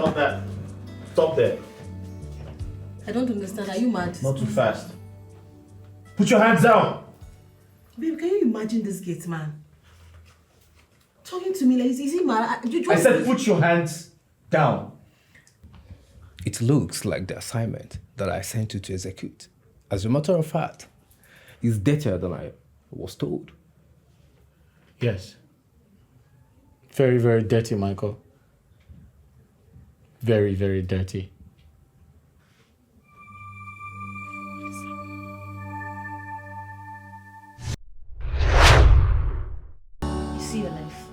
Stop that. Stop there. I don't understand. Are you mad? Not too fast. Put your hands down. Babe, can you imagine this gate man? Talking to me like, is he mad? I said put your hands down. It looks like the assignment that I sent you to execute. As a matter of fact, is dirtier than I was told. Yes. Very, very dirty, Michael. Very, very dirty. You see your life?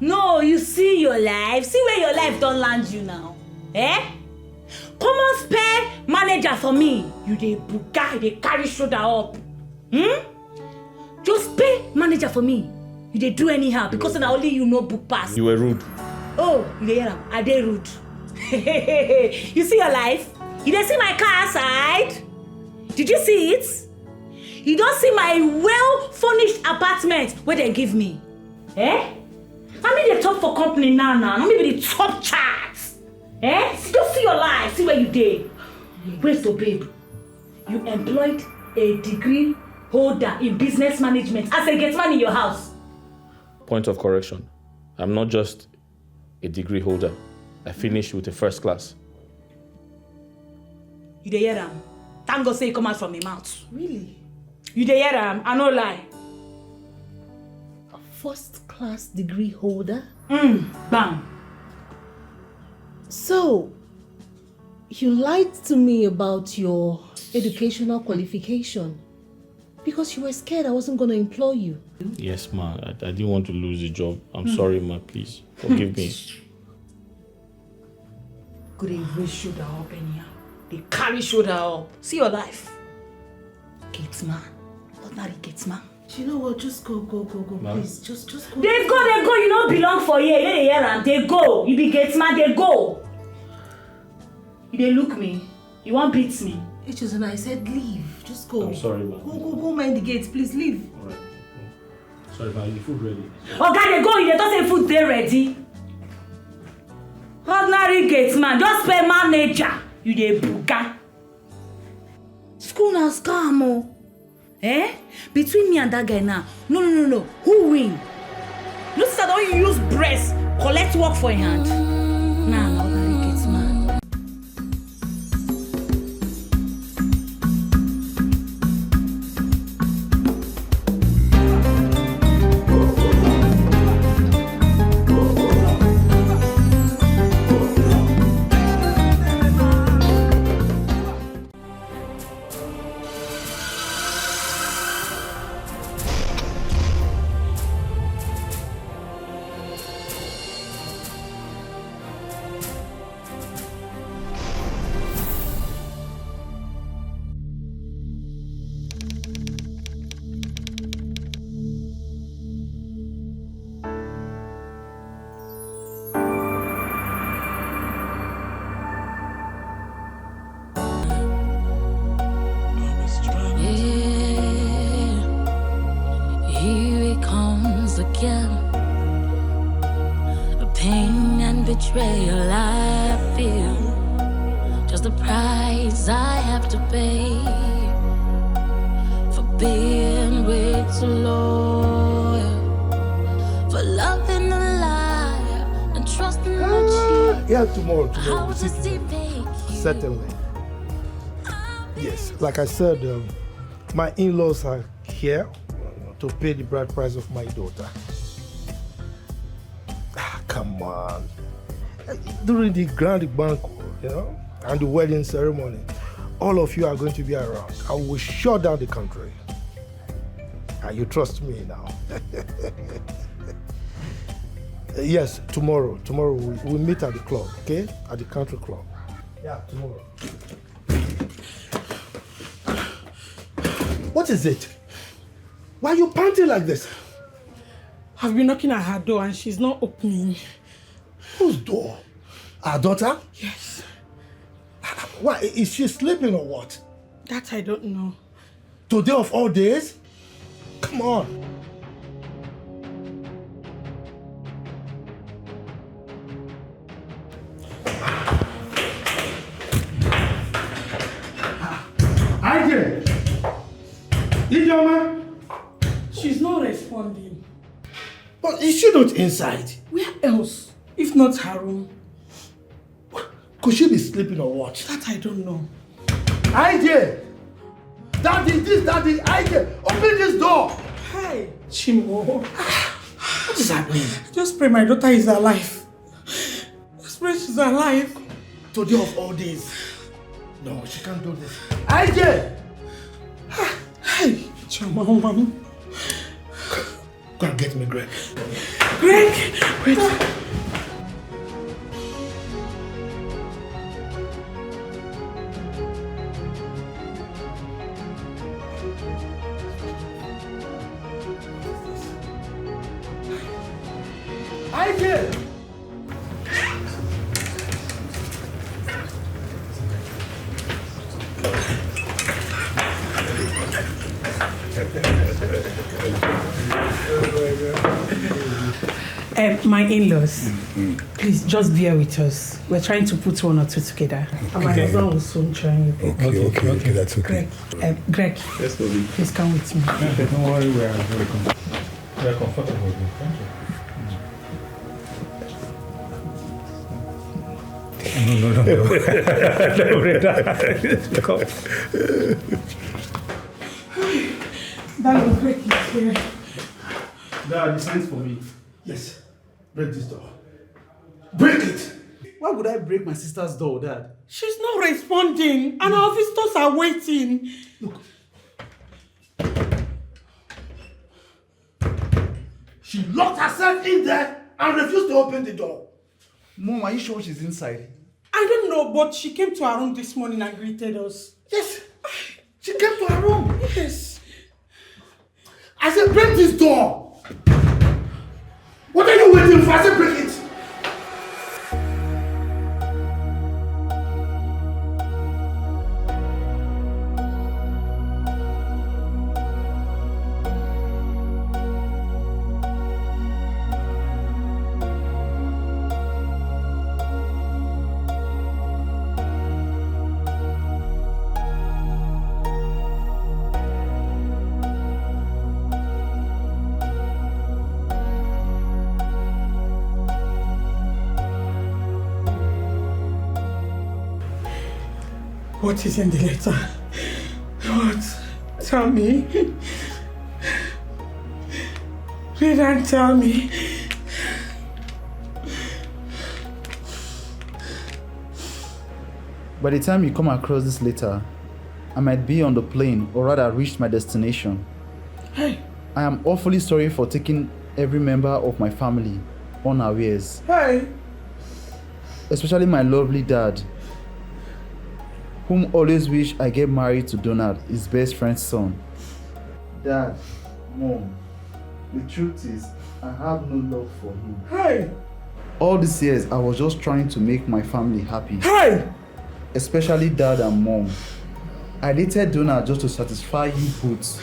No, you see your life. See where your life don't land you now. Eh? Come on, spare manager for me. You dey buga, they carry shoulder up. Just pay manager for me. You dey do anyhow because na only you know book pass. You were rude. Oh, you dey hear am? I dey rude. You see your life? You dey see my car outside? Did you see it? You don't see my well-furnished apartment where they give me. Eh? I mean the top for company now. Not maybe the top charts. Eh? Just see your life. See where you did. Wait, so babe. You employed a degree holder in business management as a gate man in your house. Point of correction. I'm not just a degree holder. I finished with a first class. You dey hear am? Thank God say it come out from my mouth. Really? You dey hear am? I no lie. A first-class degree holder? Bam. So, you lied to me about your educational qualification because you were scared I wasn't going to employ you. Yes, ma. I didn't want to lose the job. I'm sorry, ma. Please forgive me. Could they raise shoulder up anyhow? They carry shoulder up. See your life. Gatesman. Ordinary gatesman. You know what? Just go, please. Just go. They go. You don't belong for here. They hear am. They go. You be gatesman. They go. You dey look me. You want beat me? And I said leave. Just go. I'm sorry, ma. Go mind the gates, please leave. All right. Sorry, ma. The food ready. Oga, they go. You dey talk say food dey ready. Ordinary gatesman. Just pay manager. You dey buga. School now scam o. Eh? Between me and that guy now. No. Who win? No sister, don't you use breast collect work for your hand. Nah, ordinary gatesman. Betrayal I feel, just the price I have to pay for being way too loyal, for loving a lie and trusting a cheat. Yeah, tomorrow. How does it make you? Certainly. Yes, like I said, my in-laws are here to pay the bride price of my daughter. Come on. During the grand banquet, and the wedding ceremony, all of you are going to be around. I will shut down the country. And you trust me now. Yes, tomorrow. Tomorrow we'll meet at the club, okay? At the country club. Yeah, tomorrow. What is it? Why are you panting like this? I've been knocking at her door and she's not opening. Whose door? Our daughter? Yes. Why? Is she sleeping or what? That I don't know. Today of all days? Come on. Ijeoma! She's not responding. But is she not inside? Where else? If not her room? Could she be sleeping or what? That I don't know. IJ! Daddy, IJ! Open this door! Hey, Chimo. What is happening? Just pray my daughter is alive. Just pray she's alive. Today of all days. No, she can't do this. IJ! Hey, Chimo. Go and get me Greg. Greg! Wait. IJ! My in-laws, please just bear with us. We're trying to put one or two together. And my husband will soon join you. Okay, that's okay. Greg, please come with me. Don't worry, we are very comfortable. Thank you. No. Darling, Greg is here. Dad, signs for me. Yes. Break this door. Break it! Why would I break my sister's door, Dad? She's not responding, and our visitors are waiting. Look. She locked herself in there and refused to open the door. Mom, are you sure she's inside? I don't know, but she came to our room this morning and greeted us. Yes. She came to her room. Yes. I said, break this door. What are you waiting for? I said, break it. What is in the letter? What? Tell me. Read and tell me. By the time you come across this letter, I might be on the plane or rather reached my destination. Hey. I am awfully sorry for taking every member of my family unawares. Hey. Especially my lovely dad, whom always wish I get married to Donald, his best friend's son. Dad, Mom, the truth is, I have no love for him. Hey! All these years, I was just trying to make my family happy. Hey! Especially Dad and Mom. I dated Donald just to satisfy you both.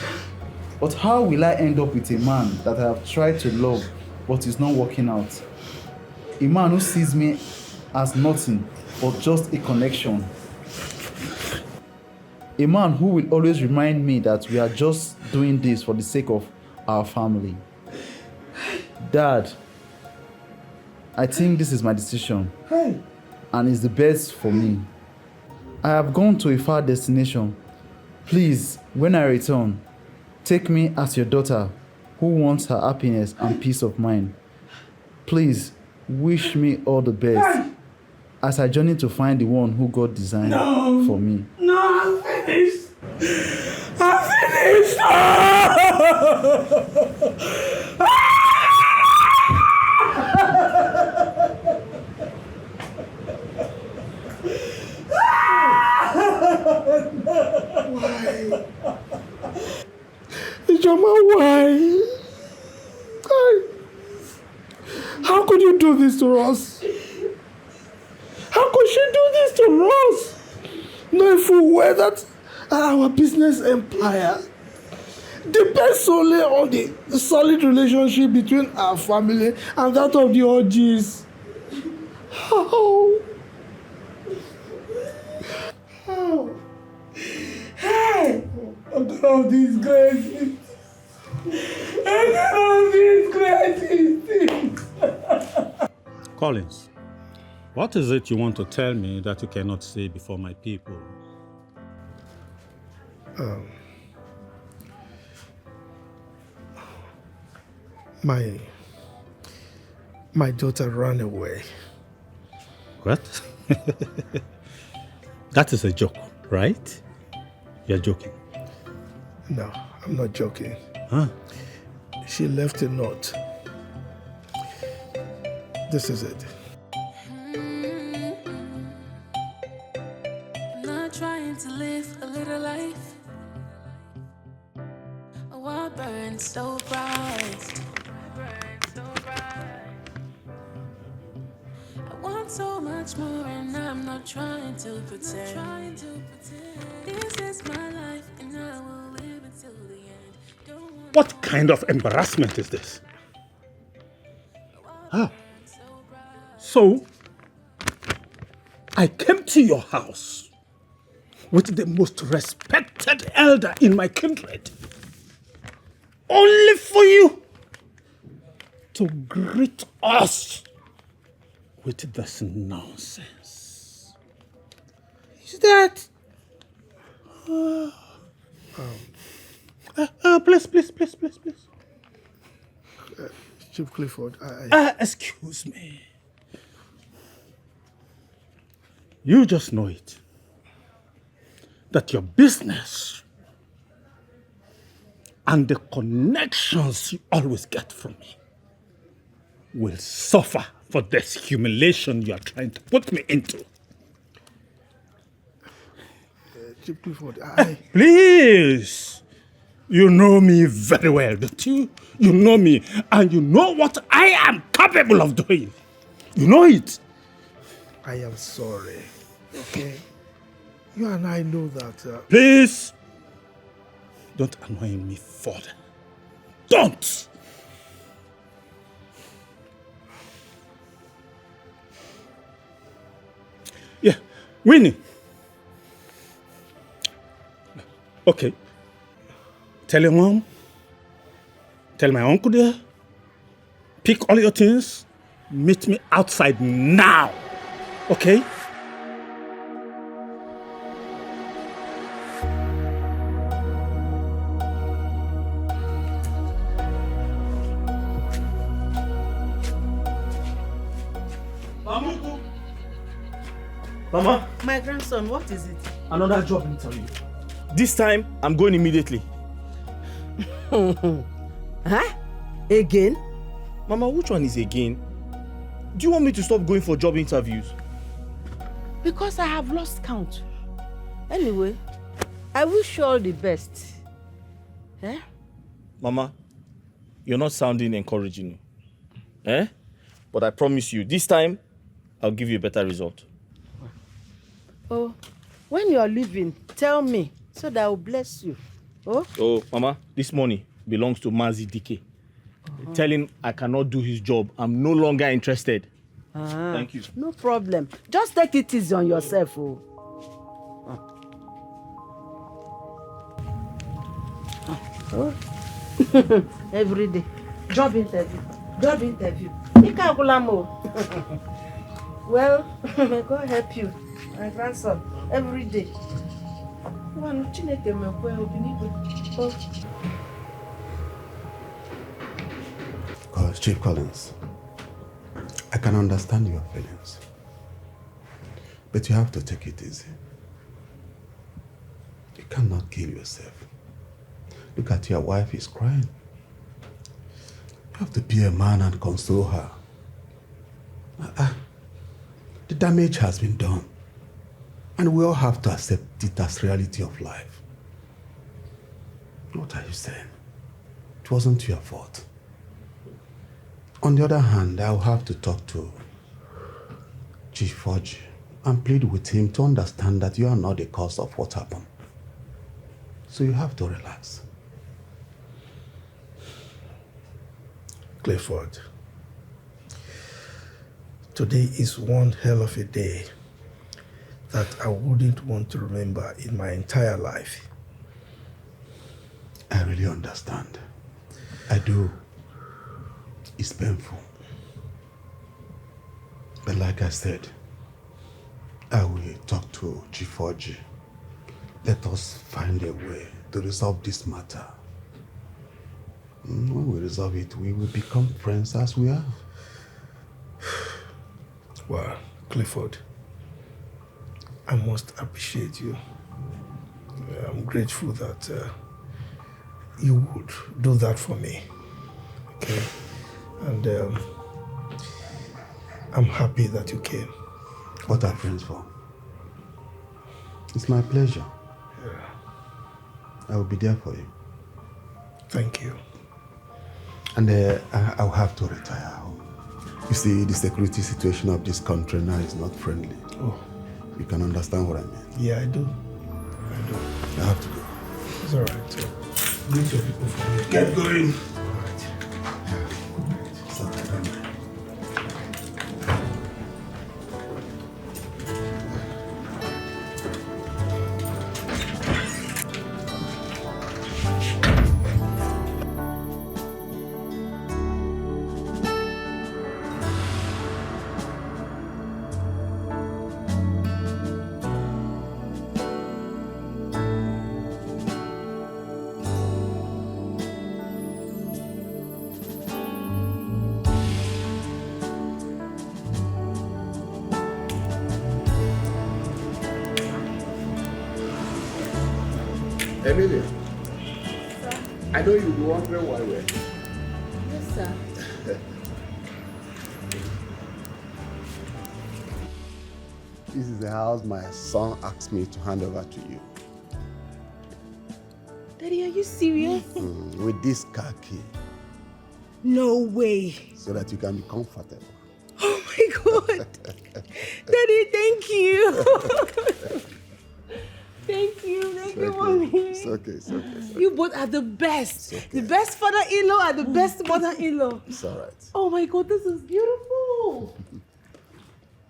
But how will I end up with a man that I have tried to love but is not working out? A man who sees me as nothing but just a connection. A man who will always remind me that we are just doing this for the sake of our family. Dad, I think this is my decision. Hey! And it's the best for me. I have gone to a far destination. Please, when I return, take me as your daughter who wants her happiness and peace of mind. Please, wish me all the best as I journey to find the one who God designed for me. No, I'm finished. I'm finished. Why? Ijeoma, why? How could you do this to us? How could she do this to us? Knowing full well that our business empire depends solely on the solid relationship between our family and that of the OGs. How? Hey! cannot disgrace it. I cannot disgrace it. Collins, what is it you want to tell me that you cannot say before my people? My daughter ran away. What? That is a joke, right? You're joking. No, I'm not joking. Huh? She left a note. This is it. Not trying to live a little life. A world burns so bright. I want so much more, and I'm not trying to pretend. This is my life, and I will live it till the end. What kind of embarrassment is this? Ah. So, I came to your house with the most respected elder in my kindred, only for you to greet us with this nonsense. Is that... Please. Chief Clifford, excuse me. You just know it. That your business and the connections you always get from me will suffer for this humiliation you are trying to put me into. Chief Clifford, Please! You know me very well, don't you? You know me, and you know what I am capable of doing. You know it. I am sorry. Okay? You and I know that... Please! Don't annoy me further. Don't! Yeah, Winnie. Okay. Tell your mom. Tell my uncle there. Pick all your things. Meet me outside now. Okay? Mama, My grandson, what is it? another job interview. This time, I'm going immediately. Huh? Again? Mama, which one is again? Do you want me to stop going for job interviews? Because I have lost count. Anyway, I wish you all the best. Eh? Mama, you're not sounding encouraging. Eh? But I promise you, this time, I'll give you a better result. Oh, when you're leaving, tell me so that I will bless you. Oh? Oh, Mama, this money belongs to Mazi Dike. Tell him I cannot do his job. I'm no longer interested. Thank you. No problem. Just take it easy on yourself. Oh. Oh. Every day. Job interview. Well, may God help you, my grandson, every day. Chief Collins, I can understand your feelings, but you have to take it easy. You cannot kill yourself. Look at your wife is crying. You have to be a man and console her. The damage has been done, and we all have to accept it as reality of life. What are you saying? It wasn't your fault. On the other hand, I'll have to talk to Chief Forge and plead with him to understand that you are not the cause of what happened. So you have to relax. Clifford, today is one hell of a day that I wouldn't want to remember in my entire life. really understand. I do. It's painful. But like I said, I will talk to G4G. Let us find a way to resolve this matter. When we resolve it, we will become friends as we are. Well, Clifford, I must appreciate you. I'm grateful that you would do that for me. Okay? And I'm happy that you came. What are friends for? It's my pleasure. Yeah. I will be there for you. Thank you. And I'll have to retire. You see, the security situation of this country now is not friendly. Oh. You can understand what I mean. Yeah, I do. I have to go. It's all right. So, greet your people for me. Get going. Emilia, I know you'll be wondering why we're here. Yes, sir. This is the house my son asked me to hand over to you. Daddy, are you serious? With this car key, No way. so that you can be comfortable. Oh my God. Daddy, thank you. Thank you, Mommy. It's okay, it's okay. It's okay. You both are the best. The best father-in-law and the best mother-in-law. It's all right. Oh my God, this is beautiful.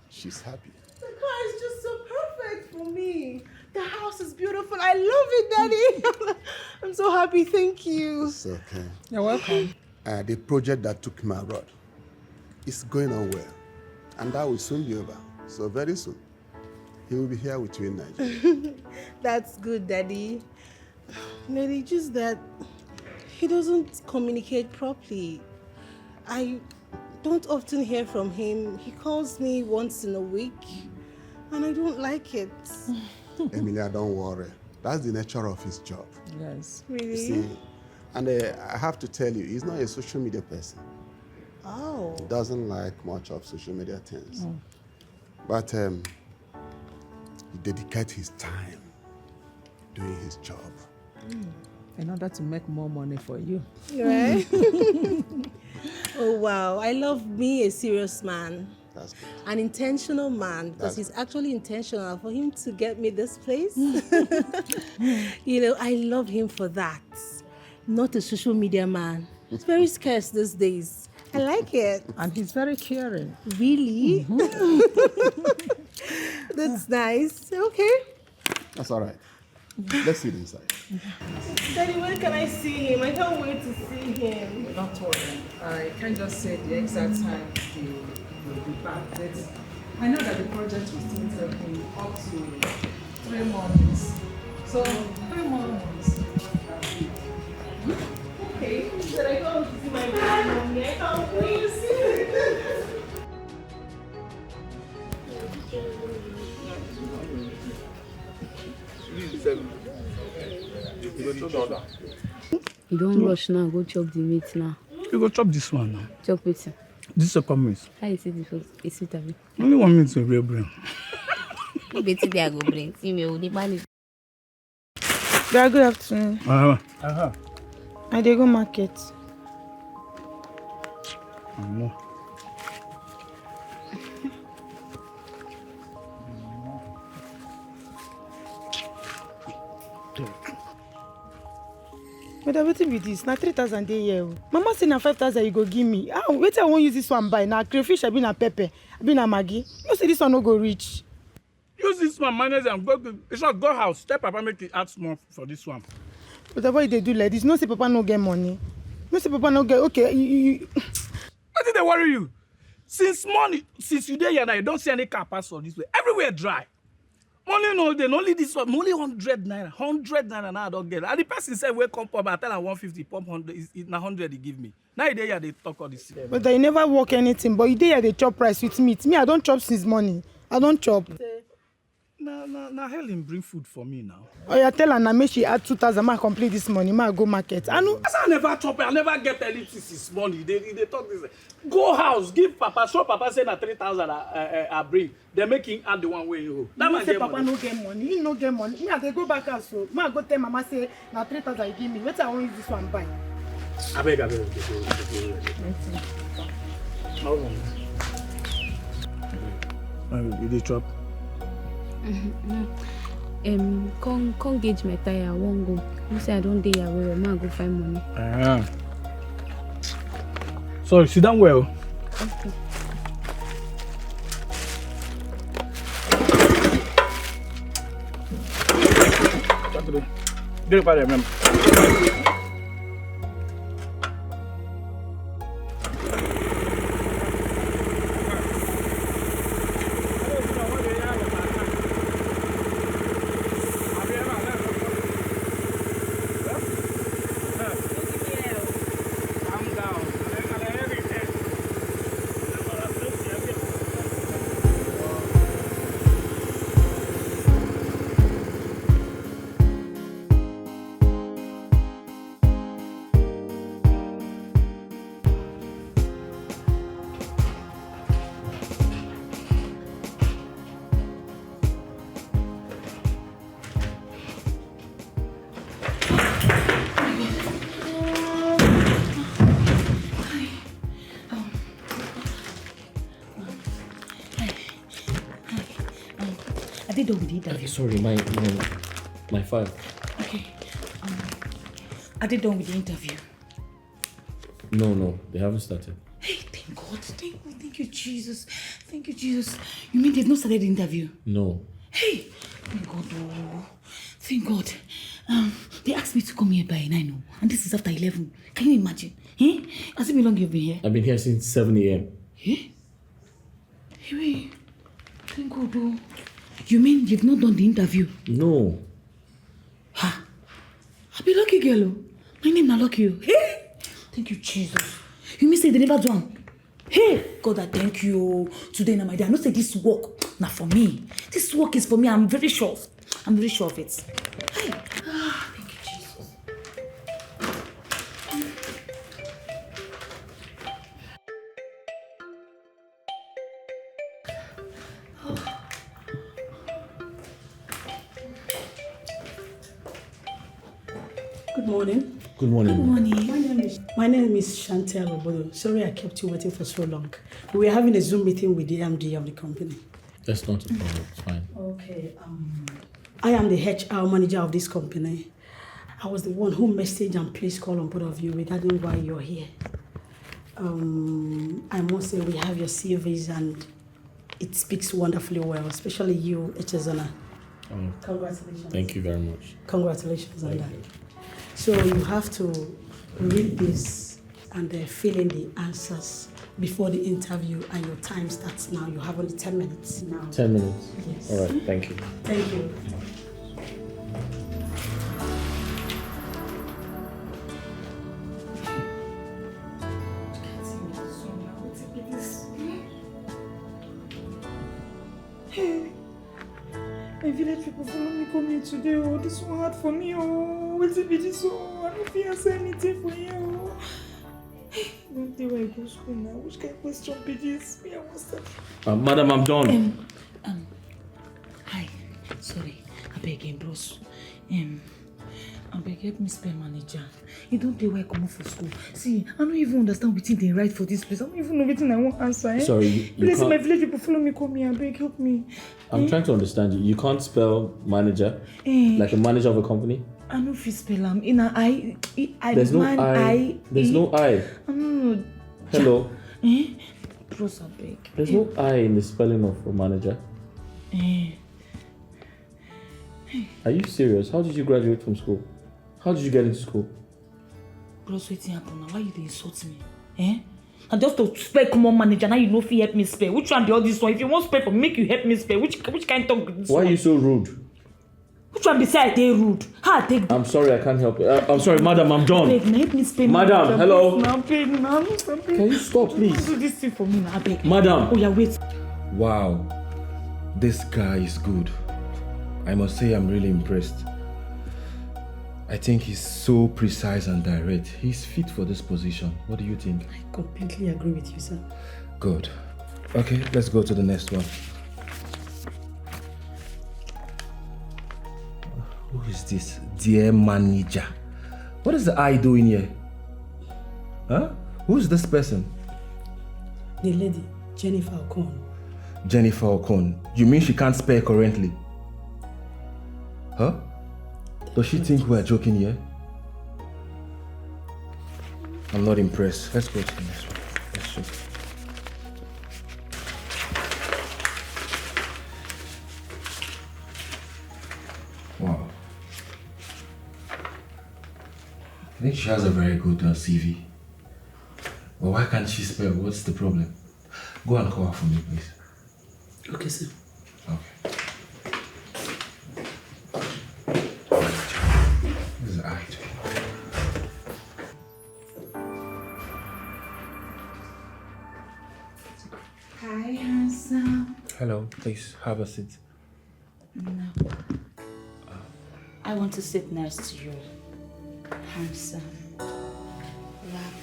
She's happy. The car is just so perfect for me. The house is beautiful. I love it, Daddy. I'm so happy. Thank you. It's okay. You're welcome. The project that took me abroad is going on well. And that will soon be over. So very soon, he will be here with you in Nigeria. That's good, Daddy. Maybe just that he doesn't communicate properly. I don't often hear from him. He calls me once in a week, and I don't like it. Emilia, don't worry. That's the nature of his job. Yes. You Really? see, and I have to tell you, he's not a social media person. Oh. He doesn't like much of social media things. But he dedicates his time doing his job. In order to make more money for you. Right? Oh, wow. I love me a serious man. That's good. An intentional man, because That's he's actually intentional for him to get me this place. You know, I love him for that. Not a social media man. It's very scarce these days. I like it. And he's very caring. Really? That's nice. Okay. That's all right. Let's sit inside. Daddy, when can I see him? I can't wait to see him. Don't worry. I can't just say the exact time he will be back. But I know that the project will still take him up to 3 more months. So 3 more months. Okay. But I can't wait to see my baby mommy. I can't wait to see him. You don't rush now, go chop the meat now. You go chop this one now. Chop it. This second meat. How you see this one? It's sweet, abi? Only 1 minute to real brain. Betty, they go bring. See me, the money. Yeah, good afternoon. I dey go market. But wetin be this? Na 3,000 dey here. Mama say na 5,000 you go give me. Wetin I wan use this one buy? Na crayfish, abi na pepper, abi na maggi. You say this one no go reach. Use this one, manage and go house. Tell Papa make it add small for this one. Whatever they do like this, no say Papa no get money. No say Papa no get, okay, you. What did they worry you? Since you there here now, you don't see any car pass on this way. Everywhere dry. Money no, then only this one, only 100 naira. 100 naira now I don't get it. And the person said, wake up, I tell him 150, pump 100, it's 100 he give me. Now they here, they talk all this. But you never work anything, but you there they chop rice with meat. Me, I don't chop since morning. I don't chop. Now Helen bring food for me now. Oh, you tell her now, make she add 2,000, ma complete this money, ma go market. I know. I never chop, I never get anything since morning. They talk this. Go house, give Papa, show Papa say na 3,000 I bring. They make him add the one way you go. That man say Papa no get money. He no get money. Me, I go back house, so ma go tell Mama say na 3,000 you give me. Wait, I want use this one buy. I beg. How long? You dey chop? Come gauge my tire. I won't go. You say I don't dey here well. Ma go find money. Sorry, sit down well. Okay. Get it by there, remember. Are they done with the interview? Sorry, my file. Okay. Are they done with the interview? No, they haven't started. Hey, thank God. Thank you, Jesus. Thank you, Jesus. You mean they've not started the interview? No. Hey, thank God. Oh. Thank God. They asked me to come here by 9, and this is after 11. Can you imagine? Eh? Has it been long you've been here? I've been here since 7 a.m. Eh? Hey, wait. Thank God. Oh. You mean you've not done the interview? No. Ha! I be lucky girl. Oh. My name na lucky. Hey! Thank you, Jesus. You mean say they never done? Hey! God, I thank you. Today, na my day. I know say this work na for me. This work is for me. I'm very sure. I'm very sure of it. Hey! Thank you, Jesus. Good morning. Good morning. Good morning. My name is Chantel Obodo. Sorry I kept you waiting for so long. We were having a Zoom meeting with the MD of the company. That's not a problem. It's fine. Okay. I am the HR manager of this company. I was the one who messaged and placed call on both of you regarding why you're here. I must say we have your CVs and it speaks wonderfully well, especially you, Echezona. Congratulations. Thank you very much. Congratulations on that. So you have to read this and fill in the answers before the interview, and your time starts now. You have only 10 minutes now. 10 minutes? Yes. All right, thank you. Thank you. Hey, my village people follow me come here today. Oh, this one hard for me. Oh, what's it be this? Oh, I don't feel answer anything for you. Oh. Hey, don't tell where I go school now. Which kind of question be this? Me, I want to. Madam, I'm done. Hi. Sorry. I beg again, bros. I beg help me spell manager. You don't tell why I come for school. See, I don't even understand what they write for this place. I don't even know what I want answer. Eh? Sorry, you Please, can't... my village people follow me, come here. I beg, help me. I'm trying to understand you. You can't spell manager? Eh. Like a manager of a company? I know if you spell in a I. There's no I. There's no I. No. Hello? Eh? Bros, I beg. There's no I in the spelling of a manager. Eh. Are you serious? How did you graduate from school? How did you get into school? Bros, what's happen now? Why you dey insult me? Eh? And just to spell common manager, now you know if you help me spell. Which one be all this one? If you want spell for me, make you help me spell. Which kind talk this Why one? are you so rude? Which one beside they rude? How I take? I'm sorry, I can't help it. I'm sorry, madam, I'm done. Beg, help me spell. Madam, hello. Can you stop, please? Don't do this thing for me now, beg. Madam. Oh yeah, wait. Wow, this guy is good. I must say I'm really impressed. I think he's so precise and direct. He's fit for this position. What do you think? I completely agree with you, sir. Good. Okay, let's go to the next one. Who is this? Dear manager. What is the I doing here? Huh? Who's this person? The lady, Jennifer Okon. Jennifer Okon. You mean she can't spell currently? Huh? Does she think we're joking here? I'm not impressed. Let's go to the next one. Let's check. Wow. I think she has a very good CV. But why can't she spell? What's the problem? Go and call her for me, please. Okay, sir. Okay. This is I. Hi, handsome. Hello, please have a seat. No. I want to sit next to you. Handsome. Lap.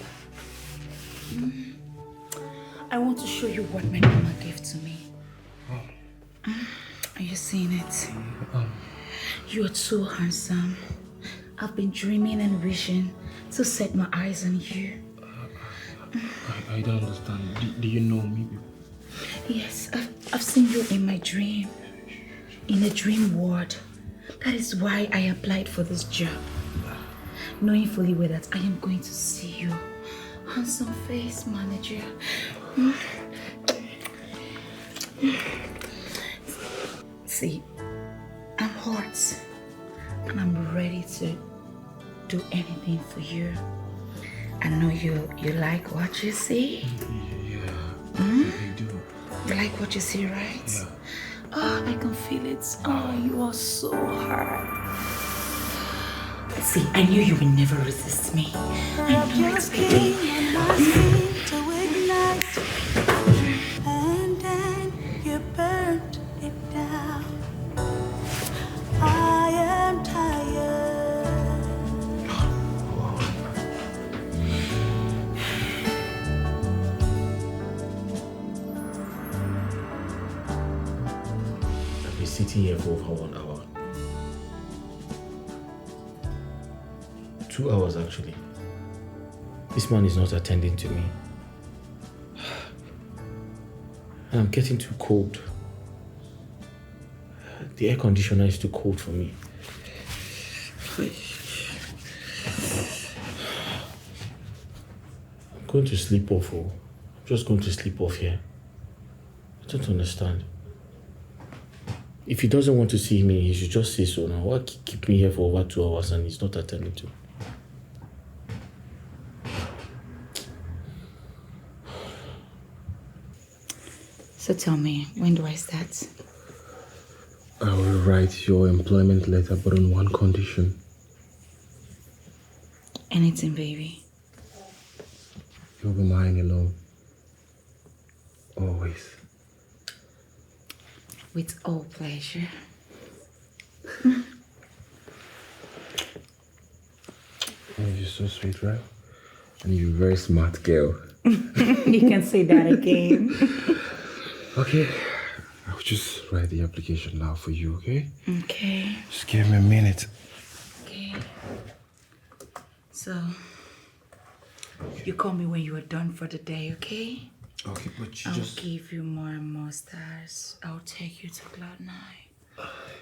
I want to show you what my mama gave to me. Are you seeing it? You are too handsome. I've been dreaming and wishing to set my eyes on you. I don't understand. Do you know me? Yes, I've seen you in my dream. In a dream world. That is why I applied for this job. Knowing fully well that I am going to see you. Handsome face, manager. See, I'm hot. And I'm ready to do anything for you. I know you like what you see. Yeah, I do. You like what you see, right? Yeah. Oh, I can feel it. Oh, you are so hard. See, I knew you would never resist me. I knew it, baby. And then you burned it down. I am tired. I've been sitting here for over 1 hour. 2 hours actually. This man is not attending to me. And I'm getting too cold. The air conditioner is too cold for me. I'm going to sleep off. I'm just going to sleep off here. I don't understand. If he doesn't want to see me, he should just say so now. Why keep me here for over 2 hours and he's not attending to me? So tell me, when do I start? I will write your employment letter, but on one condition. Anything, baby. You'll be mine alone. Always. With all pleasure. You're so sweet, right? And you're a very smart girl. You can say that again. Okay. I'll just write the application now for you, okay? Okay. Just give me a minute. Okay. So, you call me when you are done for the day, okay? Okay, but you I'll just... give you more and more stars. I'll take you to Cloud9.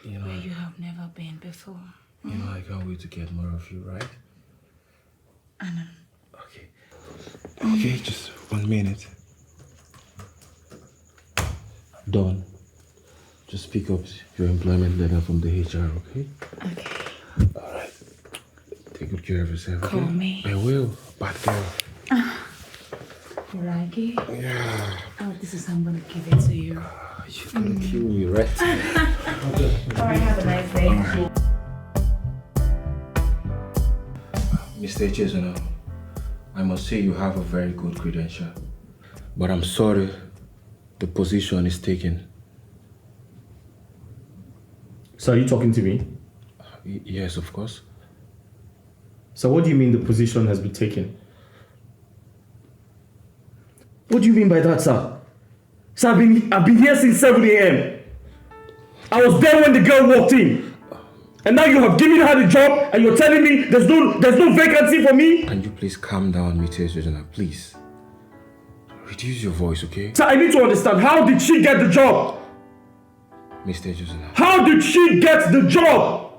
You know, where you have never been before. You know, I can't wait to get more of you, right? I know. Okay. Okay, just 1 minute. Dawn, just pick up your employment letter from the HR, okay? Okay. All right. take you every service. Call me. I will. Bad girl. You like it? Yeah. Oh, this is how I'm gonna give it to you. You're gonna kill me, right? Alright, have a nice day. Mr. Chesona, I must say you have a very good credential. But I'm sorry, the position is taken. So are you talking to me? Yes, of course. So what do you mean the position has been taken? What do you mean by that, sir? Sir, I've been here since 7 a.m. I was there when the girl walked in. And now you have given her the job and you're telling me there's no vacancy for me? Can you please calm down, Mr. Chesona, please? Reduce your voice, okay? Sir, I need to understand, how did she get the job? Mr. Chesona. How did she get the job?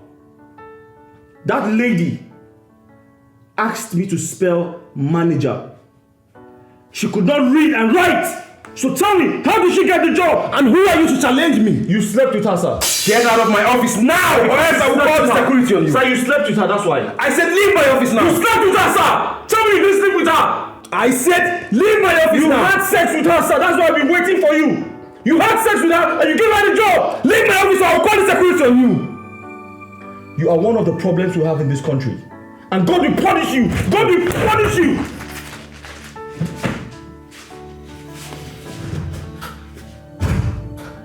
That lady asked me to spell manager. She could not read and write. So tell me, how did she get the job? And who are you to challenge me? You slept with her, sir. Get out of my office now, or else I will call the security on you. Sir, you slept with her, that's why. I said leave my office now. You slept with her, sir. Tell me you didn't sleep with her. I said leave my office now. You had sex with her, sir. That's why I've been waiting for you. You had sex with her and you gave her the job. Leave my office or I'll call the security on you. You are one of the problems we have in this country. And God will punish you. God will punish you.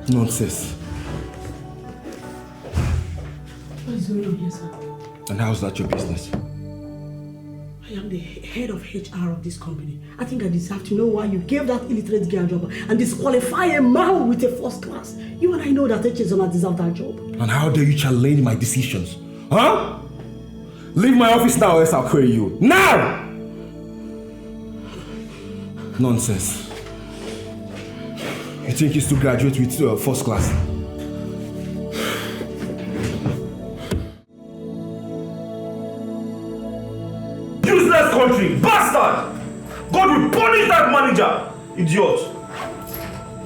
Nonsense. What is going on here, sir? And how's that your business? I am the head of HR of this company. I think I deserve to know why you gave that illiterate girl a job and disqualify a man with a first class. You and I know that Chesona deserve that job. And how dare you challenge my decisions? Huh? Leave my office now or else I'll query you. Now! Nonsense. You think he's to graduate with first class? Useless country, bastard! God will punish that manager, idiot.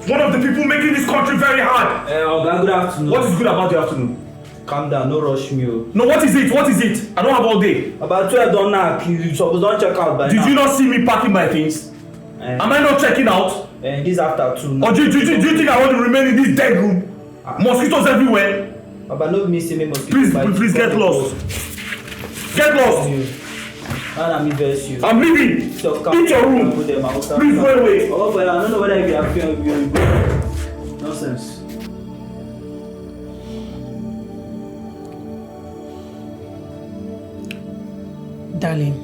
One of the people making this country very hard. Oga, good afternoon. What is good about the afternoon? Calm down, no rush me. No, what is it? What is it? I don't have all day. About 12 don't knock. You suppose don't check out by now. Did you not see me packing my things? Am I not checking out? This after 2. Or do you think I want to remain in this dead room? Mosquitoes everywhere. But no missing me mosquitoes. Please get lost. Get lost. I'm leaving. Eat your room. Please go away. Oh, but I don't know whether you are feeling nonsense. Darling,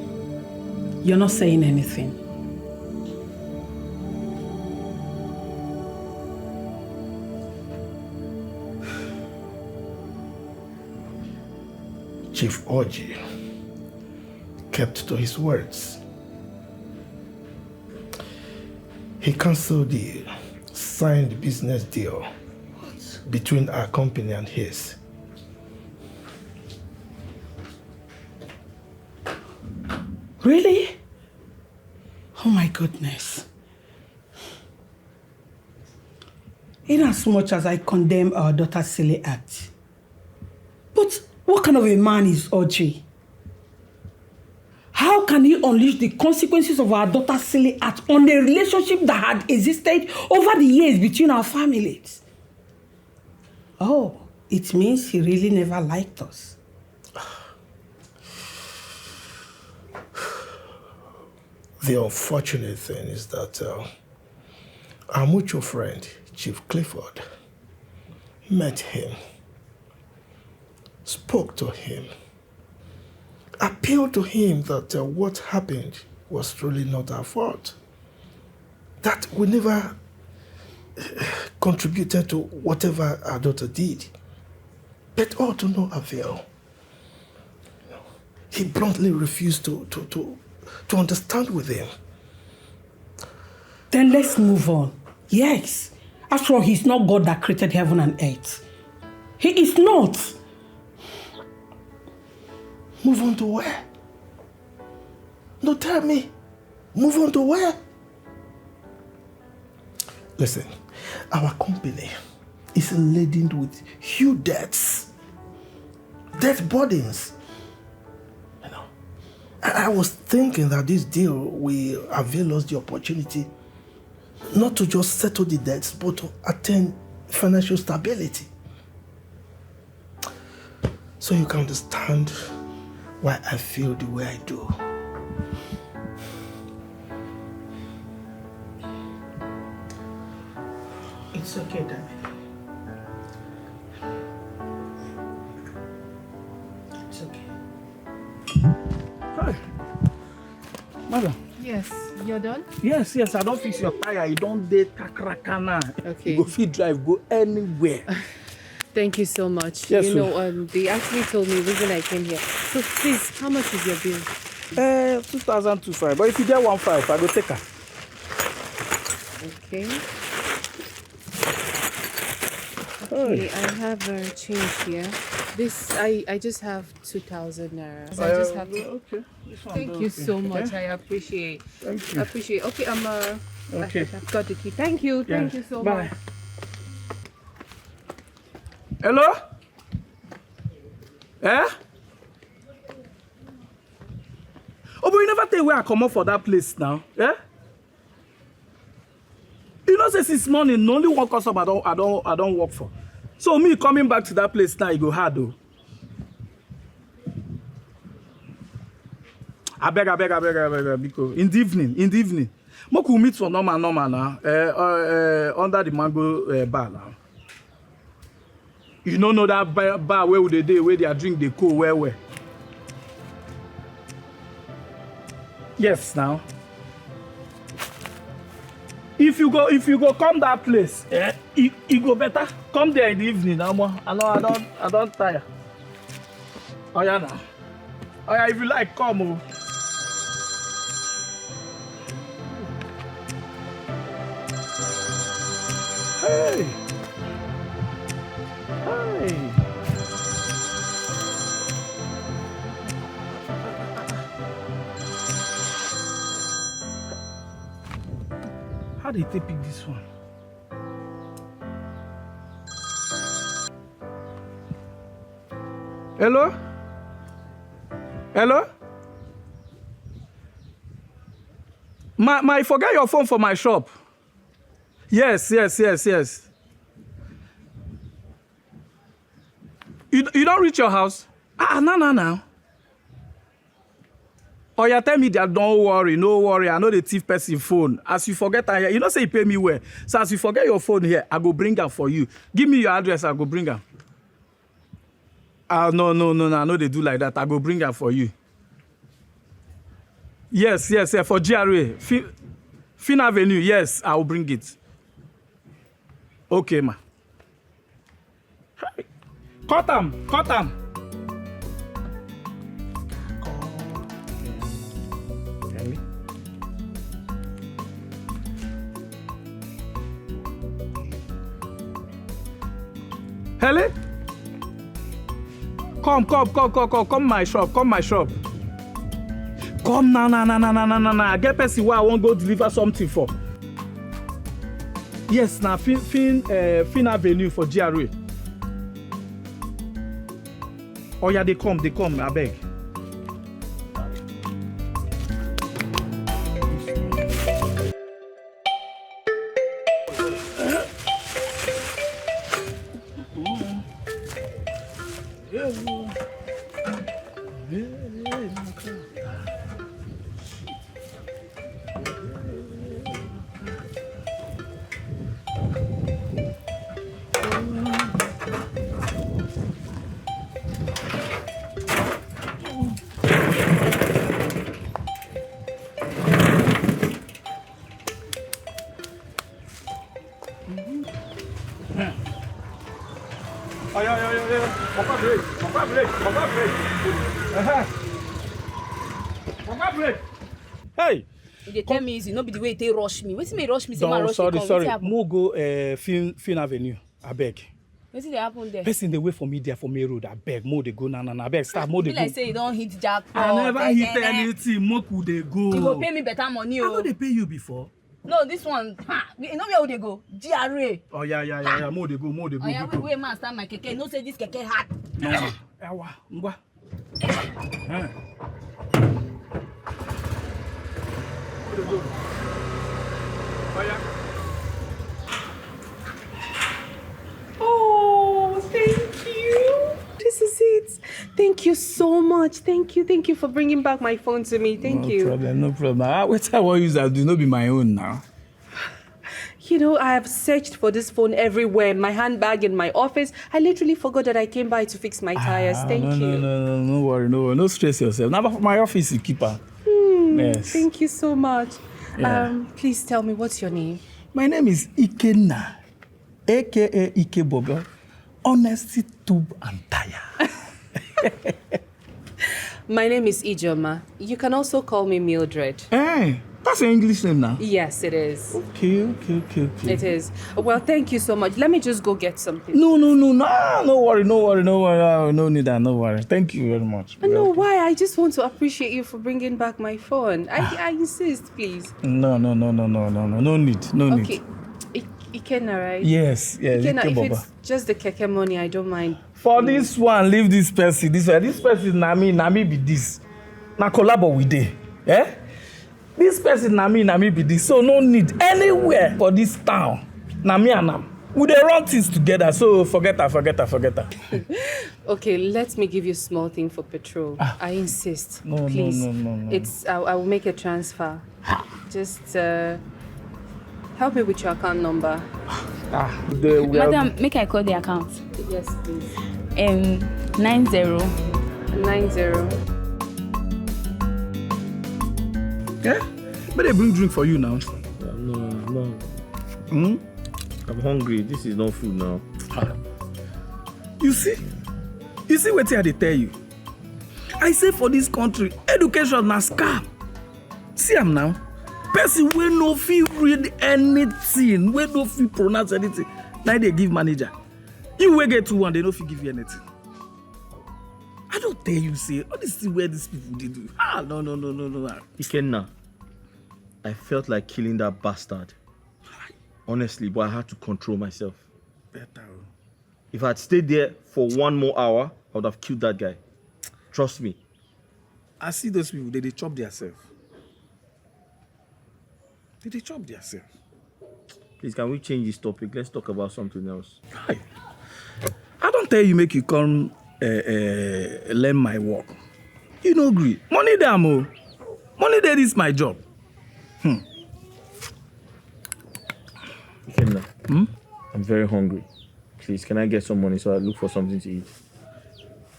you're not saying anything. Chief Orji kept to his words. He cancelled the signed business deal between our company and his. Really? Oh my goodness. In as much as I condemn our daughter's silly act, but what kind of a man is Orji? How can he unleash the consequences of our daughter's silly act on a relationship that had existed over the years between our families? Oh, it means he really never liked us. The unfortunate thing is that our mutual friend, Chief Clifford, met him, spoke to him, appealed to him that what happened was truly not our fault, that we never contributed to whatever our daughter did, but all to no avail. He bluntly refused to understand with him. Then let's move on. Yes. After all, he's not God that created heaven and earth. He is not. Move on to where? No, tell me. Move on to where? Listen, our company is laden with huge debts. Debt burdens. I was thinking that this deal will avail us the opportunity not to just settle the debts, but to attain financial stability. So you can understand why I feel the way I do. It's okay, Dami. It's okay. Hi. Madam. Yes, you're done? Yes, I don't fix your tire. You don't date kakrakana. Okay. You go fit drive, go anywhere. Thank you so much. Yes, you know, they actually told me the reason I came here. So please, how much is your bill? 2,205. But if you get 1,500, I go take her. Okay. Okay, I have a change here. This, I just have 2,000 naira. So I just have to... Okay. This one Thank goes, you okay. so much. Okay. I appreciate. Thank you. I appreciate. Okay, Okay. I've got the key. Thank you. Yeah. Thank you so Bye. much. Hello? Eh? Oh, but you never tell where I come up for that place now. Eh? You know, since morning, only one customer I don't work for. So me coming back to that place now, it go hard though. I beg, because in the evening. Moku meet for normal now. Under the mango bar now. You don't know that bar where they dey, where they drink the cool where. Yes, now. If you go come that place, it go better. Come there in the evening. I don't tire. Oh yeah now. Oh yeah, if you like, come. Oh. Hey. How did they pick this one? Hello? My forget your phone for my shop. Yes. You don't reach your house? No. Oh, you tell me that don't worry, no worry. I know the thief person phone. As you forget, you know say you pay me well. So as you forget your phone here, I go bring her for you. Give me your address, I go bring her. No. I know they do like that. I go bring her for you. Yes, for GRA. Fin Avenue, yes, I will bring it. Okay, ma. Cut them. Hello? Come my shop. Come now. I get person where I won't go deliver something for. Yes, now Fin Avenue for GRA. Oh yeah, they come, I beg. Hey! You tell me easy, no be the way they rush me. Wetin me rush me? Say man rush sorry. Wetin Mo go Fin Avenue. I beg. Wetin dey happen there? Person dey wait for me there for main road. I beg. Mo dey go na. I beg. Start. Mo dey go. Be like say you don hit jackpot. I never hit anything. Mo could dey go. You go pay me better money. I know they pay you before. No, this one. You know where would they go? GRA. Oh yeah. Mo dey go. Oh yeah, wait, man, start my keke. No say this keke hard. No. Ewa. Ngwa. go. Oh, thank you. This is it. Thank you so much. Thank you for bringing back my phone to me. Thank you. No problem. What I want to use that do not be my own now. You know, I have searched for this phone everywhere. My handbag in my office. I literally forgot that I came by to fix my tires. Thank you. No worry, no stress yourself. Now for my office, you keep her. Yes. Thank you so much. Yeah. Please tell me, what's your name? My name is Ikenna, aka Ike Bobo. Honesty, tube, and tire. My name is Ijoma. You can also call me Mildred. Hey, that's an English name now. Yes, it is. Okay. It is. Well, thank you so much. Let me just go get something. No worry. No need that, no worry. Thank you very much. No, why? I just want to appreciate you for bringing back my phone. I insist, please. No need. Okay. Ikenna, right? Yes, Ikenna, Ike if Bobo. it's just the keke money, I don't mind. For this one, leave this person. This person na me be this. Na collabo with dey. Eh? This person na me be this. So no need anywhere for this town. Na me and am. We dey run things together. So forget her. Okay, let me give you a small thing for petrol. I insist. No, Please. No. I will make a transfer. Just help me with your account number. Madam, make I call the account. Yes, please. 90. Yeah? But they bring drink for you now. No. Hmm? I'm hungry. This is not food now. You see what I tell you. I say for this country, education na scam. See am now. Person wey no fit read anything, wey no fit pronounce anything, now they give manager. You wey get 2-1, they no fit give you anything. I don't tell you, say, all this thing where these people they do. No. Ikenna, I felt like killing that bastard. Honestly, but I had to control myself. Better. If I had stayed there for 1 more hour, I would have killed that guy. Trust me. I see those people, they chop themselves. They chop themselves. Please, can we change this topic? Let's talk about something else. Hi. I don't tell you make you come learn my work. You no agree. Money there, mo. Money there is my job. Ikenna, I'm very hungry. Please, can I get some money so I look for something to eat?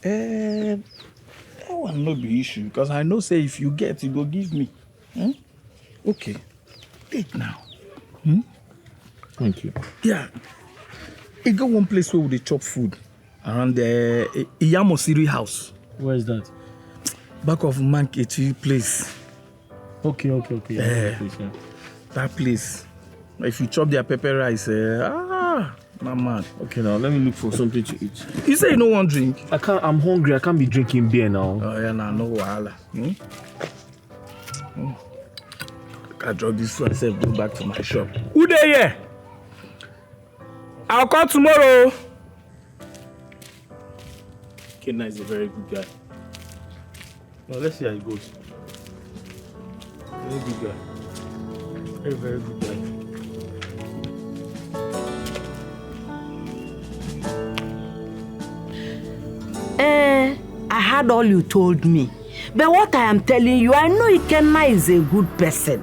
That one no be issue because I know say if you get, you go give me. Okay. Take now. Thank you. Yeah. I got one place where they chop food around the Iyamosiri house. Where is that? Back of Mankechi place. Okay. Yeah. That place. If you chop their pepper rice, nah man. Okay, now let me look for something to eat. You say you no want drink? I'm hungry. I can't be drinking beer now. Oh yeah, nah, no wahala. I drop this one, self go back to my shop. Who there here? I'll call tomorrow. Ikenna is a very good guy. Now let's see how it goes. Very good guy. Very good guy. I heard all you told me. But what I am telling you, I know Ikenna is a good person.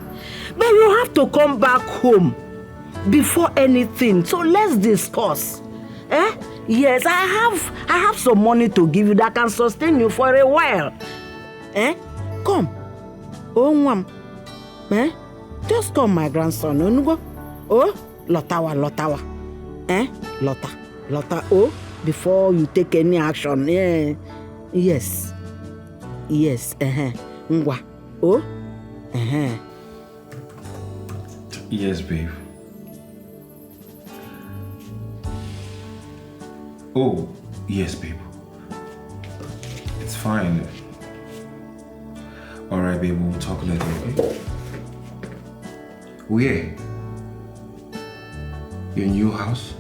But you have to come back home before anything. So let's discuss. Yes, I have some money to give you that can sustain you for a while. Come. Oh, just come, my grandson. Oh, Lotawa. Lota. Oh, before you take any action. Yes. Ngwa. Oh. Yes, babe. Oh, yes, babe. It's fine. Alright, babe, we'll talk later, okay? Where? Your new house?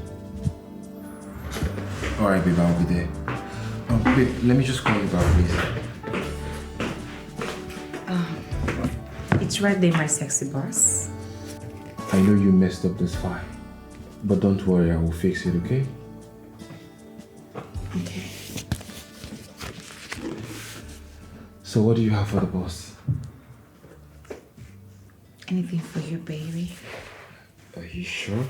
Alright, babe, I'll be there. Babe, let me just call you back, please. It's right there, my sexy boss. I know you messed up this file, but don't worry, I will fix it, okay? Okay. So what do you have for the boss? Anything for you, baby. Are you sure?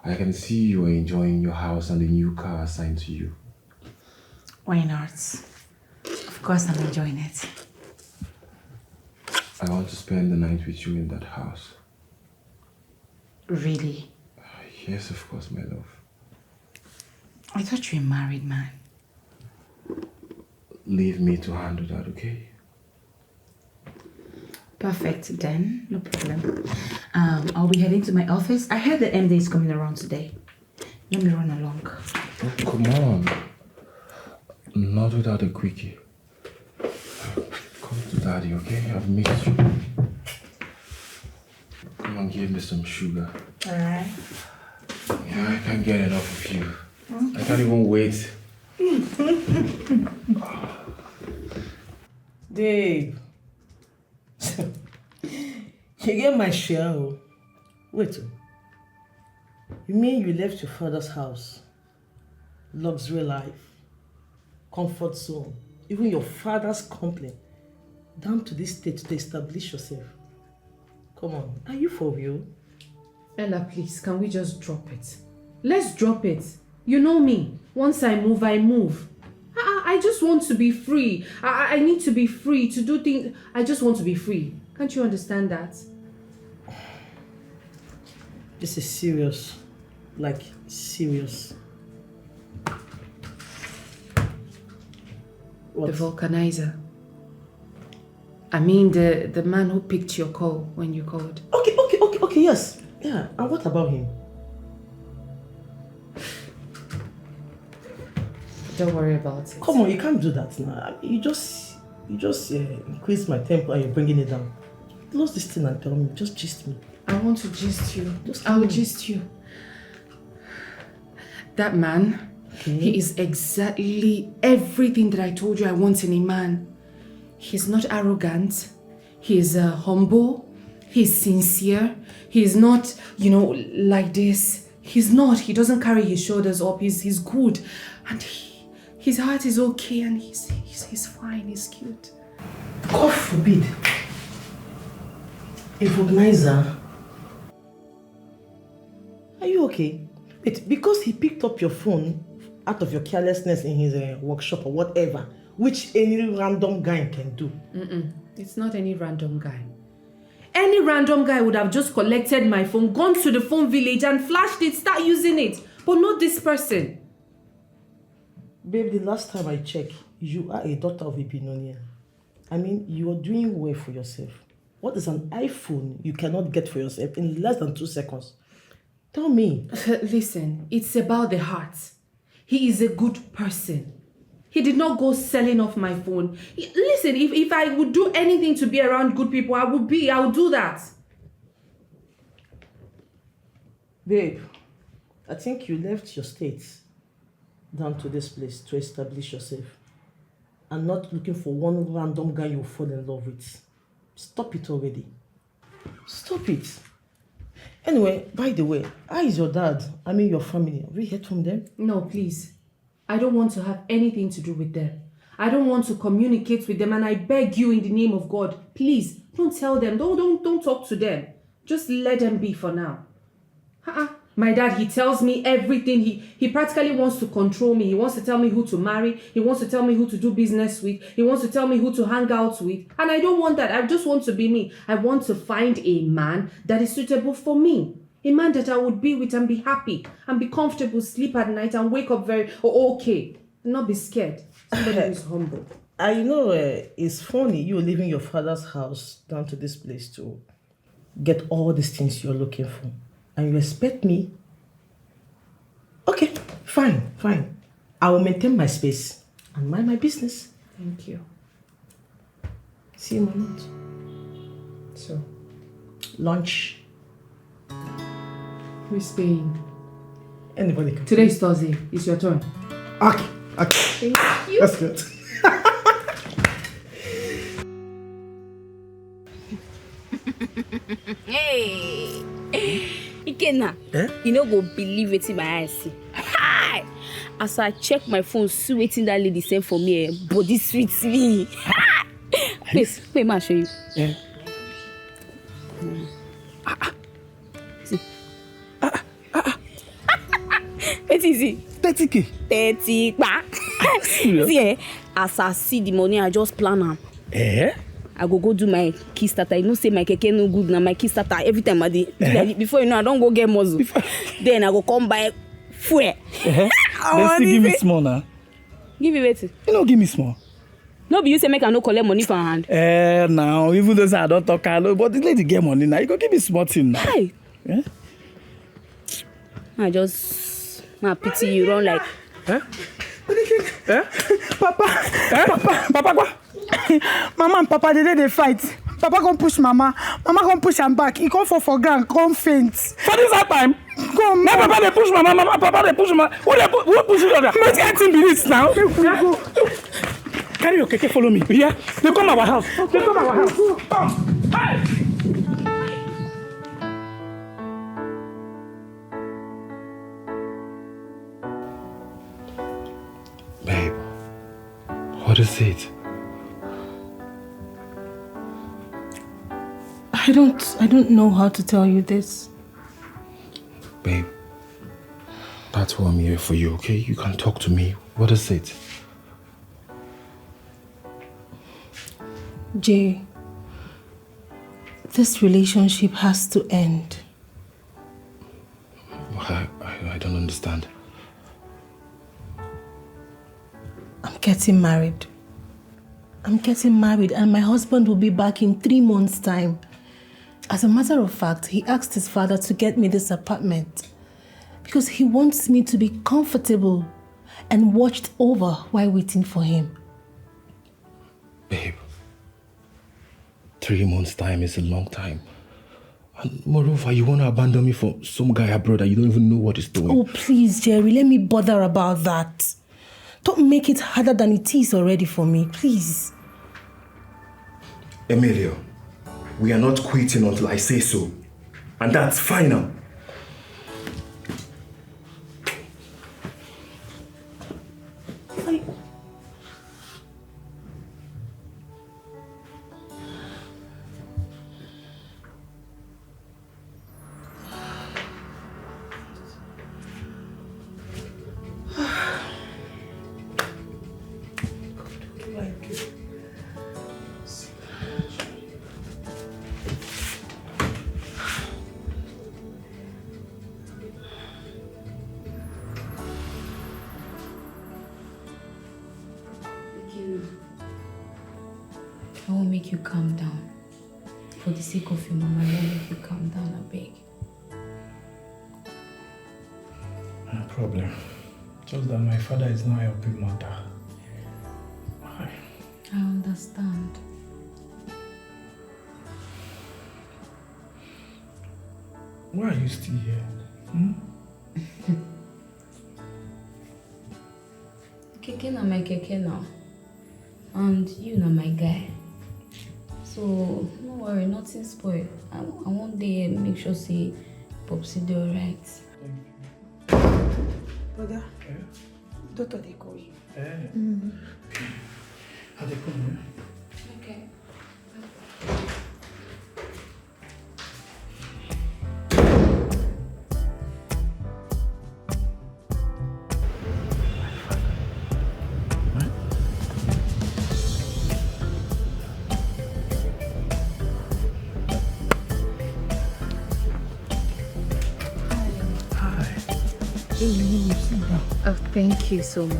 I can see you are enjoying your house and the new car assigned to you. Why not? Of course I'm enjoying it. I want to spend the night with you in that house. Really? Yes, of course, my love. I thought you were a married man. Leave me to handle that, okay? Perfect, then. No problem. I'll be heading to my office. I heard the MD is coming around today. Let me run along. Oh, come on. Not without a quickie. Come to daddy, okay? I've missed you. Come on, give me some sugar. Alright. Yeah, I can't get enough of you. I can't even wait. Dave. You get my share. Oh. Wait. You mean you left your father's house? Luxury life, comfort zone, even your father's company, down to this state to establish yourself? Come on, are you for real? Ella, please, can we just drop it? Let's drop it. You know me. Once I move, I move. I just want to be free. I need to be free to do things. I just want to be free. Can't you understand that? This is serious. Like, serious. What? The vulcanizer. I mean, the man who picked your call when you called. Okay, yes. Yeah, and what about him? Don't worry about it. Come on, you can't do that now. I mean, you just increase my tempo and you're bringing it down. Close this thing and tell me. Just gist me. I want to gist you. I will gist you. That man, he is exactly everything that I told you I want in a man. He's not arrogant. He's humble. He's sincere. He's not, like this. He's not. He doesn't carry his shoulders up. He's good. And his heart is okay and he's fine. He's cute. God forbid. A vulcanizer. Are you okay? Wait, because he picked up your phone out of your carelessness in his workshop or whatever, which any random guy can do. It's not any random guy. Any random guy would have just collected my phone, gone to the phone village and flashed it, start using it. But not this person. Babe, the last time I checked, you are a daughter of a billionaire. I mean, you are doing well for yourself. What is an iPhone you cannot get for yourself in less than 2 seconds? Tell me. Listen, it's about the heart. He is a good person. He did not go selling off my phone. Listen, if I would do anything to be around good people, I would do that. Babe, I think you left your state down to this place to establish yourself and not looking for one random guy you fall in love with. Stop it already. Stop it. Anyway, by the way, how is your dad? I mean your family. Have you heard from them? No, please. I don't want to have anything to do with them. I don't want to communicate with them, and I beg you in the name of God, please, don't tell them. Don't talk to them. Just let them be for now. My dad, he tells me everything. He practically wants to control me. He wants to tell me who to marry. He wants to tell me who to do business with. He wants to tell me who to hang out with. And I don't want that. I just want to be me. I want to find a man that is suitable for me. A man that I would be with and be happy and be comfortable, sleep at night and wake up very okay. And not be scared. Somebody who is humble. I know it's funny you leaving your father's house down to this place to get all these things you're looking for. And you expect me? Okay, fine. I will maintain my space and mind my business. Thank you. See you, Mama. So, lunch. Who's paying? Anybody can. Today is Thursday. It's your turn. Okay. Thank you. That's good. Hey! Ikenna, you no go believe wetin my eyes see. Hi! As I check my phone, see wetin that lady send for me, body sweet me. Wait, ma show you. Yeah. See. What is it? 30K. 30 pa. See, as I see the money, I just plan am. I go do my Kickstarter. You know, say my keke no good now. My Kickstarter every time I do like, before you know, I don't go get muzzle. Then I go come buy fuel. Then still give me small now. Give me wetin? You know, give me small. No be you say make I no collect money for hand. Now even though say I don't talk hello, but the lady get money now. You go give me small thing now. Hi. Yeah. I pity you run like. Papa, go. Mama and Papa, they fight. Papa come push Mama. Mama come push him back. He come for ground, come faint. For this time? Come. Now Papa they push Mama, Papa they push Mama. Who push each other? Let's get in minutes now. Carry your keke, follow me. Yeah? They come our house. They come our house. Come. Hey! Babe, what is it? I don't know how to tell you this. Babe, that's why I'm here for you, okay? You can talk to me. What is it? Jay, this relationship has to end. I don't understand. I'm getting married. And my husband will be back in 3 months' time. As a matter of fact, he asked his father to get me this apartment because he wants me to be comfortable and watched over while waiting for him. Babe, 3 months' time is a long time. And moreover, you want to abandon me for some guy abroad that you don't even know what he's doing. Oh, please, Jerry, let me bother about that. Don't make it harder than it is already for me, please. Emilio, we are not quitting until I say so. And that's final. I won't make you calm down. For the sake of your mama, I won't make you calm down, I beg. No problem. Just that my father is not helping mother. Why? I understand. Why are you still here? Keke na my keke now. And you na my guy. So, no worry, nothing spoil. I one day make sure say Popsy do alright. Brother, daughter they call you. How they come? Okay. Oh, thank you so much.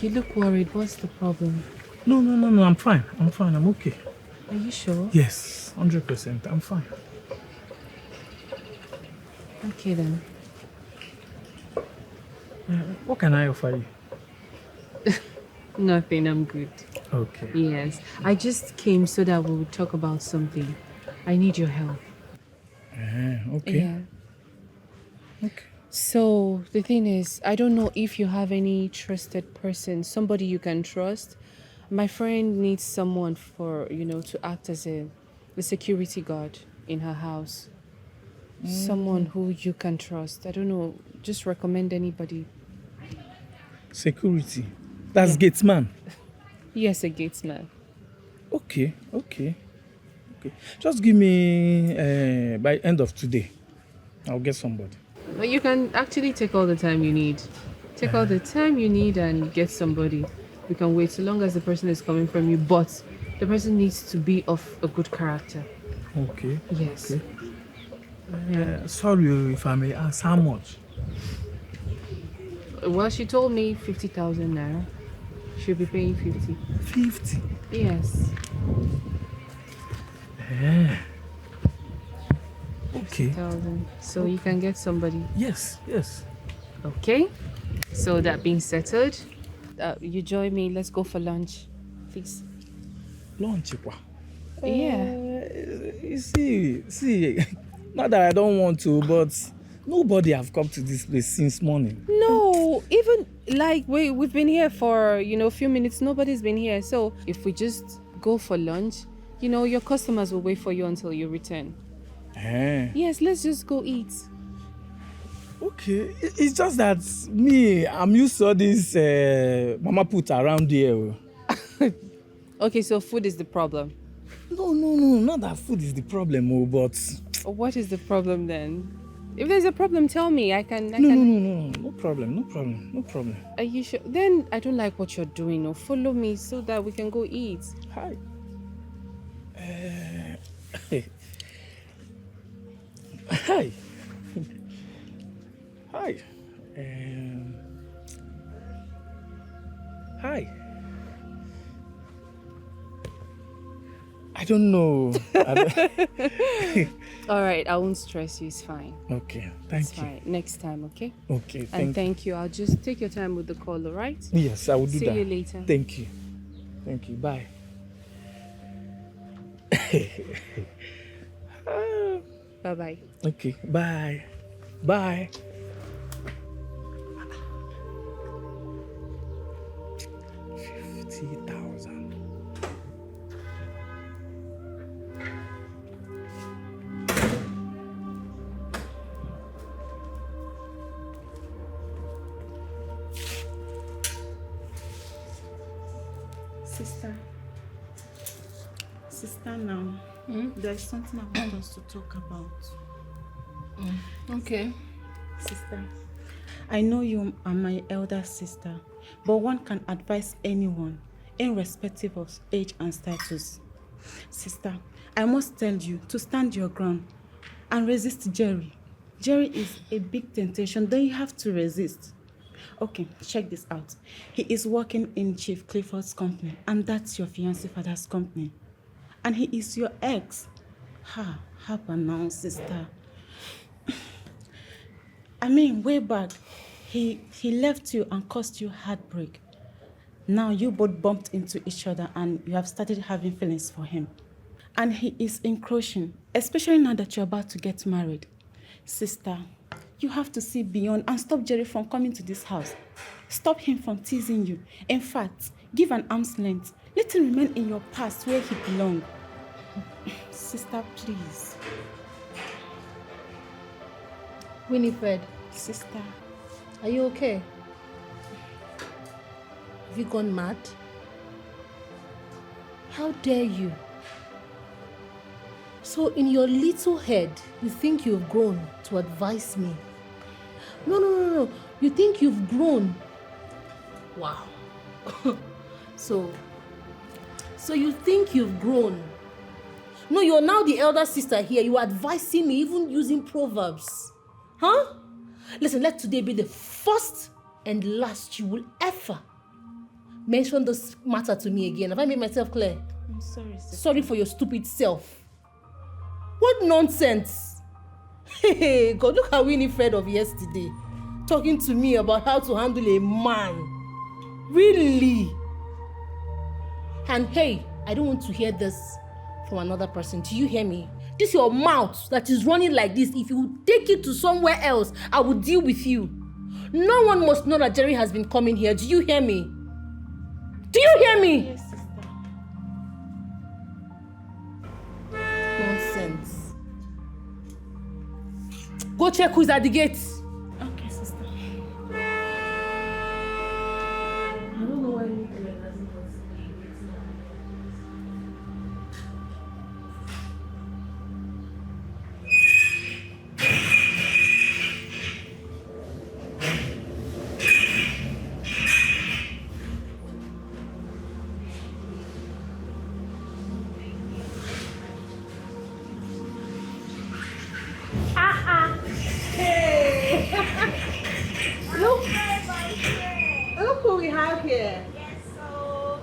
You look worried. What's the problem? No, I'm fine. I'm okay. Are you sure? Yes, 100%. I'm fine. Okay then. What can I offer you? Nothing, I'm good. Okay. Yes, I just came so that we would talk about something. I need your help. Okay. Yeah. Okay. So the thing is, I don't know if you have any trusted person, somebody you can trust. My friend needs someone for, to act as a security guard in her house. Someone who you can trust. I don't know, just recommend anybody. Security. That's gatesman. Yes, a gatesman. Okay. Just give me by end of today. I'll get somebody. But you can actually take all the time you need. Take all the time you need and get somebody. We can wait so long as the person is coming from you, but the person needs to be of a good character. Okay. Yes. Okay. Sorry if I may ask, how much? Well, she told me 50,000 naira. She'll be paying 50. 50? Yes. Yeah. Okay. 50,000. So you can get somebody. Yes. Okay. So that being settled, you join me. Let's go for lunch, please. Lunch? Yeah. You see, not that I don't want to, but nobody have come to this place since morning. No, even like we've been here for a few minutes. Nobody's been here. So if we just go for lunch, your customers will wait for you until you return. Yes, let's just go eat. Okay, it's just that I'm used to all this mama put around here. Okay, so food is the problem. No, not that food is the problem, but what is the problem then? If there's a problem, tell me. I can. No problem. Are you sure? Then I don't like what you're doing. No, follow me so that we can go eat. Hi. Hi. Hi. Hi. I don't know. All right, I won't stress you. It's fine. Okay, thank you. Fine. Next time, okay? Okay, thank you. I'll just take your time with the call, all right? Yes, I will do that. See you later. Thank you. Bye. Bye-bye. Okay, bye. Bye. $50,000. Sister, now, there's something I want us to talk about. Okay. Sister, I know you are my elder sister, but one can advise anyone, irrespective of age and status. Sister, I must tell you to stand your ground and resist Jerry. Jerry is a big temptation, then you have to resist. Okay, check this out. He is working in Chief Clifford's company, and that's your fiancé father's company. And he is your ex. Happen now, sister. I mean, way back, he left you and caused you heartbreak. Now you both bumped into each other and you have started having feelings for him. And he is encroaching, especially now that you're about to get married. Sister, you have to see beyond and stop Jerry from coming to this house. Stop him from teasing you. In fact, give an arm's length. Let him remain in your past where he belongs. Sister, please. Winifred. Sister. Are you okay? Have you gone mad? How dare you? So in your little head, you think you've grown to advise me. No. You think you've grown. Wow. So you think you've grown. No, you're now the elder sister here. You are advising me, even using proverbs. Huh? Listen, let today be the first and last you will ever mention this matter to me again. Have I made myself clear? I'm sorry, sister. Sorry for your stupid self. What nonsense. Hey, God, look how Winifred of yesterday talking to me about how to handle a man. Really? And hey, I don't want to hear this from another person. Do you hear me? This your mouth that is running like this. If you take it to somewhere else, I will deal with you. No one must know that Jerry has been coming here. Do you hear me? Do you hear me? Yes, sister. Nonsense. Go check who's at the gate. Okay, sister. I don't know why Nicola doesn't want to be with me. Hey! Look who we have here. Yes, so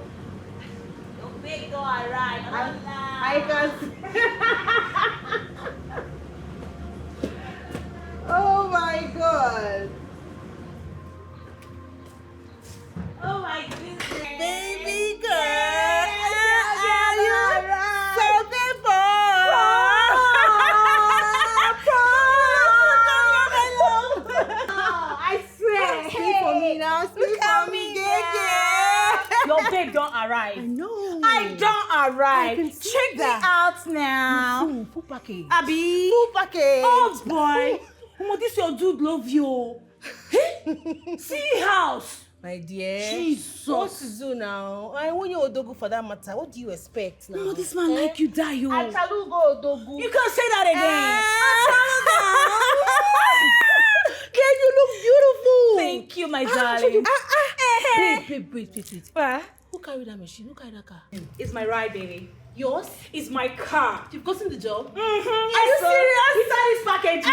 your big girl arrived. I can Oh my God. Oh my goodness. Baby girl. Your babe don't arrive. I know. I don't arrive. Check me out now. Full package. Abi. Full package. Oh boy. Omo, this your dude love you. See house. My dear. Jesus. What to do now? I want you Odogu for that matter. What do you expect now? No, this man like you die, yo. Achalugo Odogu. You can't say that again. Girl, you look beautiful. Thank you, my darling. Wait. Who carried that machine? Who carried that car? It's my ride, baby. Yours? It's my car. You've gotten the job? Are you serious? It's all this package.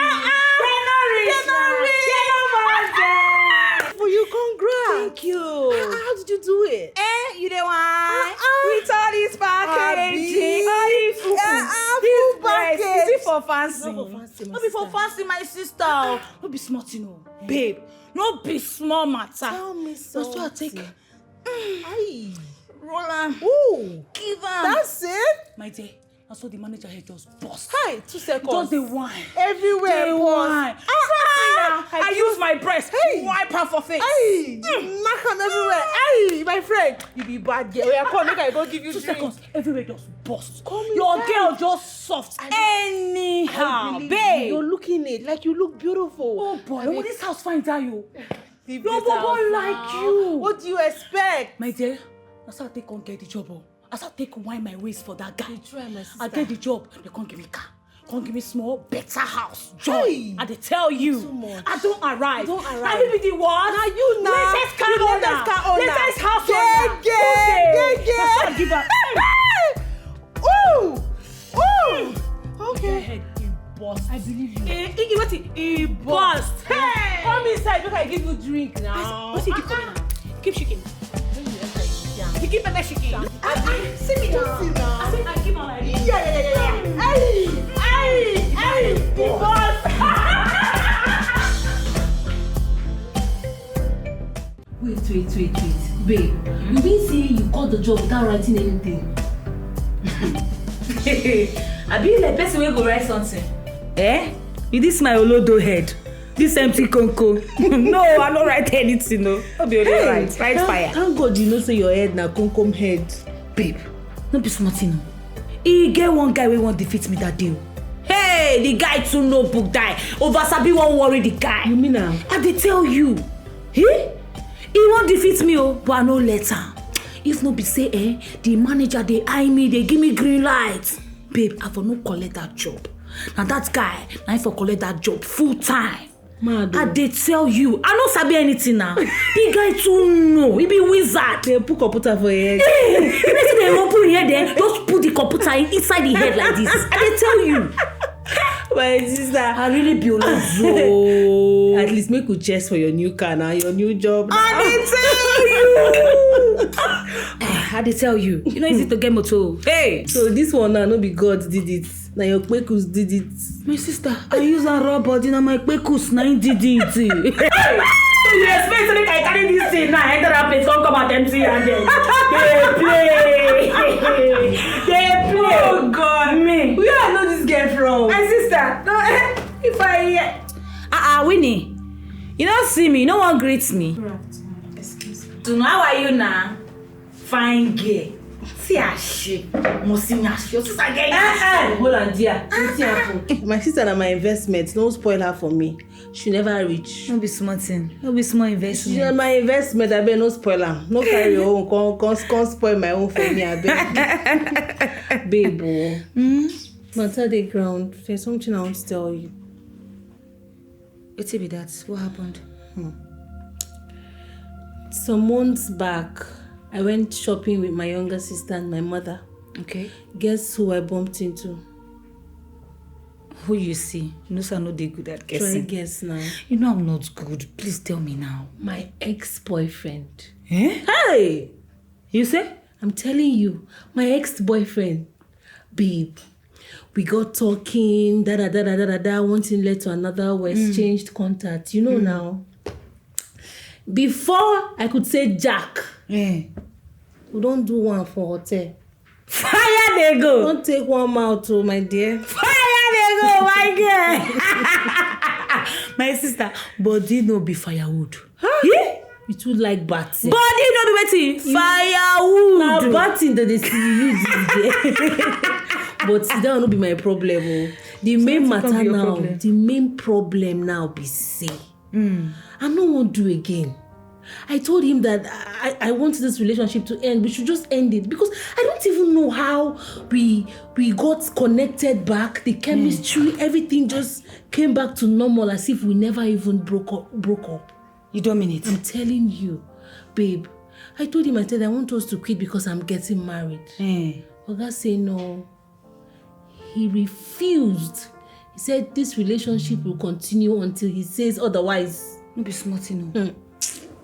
For you, congrats. Thank you. How did you do it? You the one. With all this packaging. All this full package. Is it for fancy? Not for fancy, No be for fancy, my sister. No be smart, you know. Babe, no be small matter. Tell me something. That's what I take. Aye. Roland. Ooh. Give him. That's it? My dear. I saw the manager here just bust. Hi, 2 seconds. Just the wine. Everywhere. The wine. I use my breast. Hey. Wipe her for face. Hey, knock on everywhere. Hey, my friend. You be bad girl. Come on, make I go give you 2 drink. seconds. Everywhere just bust. Come Your inside. girl just soft. Anyhow, babe. You're looking it like you look beautiful. Oh boy, oh, this house fine, you. Your Your bobo like you. What do you expect? My dear, that's how I take on get the job. That's how I take wind my waist for that guy. You try, my sister. I get the job. They can't give me car. Can't give me small, better house. Joy. Hey. I they tell you. Too much. I don't arrive. You don't arrive. Now you be the what? Now you now. Latest car The owner. latest car owner. Latest house Yeah, owner. yeah. That's how I give her. Ooh. Okay. Head, he bust. I believe you. He bust. Hey. Come inside. Make I give you drink now. What's he keep coming now? Keep shaking. He keep pepper shaking. See me now. See now. I said I keep on like this. Yeah. Hey. He bust. Wait. Babe, you mean say you got the job without writing anything? I be like person wey go write something. With this my olodo head. This empty conco. No, I don't write anything, no. I'll be only write fire. Thank God you know say your head na concom head. Babe, no be smart, no. He get one guy wey wan defeat me that day. Hey, the guy too notebook die. Over Sabi won't worry the guy. You mean am? I dey tell you. He won't defeat me, but I no let am. If no be say, the manager dey eye me, they give me green light. Babe, I for no collect that job. Now that guy, I for collect that job full time. Mad. I dey tell you, I no sabi anything now. The guy too know, he be wizard. They put computer for your head. You know say they won't put in here there, just put the computer inside the head like this. I dey tell you. My sister, I really be alone. At least make you chest for your new car now, your new job. I dey tell you. You know easy to get motor. Hey. So this one now, no be God did it. Now your kwekus did it. My sister, I use a raw body now my kwekus na did it. So you expect so I carry this thing now enter that place come and empty and then they play. Oh God, me. We all know this girlfriend. see me, no one greets me. Excuse me. Tunu, how are you now? Fine girl. See her shape. Must see her shape. Sister girl. Hold on, dear. My sister and my investment, don't spoil her for me. She never reach. No be small thing. No be small investment. She my investment, I bet no spoil her. No carry your own. Can't spoil my own for me, I bet. Babe, matter the ground. There's something I want to tell you. What's be that? What happened? Some months back, I went shopping with my younger sister and my mother. Okay. Guess who I bumped into? Who you see? You know, so I'm not good at guessing. Try guess now. You know I'm not good. Please tell me now. My ex-boyfriend. Eh? Hey! You say? I'm telling you, my ex-boyfriend. Babe, we got talking, one thing led to another, we exchanged contact. You know now. Before I could say Jack, we don't do one for hotel. Fire they go! Don't take one mouth, oh my dear. Fire they go, my girl! My sister, body no be firewood. Huh? Yeah? You too like batting. Body no be waiting. Firewood. Now batting that they see you there. But that will not be my problem. Oh. The main matter now, the main problem now be say, I don't want to do again. I told him that I want this relationship to end. We should just end it because I don't even know how we got connected back. The chemistry, everything just came back to normal as if we never even broke up. You don't mean it? I'm telling you, babe. I told him, I said I want us to quit because I'm getting married. Oga say no. He refused. He said this relationship will continue until he says otherwise. No be smart, no.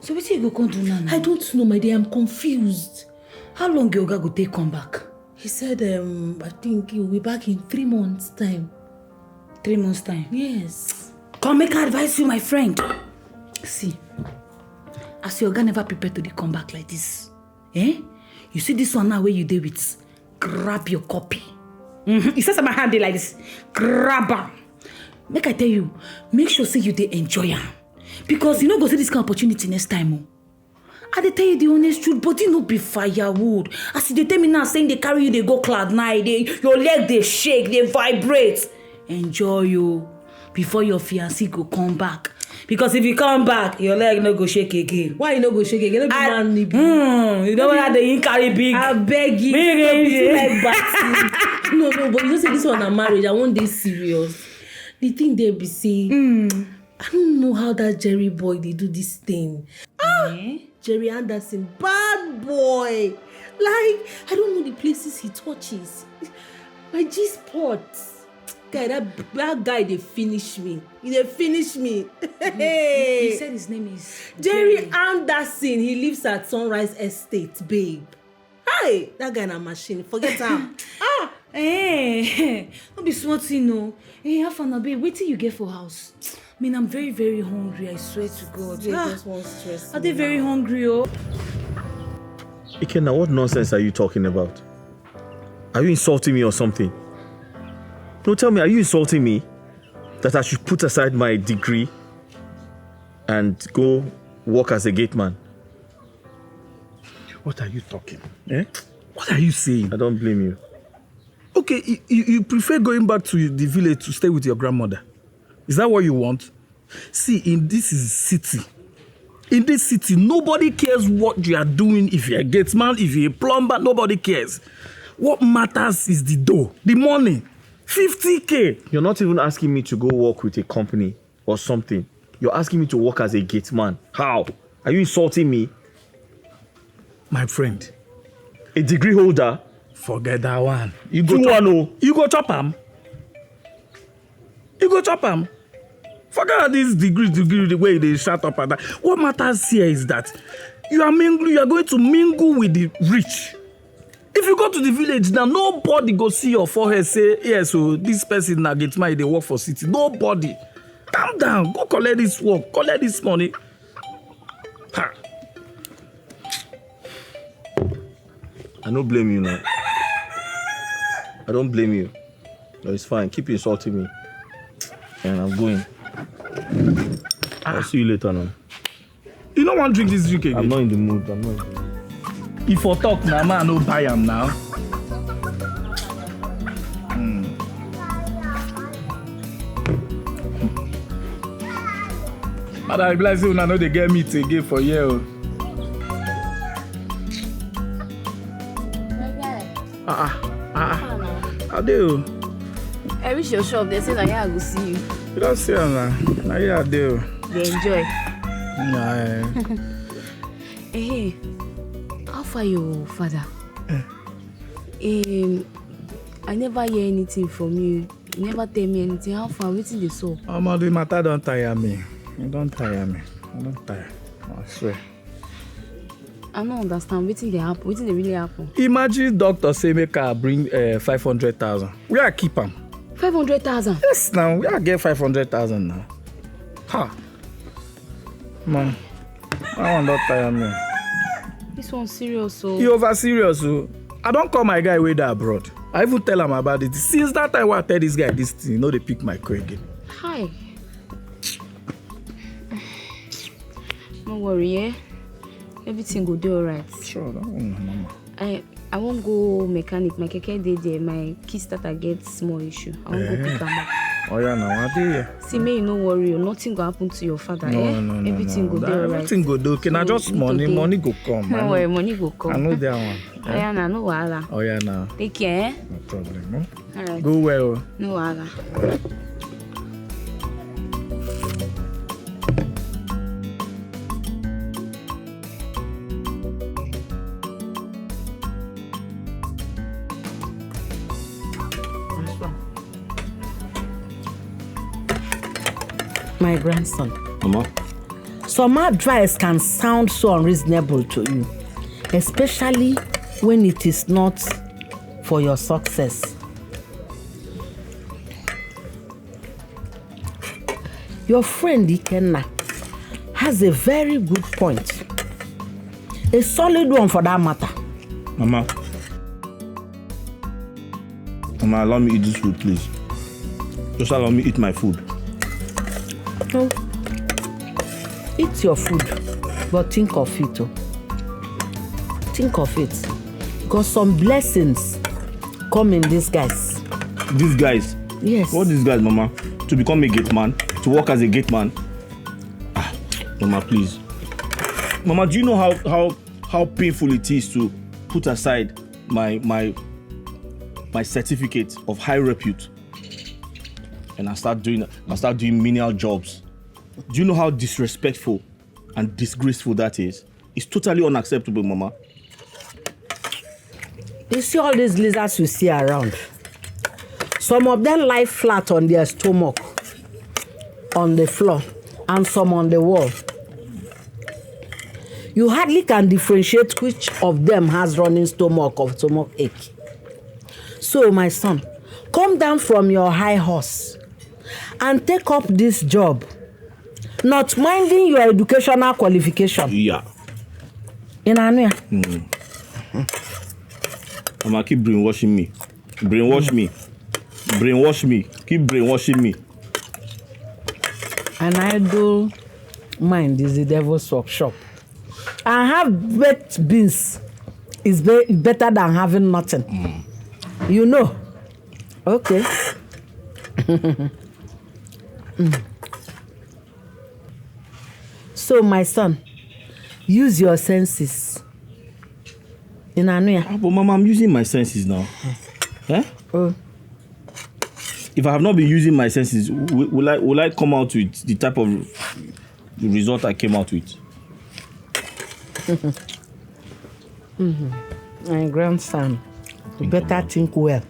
So what you go do now? I don't know, my dear. I'm confused. How long Yoga go take come back? He said, I think he'll be back in 3 months' time. 3 months' time? Yes. Come make advice you, my friend. See, as Yoga never prepared to come back like this, you see this one now where you did with, grab your copy. It says my hand like this. Grab her. Make I tell you, make sure say you they enjoy her. Because you know go see this kind of opportunity next time. I they tell you the honest truth, but you no be firewood. As they tell me now saying they carry you, they go cloud nine, your leg they shake, they vibrate. Enjoy you before your fiancé go come back. Because if you come back, your leg no go shake again. Why you no go shake again? You don't want to carry big. I beg you. Like no, but you don't say this one a marriage. I want this serious. The thing they be saying, I don't know how that Jerry boy they do this thing. Jerry Anderson, bad boy. Like I don't know the places he touches. My G-spot. Guy, that guy, they finish me. They finish me. He said his name is Jerry Anderson. He lives at Sunrise Estate, babe. Hey, that guy na machine. Forget him. Don't be smart, you know. Hey, have fun, babe. Wait till you get for house. I mean, I'm very, very hungry. I swear to God. Just won't stress. Are they very hungry, oh? Ikenna, what nonsense are you talking about? Are you insulting me or something? No, tell me, are you insulting me that I should put aside my degree and go work as a gate man? What are you talking? What are you saying? I don't blame you. Okay, you prefer going back to the village to stay with your grandmother. Is that what you want? See, in this city, nobody cares what you are doing. If you're a gate man, if you're a plumber, nobody cares. What matters is the dough, the money. 50K. You're not even asking me to go work with a company or something. You're asking me to work as a gate man. How? Are you insulting me? My friend. A degree holder? Forget that one. You go chop him. Forget this degree, the way they shut up at that. What matters here is that you are going to mingle with the rich. If you go to the village now, nobody go see your forehead say, yes, so this person now gets married, they work for city. Nobody. Calm down. Go collect this work. Collect this money. Ha. I don't blame you now. I don't blame you. No, it's fine. Keep insulting me. And I'm going. I'll see you later now. You don't want to drink this drink again? I'm not in the mood. If I talk now, man, no buy am now. But I realize you know they get meat again for you. How do you? I reach your shop, they say that I go see you. You don't see her now. Now you are there. They enjoy. Nah. Hey, how far your father? I never hear anything from you. You never tell me anything. How far? Waiting the soul. The matter don't tire me. You don't tire me. I don't tire. I swear. I don't understand. Waiting they happen. Waiting they really happen. Imagine doctor say make her bring 500,000. We are keep am. 500,000. Yes, now we are get 500,000 now. Ha. Man, I want not tire me. This one's serious, so. You over serious, so. I don't call my guy way there abroad. I even tell him about it. Since that time I tell this guy this thing, you know they pick my call again. Hi. No worry, eh? Everything go do alright. Sure, that one, mama. I won't go mechanic. My keke dey there. My key starter get small issue. I won't go pick them up. Oh yeah, now what do you? See, me, no worry. Nothing go happen to your father. No, eh? no. Everything go do alright. Everything go do. Can I just money go come? No worry, money go come. I know that one. Oh yeah, nah, no wahala. Oh yeah, now. Take care. No problem. Huh? Alright. Go well. No wahala. My grandson. Mama. Some advice can sound so unreasonable to you, especially when it is not for your success. Your friend Ikenna has a very good point. A solid one for that matter. Mama, allow me eat this food, please. Just allow me eat my food. No. Eat your food, but think of it. Oh. Think of it. Because some blessings come in disguise. These guys? Yes. What these guys, Mama? To become a gate man? To work as a gate man? Mama, please. Mama, do you know how painful it is to put aside my certificate of high repute and I start doing menial jobs? Do you know how disrespectful and disgraceful that is? It's totally unacceptable, Mama. You see all these lizards you see around? Some of them lie flat on their stomach, on the floor, and some on the wall. You hardly can differentiate which of them has running stomach or stomach ache. So, my son, come down from your high horse and take up this job, not minding your educational qualification. Yeah. In Anuya. Mama, keep brainwashing me. Brainwash me. Brainwash me. Keep brainwashing me. An idle mind is the devil's workshop. And have baked beans is better than having nothing. You know. Okay. So, my son, use your senses. In Anuya. But Mama, I'm using my senses now. Eh? If I have not been using my senses, will I come out with the type of result I came out with? My grandson, you better think well.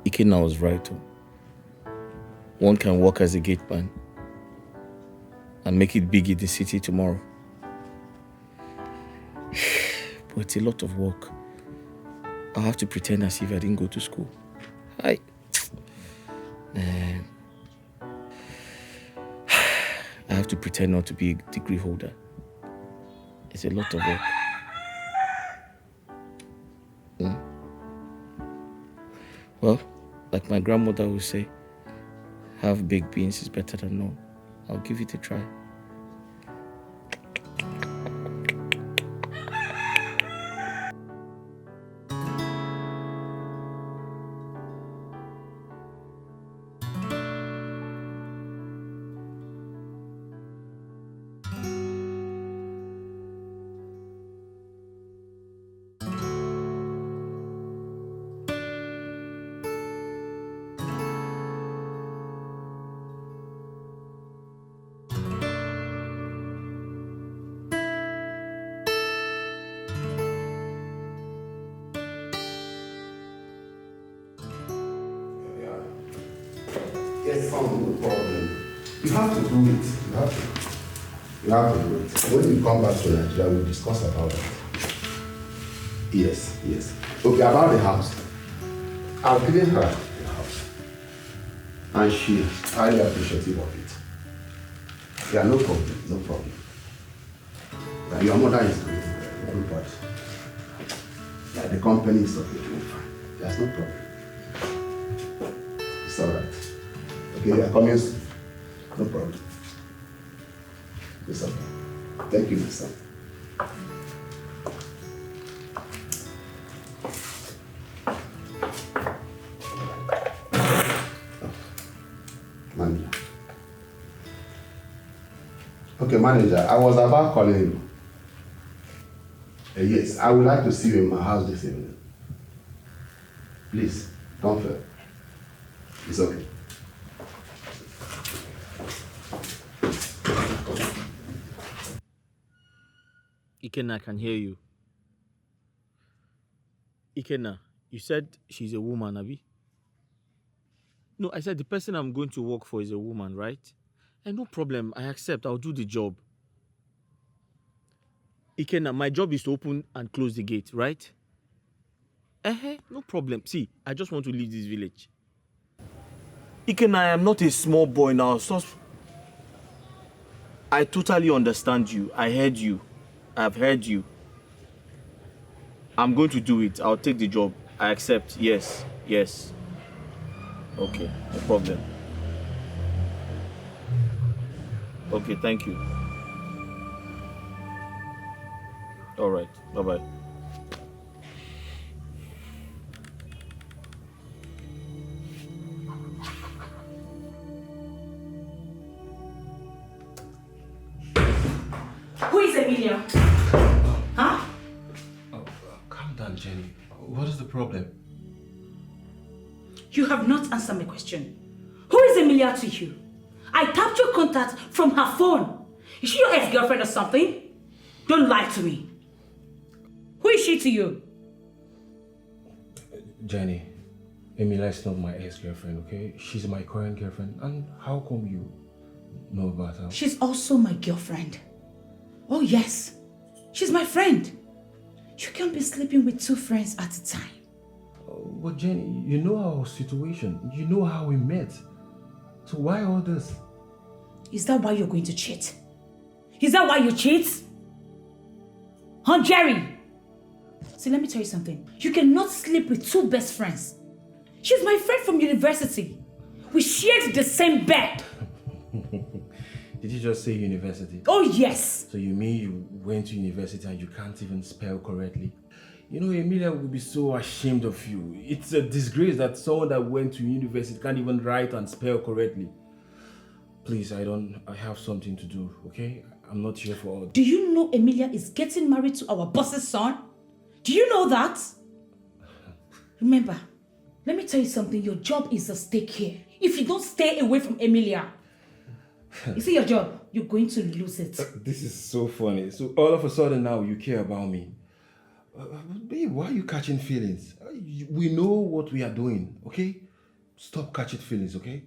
Ikenna was right. One can work as a gate man and make it big in the city tomorrow. But it's a lot of work. I'll have to pretend as if I didn't go to school. Man. I have to pretend not to be a degree holder. It's a lot of work. Well, like my grandmother would say, Half baked beans is better than no. I'll give it a try. Yes, no problem. You have to do it. You have to do it. When you come back to Nigeria, we'll discuss about it. Yes. Okay, about the house. I've given her the house. And she highly appreciative of it. Yeah, no problem. Yeah, your mother is good, but yeah, the company is okay, fine. There's no problem. It's alright. Okay, you are coming soon. No problem. It's okay. Thank you, my son. Manager. Okay, manager, I was about calling you. Yes, I would like to see you in my house this evening. Please, don't fail. It's okay. Ikenna, I can hear you. Ikenna, you said she's a woman, Abi? No, I said the person I'm going to work for is a woman, right? And no problem, I accept, I'll do the job. Ikenna, my job is to open and close the gate, right? No problem. See, I just want to leave this village. Ikenna, I am not a small boy now. So I totally understand you. I heard you. I've heard you. I'm going to do it. I'll take the job. I accept. Yes. Okay, no problem. Okay, thank you. All right, bye-bye. Who is Emilia? Huh? Calm down, Jenny. What is the problem? You have not answered my question. Who is Emilia to you? I tapped your contact from her phone. Is she your ex-girlfriend or something? Don't lie to me. Who is she to you? Jenny, Emilia is not my ex-girlfriend, okay? She's my current girlfriend. And how come you know about her? She's also my girlfriend. Oh yes, she's my friend. You can't be sleeping with two friends at a time. But Jenny, you know our situation. You know how we met. So why all this? Is that why you're going to cheat? Is that why you cheat? Huh, Jerry? See, let me tell you something. You cannot sleep with two best friends. She's my friend from university. We shared the same bed. Did you just say university? Oh, yes. So you mean you went to university and you can't even spell correctly? You know, Emilia will be so ashamed of you. It's a disgrace that someone that went to university can't even write and spell correctly. Please, I have something to do, okay? I'm not here for all. Do you know Emilia is getting married to our boss's son? Do you know that? Remember, let me tell you something. Your job is at stake here. If you don't stay away from Emilia, you see your job, you're going to lose it. This is so funny. So all of a sudden now you care about me. Babe, why are you catching feelings? We know what we are doing, okay? Stop catching feelings, okay?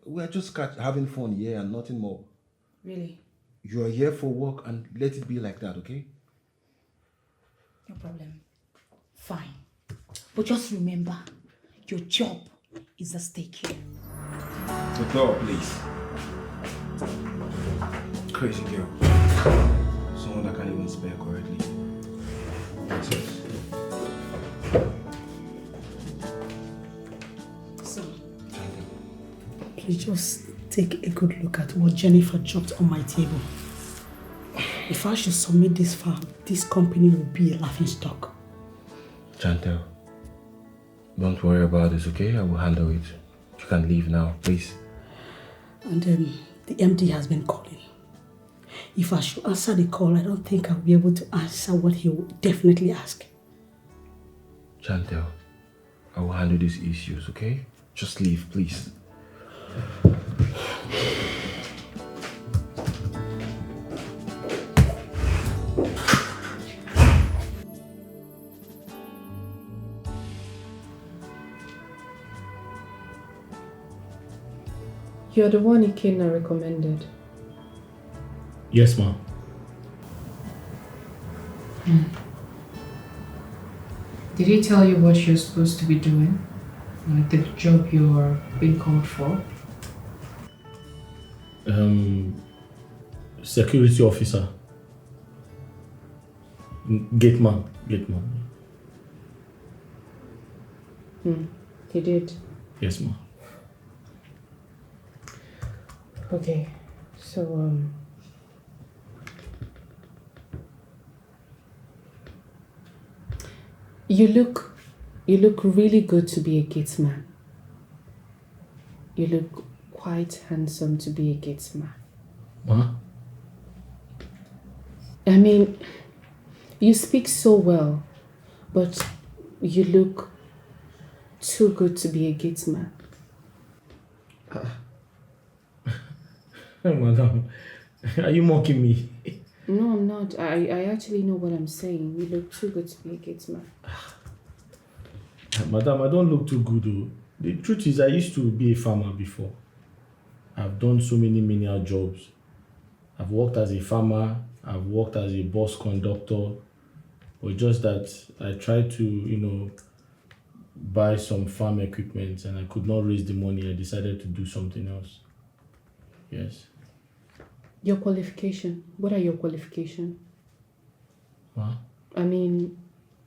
We are just having fun here and nothing more. Really? You are here for work and let it be like that, okay? No problem. Fine. But just remember, your job is at stake here. The door, please. Crazy girl. Someone that can't even spell correctly. That's it. So, you just take a good look at what Jennifer dropped on my table. If I should submit this farm, this company will be a laughingstock. Chantel, don't worry about this, okay? I will handle it. You can leave now, please. And the MD has been calling. If I should answer the call, I don't think I'll be able to answer what he will definitely ask. Chantel, I will handle these issues, okay? Just leave, please. You're the one Ikenna recommended. Yes, ma'am. Did he tell you what you're supposed to be doing? Like the job you're being called for? Security officer. Gate man. He did. Yes, ma'am. Okay, so you look really good to be a gatesman. You look quite handsome to be a gatesman. Huh? I mean, you speak so well, but you look too good to be a gatesman. Madam, are you mocking me? No, I'm not. I actually know what I'm saying. You look too good to be a gatesman. Madam, I don't look too good though. The truth is I used to be a farmer before. I've done so many menial jobs. I've worked as a farmer, I've worked as a bus conductor. But just that I tried to, buy some farm equipment and I could not raise the money. I decided to do something else. Yes. Your qualification. What are your qualifications? Huh? I mean,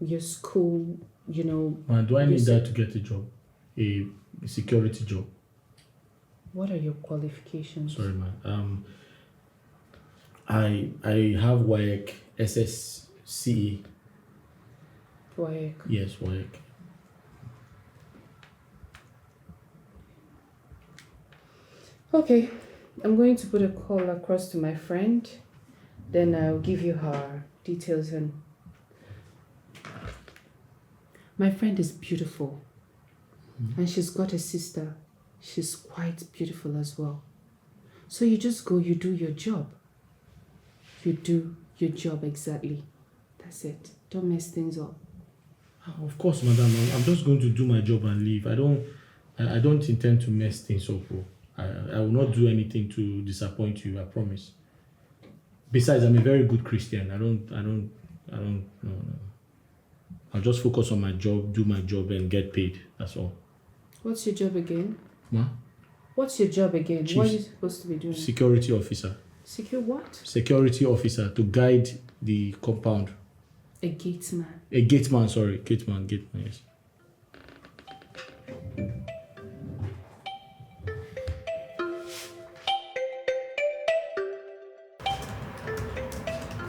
your school, Man, do I need that to get a job? A security job? What are your qualifications? Sorry, man. I have WAEC SSCE. WAEC? Yes, WAEC. Okay. I'm going to put a call across to my friend. Then I'll give you her details. And my friend is beautiful. And she's got a sister. She's quite beautiful as well. So you just go, you do your job. You do your job exactly. That's it. Don't mess things up. Of course, madam. I'm just going to do my job and leave. I don't intend to mess things up. I will not do anything to disappoint you, I promise. Besides, I'm a very good Christian. I don't, no. I'll just focus on my job, do my job, and get paid. That's all. What's your job again? Ma? What's your job again? Chief, what are you supposed to be doing? Security officer. Secure what? Security officer to guide the compound. A gatesman. A gateman, sorry. Gateman, yes.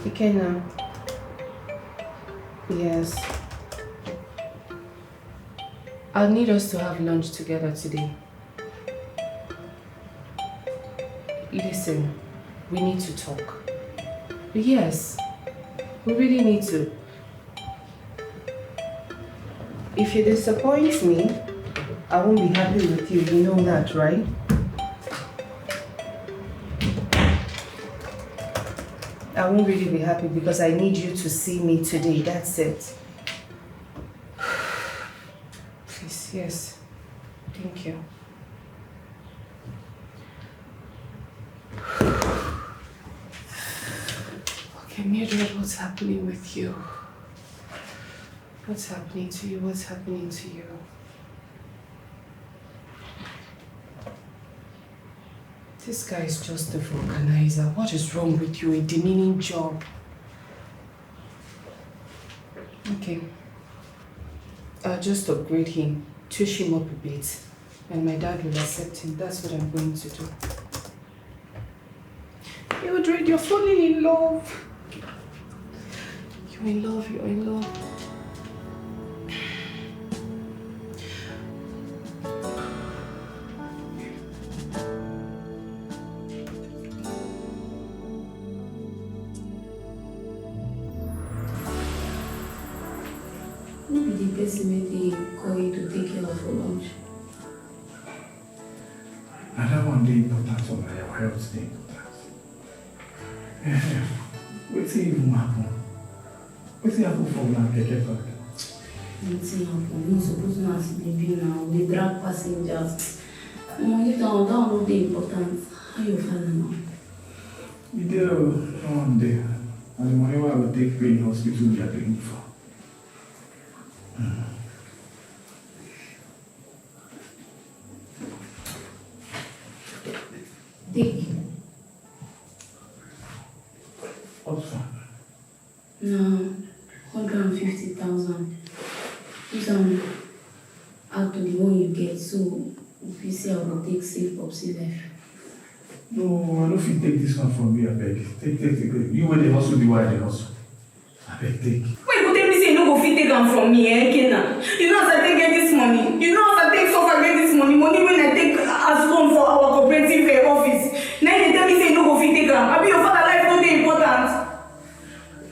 Ikenna. Yes. I'll need us to have lunch together today. Listen, we need to talk. Yes, we really need to. If you disappoint me, I won't be happy with you. You know that, right? I won't really be happy because I need you to see me today. That's it. Please, yes. Thank you. Okay, Mildred, what's happening with you? What's happening to you? What's happening to you? This guy is just a vulcanizer. What is wrong with you? A demeaning job. Okay. I'll just upgrade him. Tush him up a bit. and my dad will accept him. That's what I'm going to do. Mildred, you're falling in love. You're in love, you're in love. Maybe the person may call you to take care of for lunch. I don't want the importance of my health, the importance. What's even happen? What's happen from now? Nothing happened. You're supposed to not sleep now. We drag passengers. You don't know the importance. How you feeling now? You do one day. And the money I will take pay in hospital we are paying for. Take. What's that? No, 150,000. Use them out to the one you get, so if you say I will take save Popsy life. No, I don't feel take this one from me, I beg. Take. You when they hustle, the why they hustle. I beg, take. Wait, but tell me say you no go fit take them from me, Kena? You know as I take get this money. You know as I take suffer get this money. Money when I take as loan for our cooperative office. Now you tell me say you no go fit take them. I be your father life no dey important.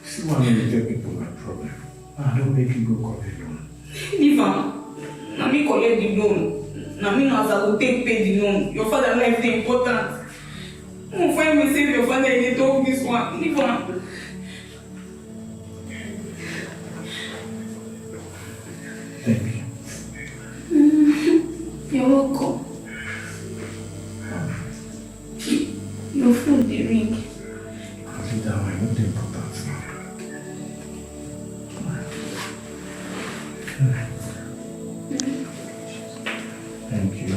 See why I tell people my problem. I don't make you go collect loan. Leave am. Na me collect the loan. Na me know as I go take pay the loan. Your father life dey important. Who find me save your father in the talk this one? Leave am. Thank you. You're welcome. Your food dey ring. I'll be that way, not the importance now. Thank you.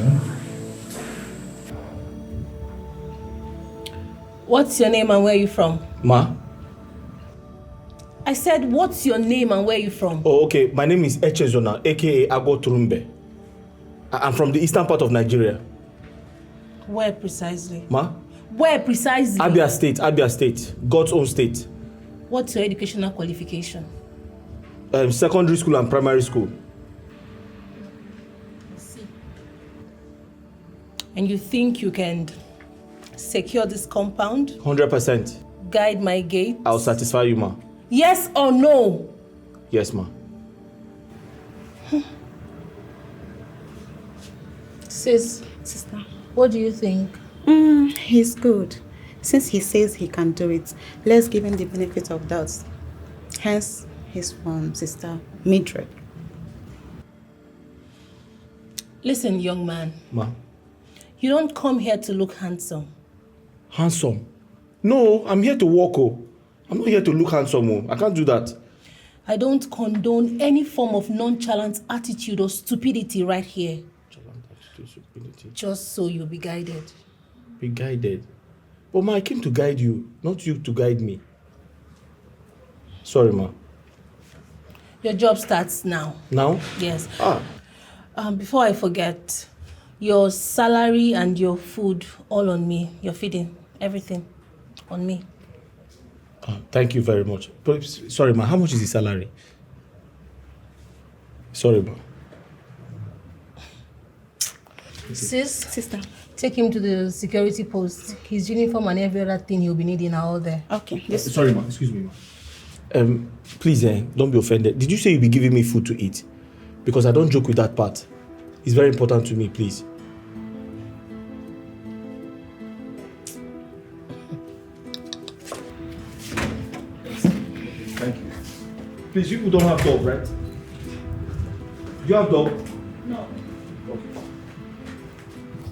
What's your name and where are you from? Ma? I said, what's your name and where are you from? Oh, okay. My name is Echezona, aka Agbo Turumbe. I'm from the eastern part of Nigeria. Where precisely? Ma? Where precisely? Abia State. God's own state. What's your educational qualification? Secondary school and primary school. And you think you can secure this compound? 100%. Guide my gate? I'll satisfy you, ma. Yes or no? Yes, ma. Sister, what do you think? He's good. Since he says he can do it, let's give him the benefit of doubt. Hence, his sister Mildred. Listen, young man. Ma. You don't come here to look handsome. Handsome? No, I'm here to work. Oh. I'm not here to look handsome. Oh. I can't do that. I don't condone any form of nonchalant attitude or stupidity right here. Just so you'll be guided. Be guided? But ma, I came to guide you, not you to guide me. Sorry, ma. Your job starts now. Now? Yes. Before I forget, your salary and your food, all on me. Your feeding, everything on me. Thank you very much. But, sorry, ma, how much is the salary? Sorry, ma. Sister, take him to the security post. His uniform and every other thing he'll be needing are all there. Okay. Yes. Sorry, ma. Excuse me, ma. Please, don't be offended. Did you say you'll be giving me food to eat? Because I don't joke with that part. It's very important to me, please. Thank you. Please, you don't have dog, right? Do you have dog? No.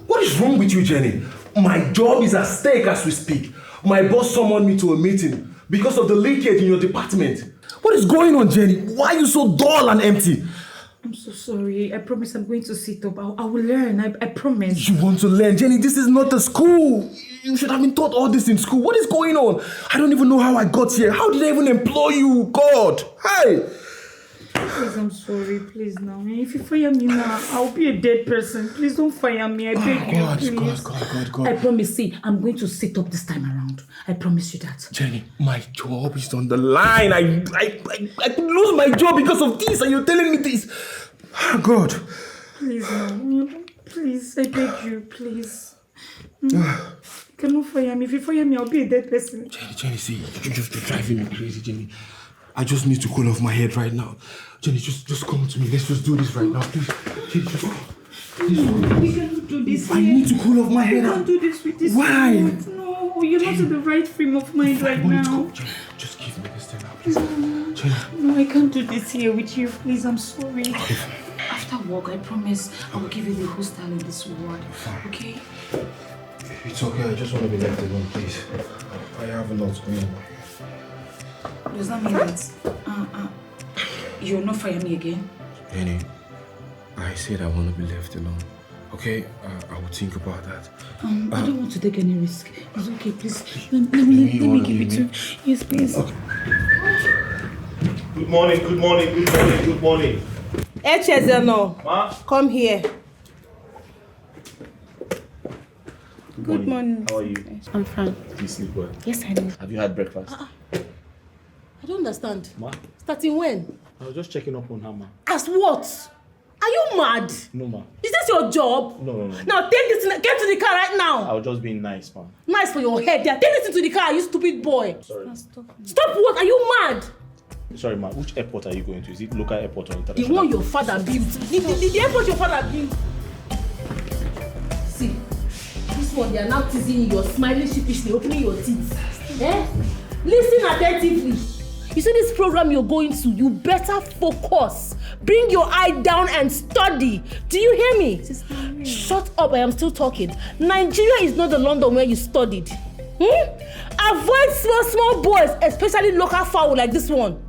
What is wrong with you, Jenny? My job is at stake as we speak. My boss summoned me to a meeting because of the leakage in your department. What is going on, Jenny? Why are you so dull and empty? I'm so sorry. I promise I'm going to sit up. I will learn. I promise. You want to learn? Jenny, this is not a school. You should have been taught all this in school. What is going on? I don't even know how I got here. How did I even employ you? God! Hey! Please, I'm sorry. Please, now. If you fire me now, I'll be a dead person. Please don't fire me. I beg you, please. God. I promise, see, I'm going to sit up this time around. I promise you that. Jenny, my job is on the line. I could lose my job because of this, and you're telling me this. Oh, God. Please, now. Please, I beg you, please. You cannot fire me. If you fire me, I'll be a dead person. Jenny, see, you're just driving me crazy, Jenny. I just need to cool off my head right now. Jenny, just come to me. Let's just do this right now, please. Jenny, just come. We cannot do this. I need to cool off my head. We can't do this with this. Why? No, you're not in the right frame of mind right now. Jenny, just give me this thing now, please. Jenny. No, I can't do this here with you. Please, I'm sorry. After work, I promise I will give you the whole style in this world. Okay? It's okay. I just want to be left alone, please. I have a lot going on. Does that mean that you'll not fire me again? Jenny, I said I want to be left alone. Okay? I will think about that. I don't want to take any risk. It's okay, please. Let me give it to you. Yes, please. Okay. Good morning. Echezeno, Ma? come here. Good morning. How are you? I'm fine. Did you sleep well? Yes, I did. Have you had breakfast? I don't understand. Ma? Starting when? I was just checking up on her, ma. As what? Are you mad? No, ma. Is this your job? No. Now take this, get to the car right now. I was just being nice, ma. Nice for your head there. Take this into the car, you stupid boy. Sorry. Stop what? Are you mad? Sorry, ma. Which airport are you going to? Is it local airport or The international? one your father built. The airport your father built. See, this one, they are now teasing you. You're smiling sheepishly, opening your teeth. Listen attentively. You see this program you're going to, you better focus. Bring your eye down and study. Do you hear me? Shut up, I am still talking. Nigeria is not the London where you studied. Avoid small boys, especially local fowl like this one.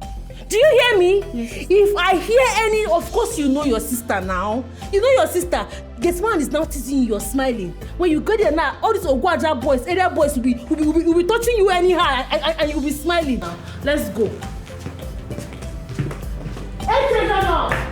Do you hear me? Yes. If I hear any, of course you know your sister now. You know your sister. This man is now teasing you, you're smiling. When you go there now, all these Ogwaja boys, area boys will be touching you anyhow and you'll be smiling. Now, let's go. Enter now.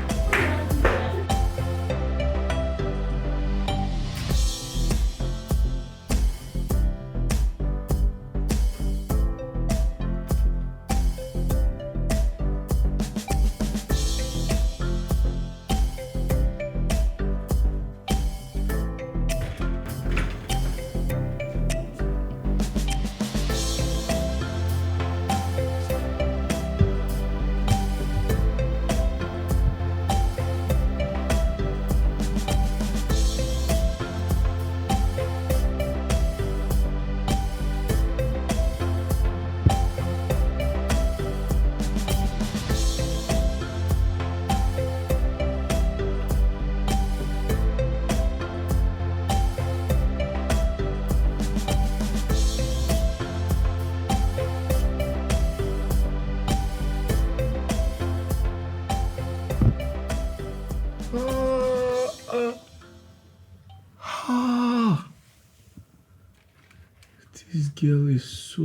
This girl is so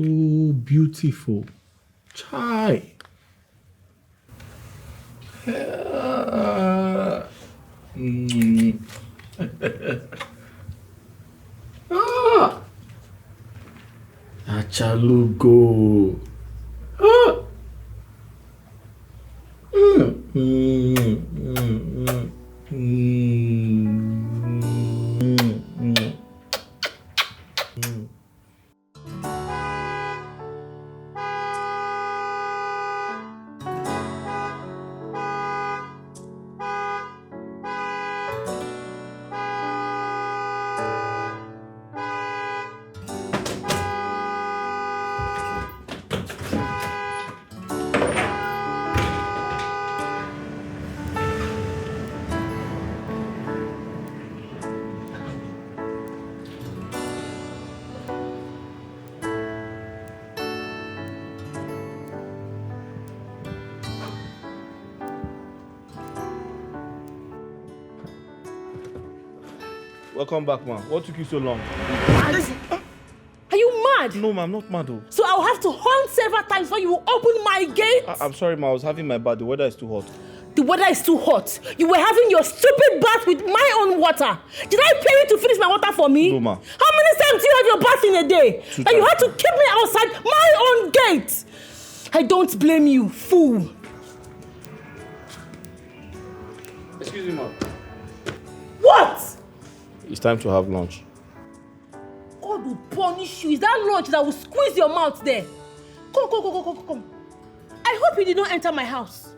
beautiful. Chai. Achalugo. Welcome back, ma'am. What took you so long? Are you mad? No, ma'am, not mad. So I'll have to horn several times before you will open my gate? I'm sorry, ma'am. I was having my bath. The weather is too hot. The weather is too hot. You were having your stupid bath with my own water. Did I pay you to finish my water for me? No, ma. How many times do you have your bath in a day? 2 And you times. had to keep me outside my own gate. I don't blame you, fool. Excuse me, ma. What? It's time to have lunch. God will punish you. Is that lunch that will squeeze your mouth there? Come. I hope you did not enter my house.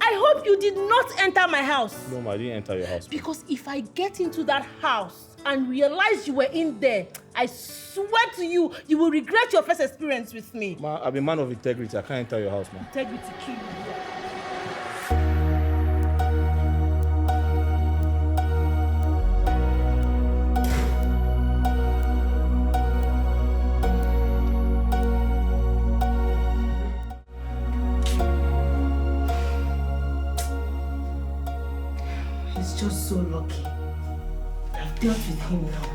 I hope you did not enter my house. No, ma, I didn't enter your house. Because if I get into that house and realize you were in there, I swear to you, you will regret your first experience with me. Ma, I'm a man of integrity. I can't enter your house, ma. Integrity kill you. He's just so lucky. I've dealt with him now.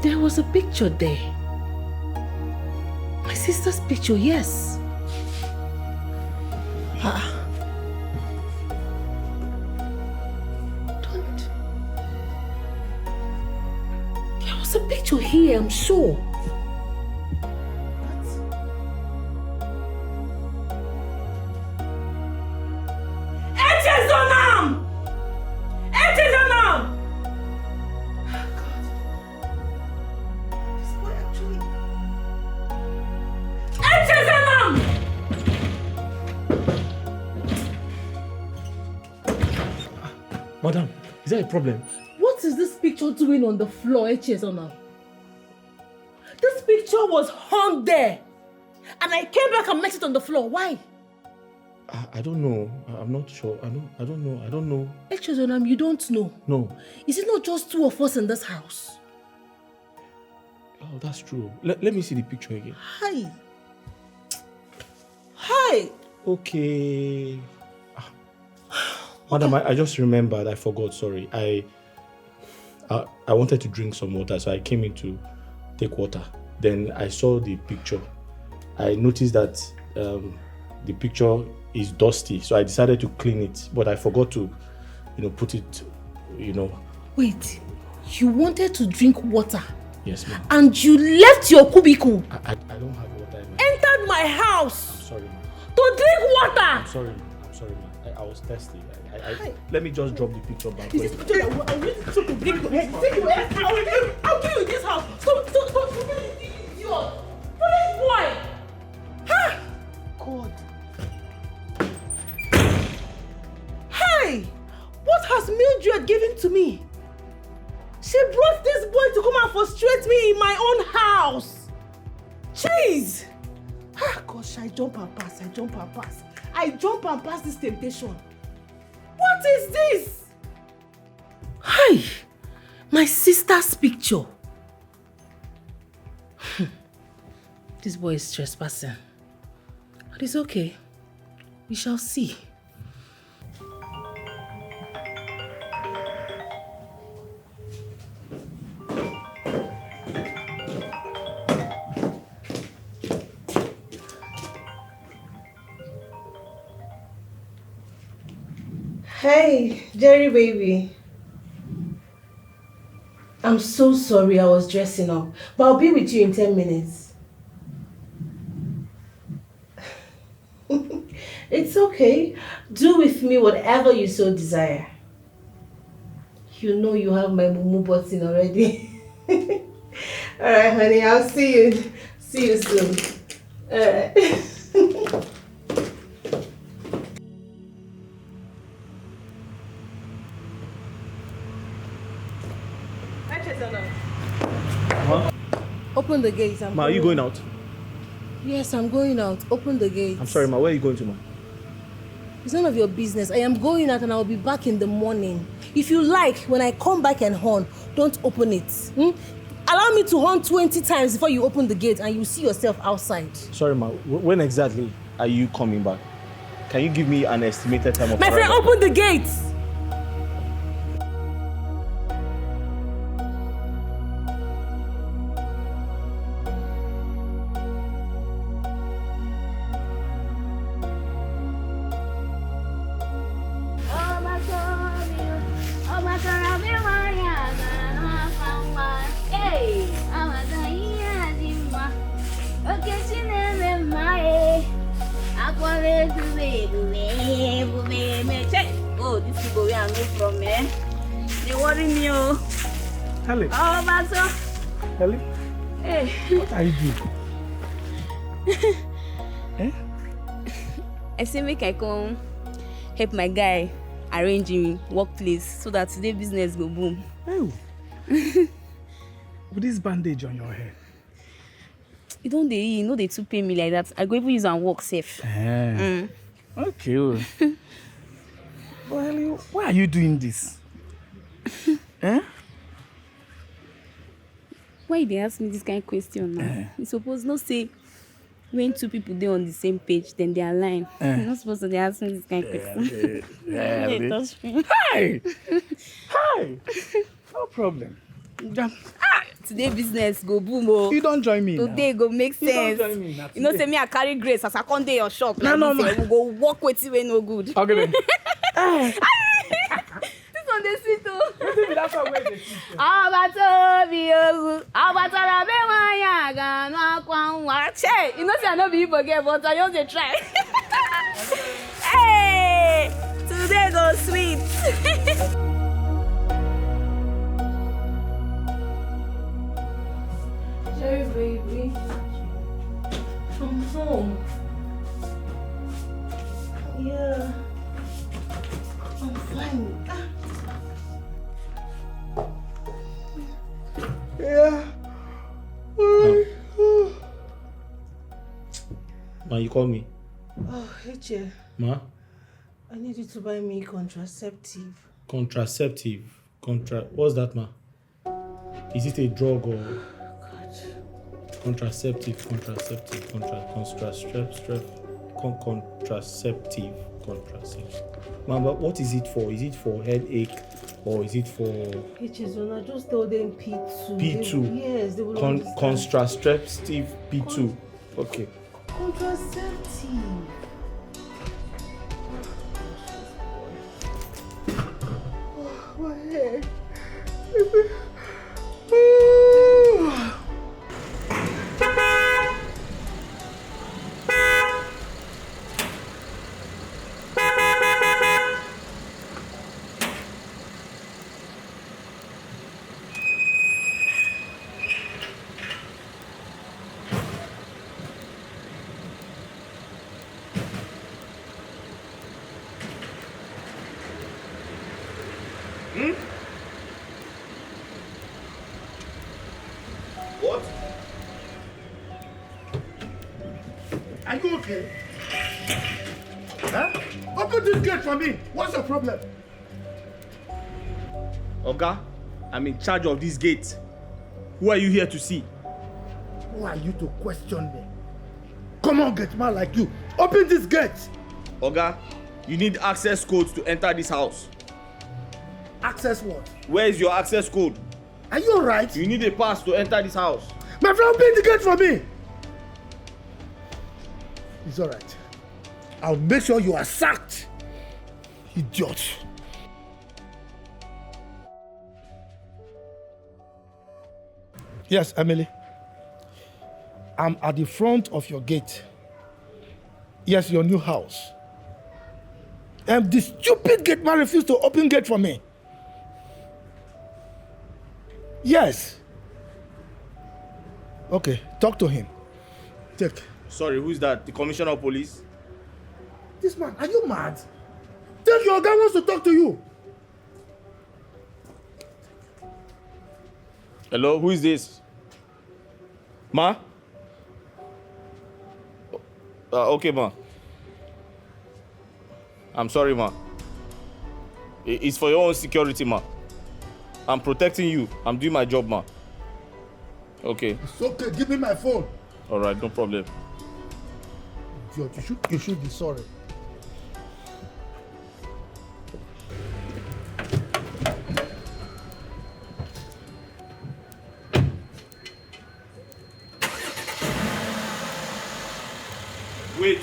There was a picture there. My sister's picture, yes. Don't. There was a picture here, I'm sure. Madam, is there a problem? What is this picture doing on the floor, Echezona? This picture was hung there. And I came back and met it on the floor. Why? I don't know. I'm not sure. I don't know. Echezona, you don't know. No. Is it not just two of us in this house? Oh, that's true. Let me see the picture again. Hi. Okay. Madam, I just remembered. I forgot. Sorry. I wanted to drink some water, so I came in to take water. Then I saw the picture. I noticed that the picture is dusty, so I decided to clean it. But I forgot to, put it, Wait. You wanted to drink water? Yes, ma'am. And you left your cubicle? I don't have water in my Entered my house? I'm sorry, ma'am. To drink water? I'm sorry, ma'am. I was thirsty. Let me just drop the picture back. Is this picture that I really took to break your head? Take your head. I'll kill you in this house. Stop, idiot. Police boy. Ha! God. Hey! What has Mildred given to me? She brought this boy to come and frustrate me in my own house. Jeez! Ah, gosh, I jump and pass. I jump and pass this temptation. What is this? Hi! My sister's picture. This boy is trespassing. But it's okay. We shall see. Hey, Jerry baby. I'm so sorry I was dressing up, but I'll be with you in 10 minutes. It's okay. Do with me whatever you so desire. You know you have my mumu button already. Alright, honey, I'll see you soon. Alright. Open the gate. Ma, are you going out? Yes, I'm going out. Open the gate. I'm sorry, ma. Where are you going to, ma? It's none of your business. I am going out and I'll be back in the morning. If you like, when I come back and horn, don't open it. Allow me to horn 20 times before you open the gate and you see yourself outside. Sorry, ma. When exactly are you coming back? Can you give me an estimated time of My friend, arrival? open the gate! Oh, this people where I move from, eh? They worry me, oh. Hello. Oh, Bato. Hello. Hey. What are you doing? Eh? I say make I come help my guy arrange him workplace so that today business go boom. Oh. With this bandage on your head. You don't they too pay me like that. I go even use and work safe. Okay. Well, Ellie, why are you doing this? Eh? Why they ask me this kind of question now? You suppose not say when two people they on the same page, then they align. You're not supposed to ask me this kind of question. They touch me. Hi! Hi! No problem. Today business go boom, oh. You don't join me Today now. go make You sense. don't join me now. You know, say me I carry grace as I come to your shop. No, Like no, this, we go walk with you when no good. Okay, then. This one they sweet, oh. That's how they sweet. You know, say I no be forget, but I just dey try. Hey, today go sweet. Sherry, baby. I'm home. Yeah. I'm fine. Yeah. Ma, you call me. Oh, Eche, Ma? I need you to buy me contraceptive. Contraceptive. What's that, ma? Is it a drug or... Contraceptive. Contraceptive. Ma, but what is it for? Is it for headache or is it for... Eche, when I just told them P2. P2? Yes, they will understand. Contraceptive P2. Okay. Contraceptive. Oh, my head. What? Are you okay? Huh? Open this gate for me. What's your problem? Oga, I'm in charge of this gate. Who are you here to see? Who are you to question me? Come on, gate man like you. Open this gate. Oga, you need access codes to enter this house. Access what? Where is your access code? Are you alright? You need a pass to enter this house. My friend, open the gate for me. It's alright. I'll make sure you are sacked. Idiot. Yes, Emily. I'm at the front of your gate. Yes, your new house. And the stupid gate man refused to open gate for me. Yes. Okay, talk to him. Take. Sorry, who's that? The commissioner of police? This man, are you mad? Take, your guy wants to talk to you. Hello, who is this? Ma? Okay, ma. I'm sorry, ma. It's for your own security, ma. I'm protecting you. I'm doing my job, ma. Okay. It's okay. Give me my phone. All right, no problem. You should be sorry. Wait.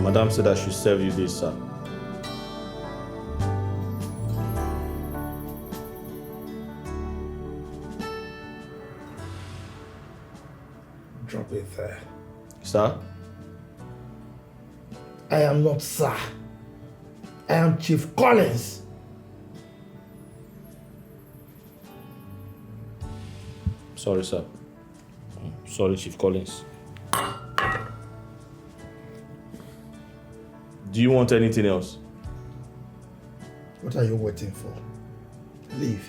Madam said I should serve you this, sir. Drop it there. Sir? I am not sir. I am Chief Collins. Sorry, sir. Sorry, Chief Collins. Do you want anything else? What are you waiting for? Leave.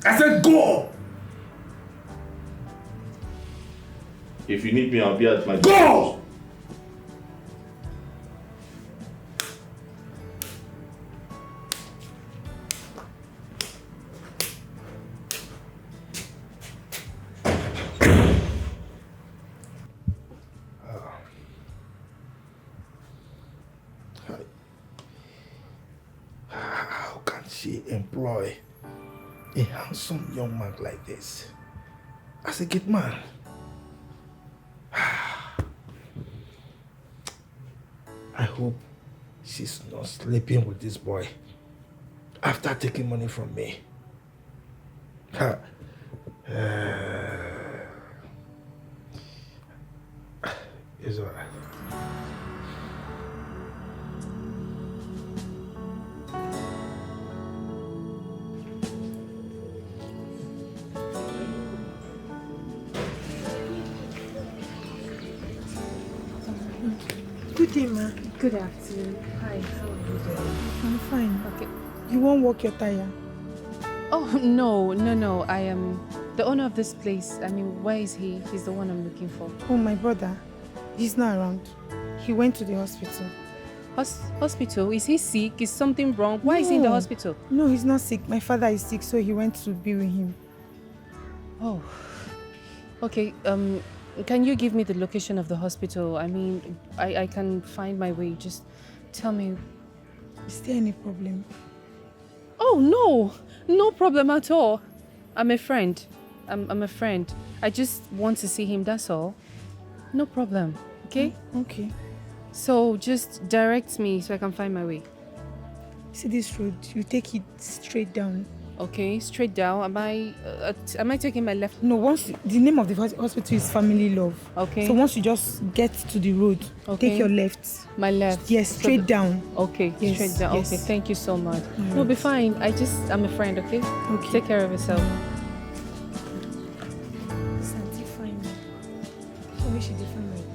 I said go! If you need me, I'll be at my Go! How can she employ a handsome young man like this as a good man? I hope she's not sleeping with this boy after taking money from me. It's all right. Good day, ma. Good afternoon. Hi, how are you doing? I'm fine. Okay. You won't walk your tire? Oh, no. I am the owner of this place. I mean, where is he? He's the one I'm looking for. Oh, my brother. He's not around. He went to the hospital. Hospital? Is he sick? Is something wrong? Why is he in the hospital? No, he's not sick. My father is sick, so he went to be with him. Oh. Okay, can you give me the location of the hospital? I mean, I can find my way. Just tell me. Is there any problem? Oh, no. No problem at all. I'm a friend. I'm a friend. I just want to see him, that's all. No problem. Okay? Okay. So just direct me so I can find my way. See this road? You take it straight down. Okay, straight down. Am I taking my left? No, the name of the hospital is Family Love. Okay. So once you just get to the road, take your left. My left? Yes, straight down. Okay, yes, straight down. yes. Okay, thank you so much. All No, be right. fine. I'm a friend, okay? Okay. Take care of yourself. Santi, fine. I wish you did find my job.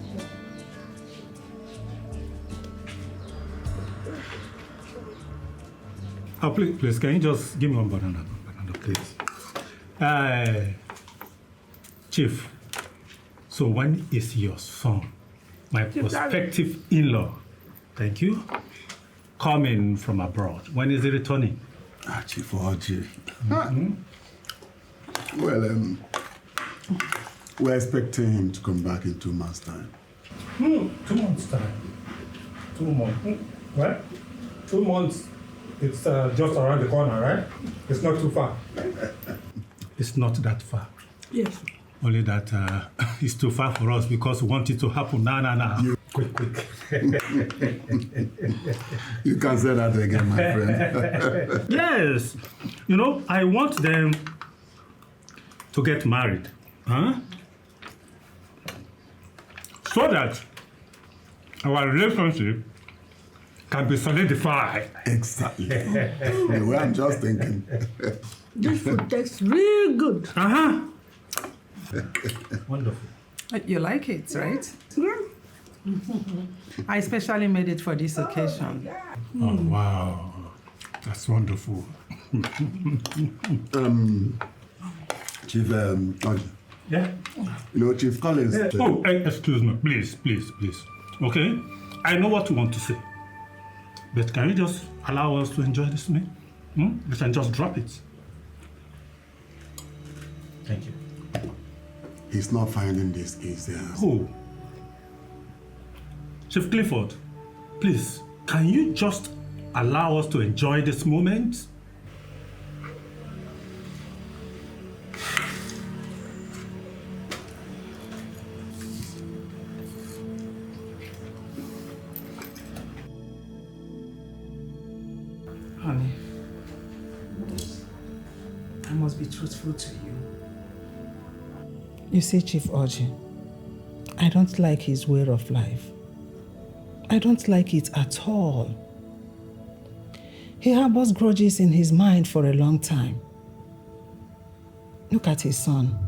Oh, please, can you just give me one banana, please? Chief, so when is your son, my prospective in-law, thank you, coming from abroad? When is he returning? Chief Oji. Mm-hmm. Well, we're expecting him to come back in 2 months' time. 2 months' time. 2 months. Well, 2 months. It's just around the corner, right? It's not too far. It's not that far. Yes. Only that it's too far for us because we want it to happen now. You quick. You can say that again, my friend. Yes. You know, I want them to get married. Huh? So that our relationship can be solidified. Exactly. The way I'm just thinking. This food tastes really good. Uh-huh. Wonderful. You like it, right? I especially made it for this occasion. Oh, wow. That's wonderful. Chief, Oji. Yeah? You know, Chief Collins. Oh, excuse me. Please. Okay? I know what you want to say. But can you just allow us to enjoy this meal? We can just drop it. Thank you. He's not finding this easy. Who? Chief Clifford, please, can you just allow us to enjoy this moment? Honey, I must be truthful to you. You see, Chief Oji, I don't like his way of life. I don't like it at all. He harbors grudges in his mind for a long time. Look at his son.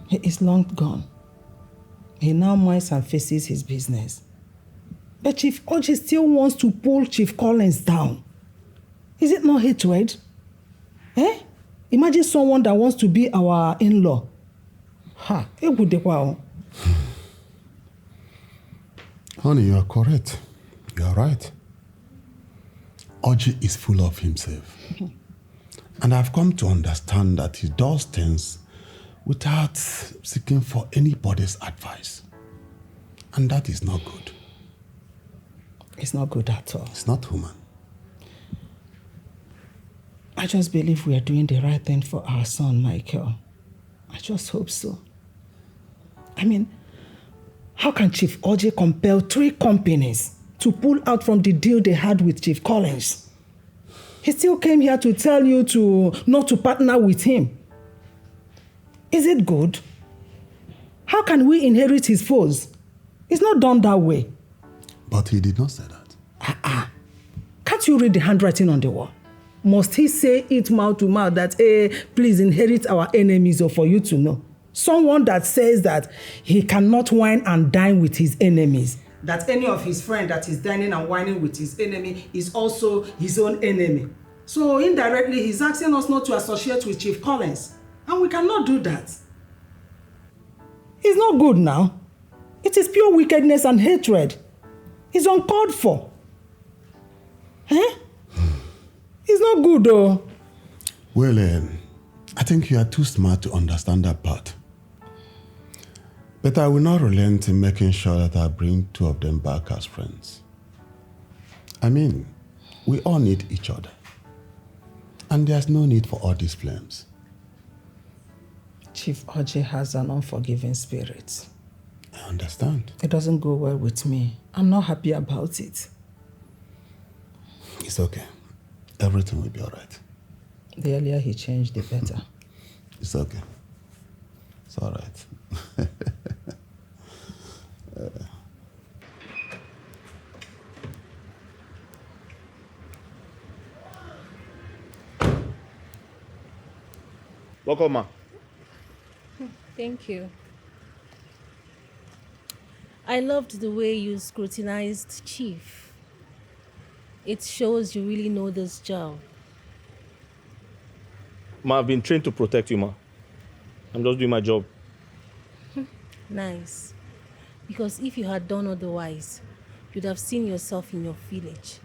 He is long gone. He now minds and faces his business. But Chief Oji still wants to pull Chief Collins down. Is it not hatred? Imagine someone that wants to be our in-law. Honey, you are correct. You are right. Oji is full of himself. And I've come to understand that he does things without seeking for anybody's advice. And that is not good. It's not good at all. It's not human. I just believe we are doing the right thing for our son, Michael. I just hope so. I mean, how can Chief Oji compel 3 companies to pull out from the deal they had with Chief Collins? He still came here to tell you not to partner with him. Is it good? How can we inherit his foes? It's not done that way. But he did not say that. Can't you read the handwriting on the wall? Must he say it mouth to mouth that, please inherit our enemies, or for you to know? Someone that says that he cannot wine and dine with his enemies. That any of his friend that is dining and wining with his enemy is also his own enemy. So indirectly, he's asking us not to associate with Chief Collins. And we cannot do that. It's not good now. It is pure wickedness and hatred. It's uncalled for. It's not good though. Well, I think you are too smart to understand that part. But I will not relent in making sure that I bring 2 of them back as friends. I mean, we all need each other. And there's no need for all these flames. Chief Oji has an unforgiving spirit. I understand. It doesn't go well with me. I'm not happy about it. It's okay. Everything will be all right. The earlier he changed, the better. It's okay. It's all right. Welcome, ma. Thank you. I loved the way you scrutinized Chief. It shows you really know this job. Ma, I've been trained to protect you, ma. I'm just doing my job. Nice. Because if you had done otherwise, you'd have seen yourself in your village.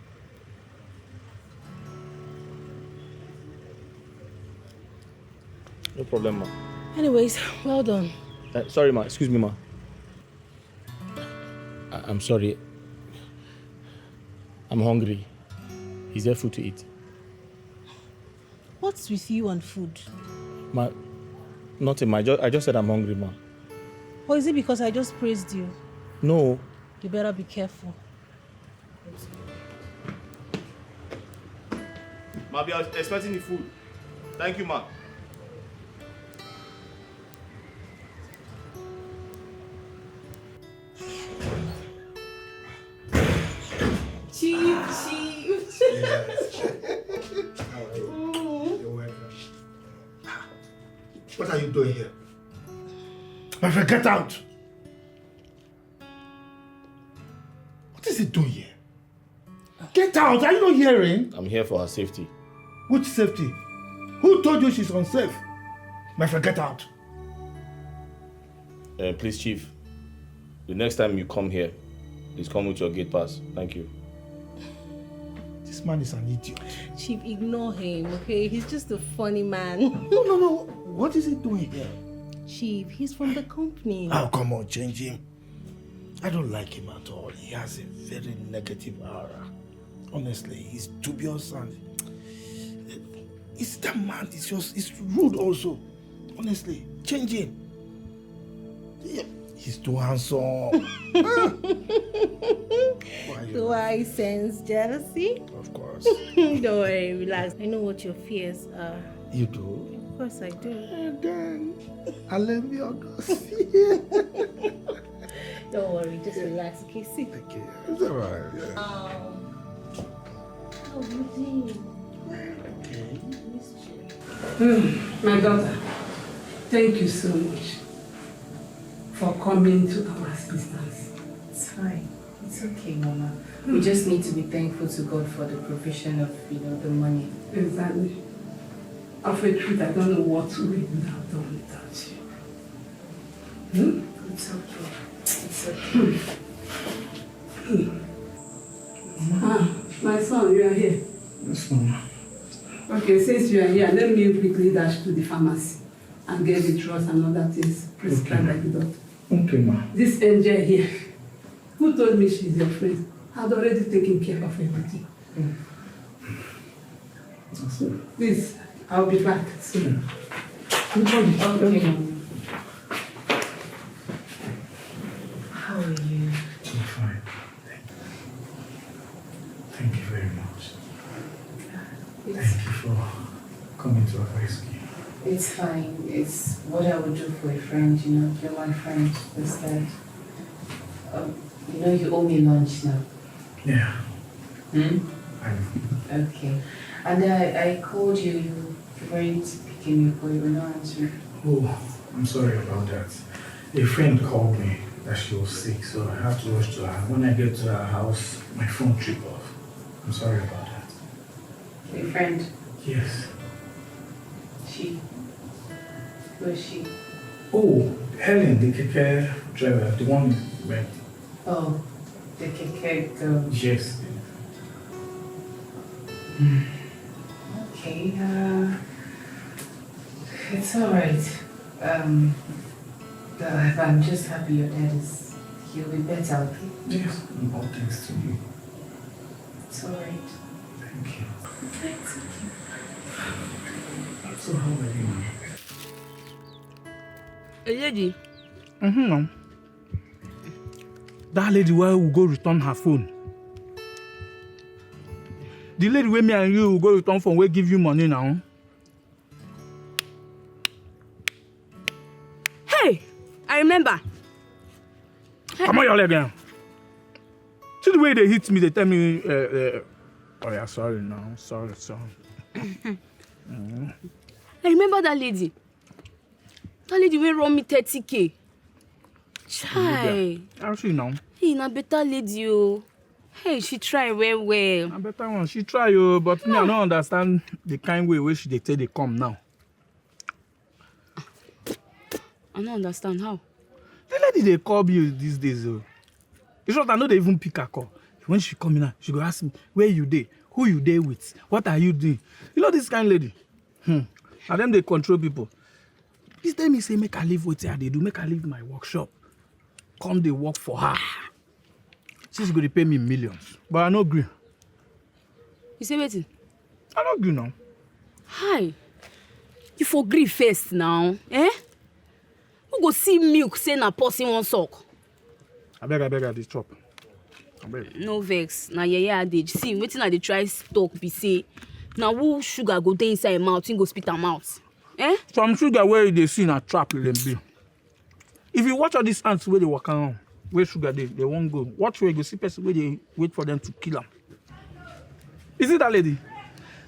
No problem, ma. Anyways, well done. Sorry, ma. Excuse me, ma. I'm sorry. I'm hungry. Is there food to eat? What's with you and food? Ma, nothing, ma. I just said I'm hungry, ma. Or is it because I just praised you? No, You better be careful. Ma, we are expecting the food. Thank you, ma. Yes. You're welcome. What are you doing here? My friend, get out! What is he doing here? Get out! Are you not hearing? I'm here for her safety. Which safety? Who told you she's unsafe? My friend, get out. Please, Chief. The next time you come here, please come with your gate pass. Thank you. This man is an idiot. Chief, ignore him, okay? He's just a funny man. No. What is he doing here? Chief, he's from the company. Oh, come on, change him. I don't like him at all. He has a very negative aura. Honestly, he's dubious and... that man it's rude also. Honestly, change him. Yeah, he's too handsome. Do I sense jealousy? Of course. Don't worry, relax. I know what your fears are. You do? Of course I do. And then, I'll let me August. Don't worry, just relax, okay? Sit. Okay, it's alright. Yeah. How you doing? My daughter, thank you so much for coming to our assistance. It's fine. It's okay, Mama. We just need to be thankful to God for the provision of, the money. Exactly. Of a truth, I don't know what we would have done without you. It's okay. It's okay. My son, you are here. Yes, Mama. Okay, since you are here, let me quickly dash to the pharmacy and get the drugs and other things prescribed by the doctor. Okay, ma. This angel here, who told me she's your friend, had already taken care of everything. Please, I'll be back soon. Okay. How are you? I'm fine. Thank you very much. Thank you for coming to our rescue. It's fine. It's what I would do for a friend, You're my friend. It's that. You owe me lunch now. Yeah. I know. Okay. And I called you. You weren't picking your call. You were not answering. Oh, I'm sorry about that. A friend called me that she was sick, so I have to rush to her. When I get to her house, my phone tripped off. I'm sorry about that. A friend? Yes. Who is she? Oh, Helen, the keke driver, the one you met. Oh, the keke girl. Yes. Okay, it's alright. I'm just happy your dad he'll be better, okay? Yes, all thanks to you. It's alright. Thank you. It's okay. So how are you? A lady? No. That lady will go return her phone. The lady where me and you will go return phone will give you money now. Hey, I remember. Come on, your leg again. See the way they hit me, they tell me, oh yeah, sorry now, sorry. I remember that lady. That lady will run me 30K. Chai. How she now? Hey, na better lady, oh. Hey, she try well. A better one. She try, but me, I don't understand the kind way she they take they come now. I don't understand how. The lady they call me these days, In short, I know they even pick her call. When she come in now, she go ask me, where you dey? Who you dey with? What are you doing? You know this kind lady? And them they control people. This time me say, make her leave what I they do, make her leave my workshop. Come they work for her. She's going to pay me millions. But I no agree. You say waiting? I no agree now. Hi. You for agree first now, eh? Who go see milk say na person won't suck? I beg, this chop. No vex. Na yeye adage. See, wetin I dey try talk be say, na who sugar go dey inside im mouth, him go spit am out. Eh? Some sugar where you dey see na trap dem be. If you watch all these ants where they walk around, where sugar they won't go. Watch where you go see person where they wait for them to kill them. Is it that lady?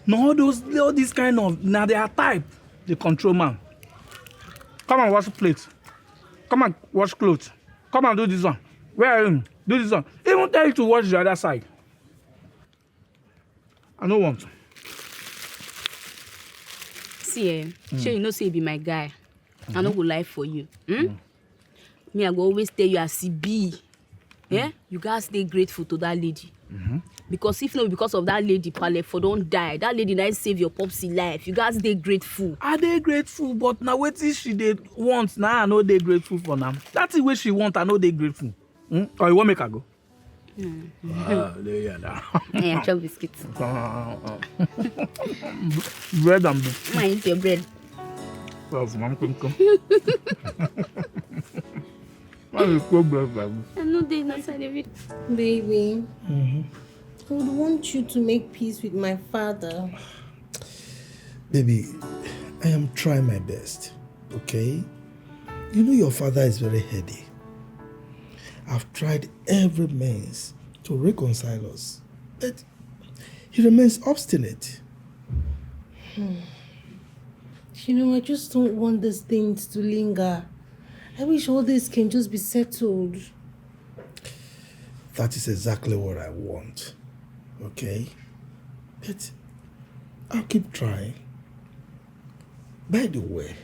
No, all these kind of now they are type the control man. Come and wash plate. Come and wash clothes. Come and do this one. Where are you? Do this one. Even tell you to watch the other side. I don't want. See, sure you know say you be my guy. I no go lie for you. Me, I go always tell you as he be. Yeah? You guys stay grateful to that lady. Because if not because of that lady, Pale, for don't die. That lady that save your popsy life. You guys stay grateful. I dey grateful, but now what is she dey want? Now I know they grateful for now. That's the way she want. I know they grateful. Or you want make her go? There you are. Yeah, chop biscuits. Bread and butter. I eat your bread. Well, mom, come. I know they inside of it. Baby, I would want you to make peace with my father. Baby, I am trying my best, okay? You know your father is very heady. I've tried every means to reconcile us, but he remains obstinate. You know, I just don't want these things to linger. I wish all this can just be settled. That is exactly what I want, okay? But I'll keep trying. By the way,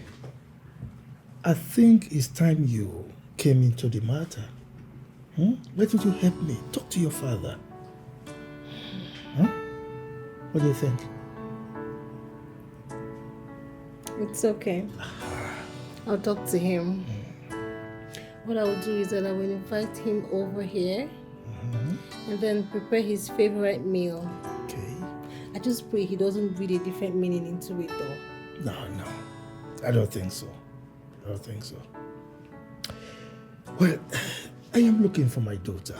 I think it's time you came into the matter. Why don't you help me? Talk to your father. What do you think? It's okay. I'll talk to him. What I will do is that I will invite him over here and then prepare his favorite meal. Okay. I just pray he doesn't read a different meaning into it though. No. I don't think so. Well, I am looking for my daughter.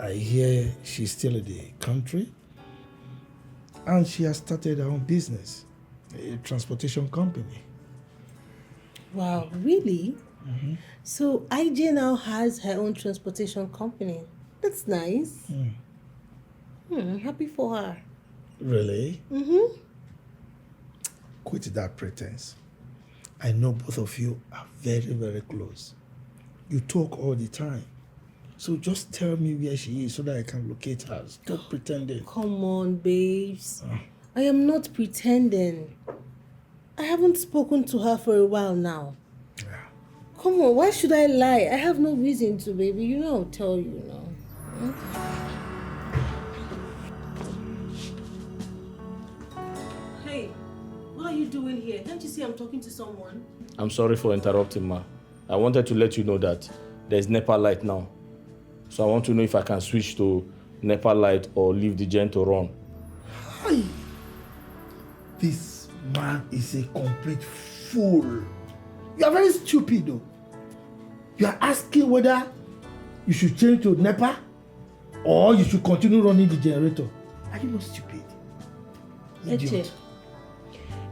I hear she's still in the country and she has started her own business, a transportation company. Wow, really? So IJ now has her own transportation company. That's nice. I'm happy for her. Really? Quit that pretense. I know both of you are very, very close. You talk all the time. So just tell me where she is so that I can locate her. Stop pretending. Come on, babes. I am not pretending. I haven't spoken to her for a while now. Come on, why should I lie? I have no reason to, baby. You know I'll tell you now. Hey, what are you doing here? Can't you see I'm talking to someone? I'm sorry for interrupting, ma. I wanted to let you know that there's NEPA light now. So I want to know if I can switch to NEPA light or leave the gen to run. Hi. This man is a complete fool. You are very stupid though. You are asking whether you should change to NEPA or you should continue running the generator. Are you not stupid? Idiot.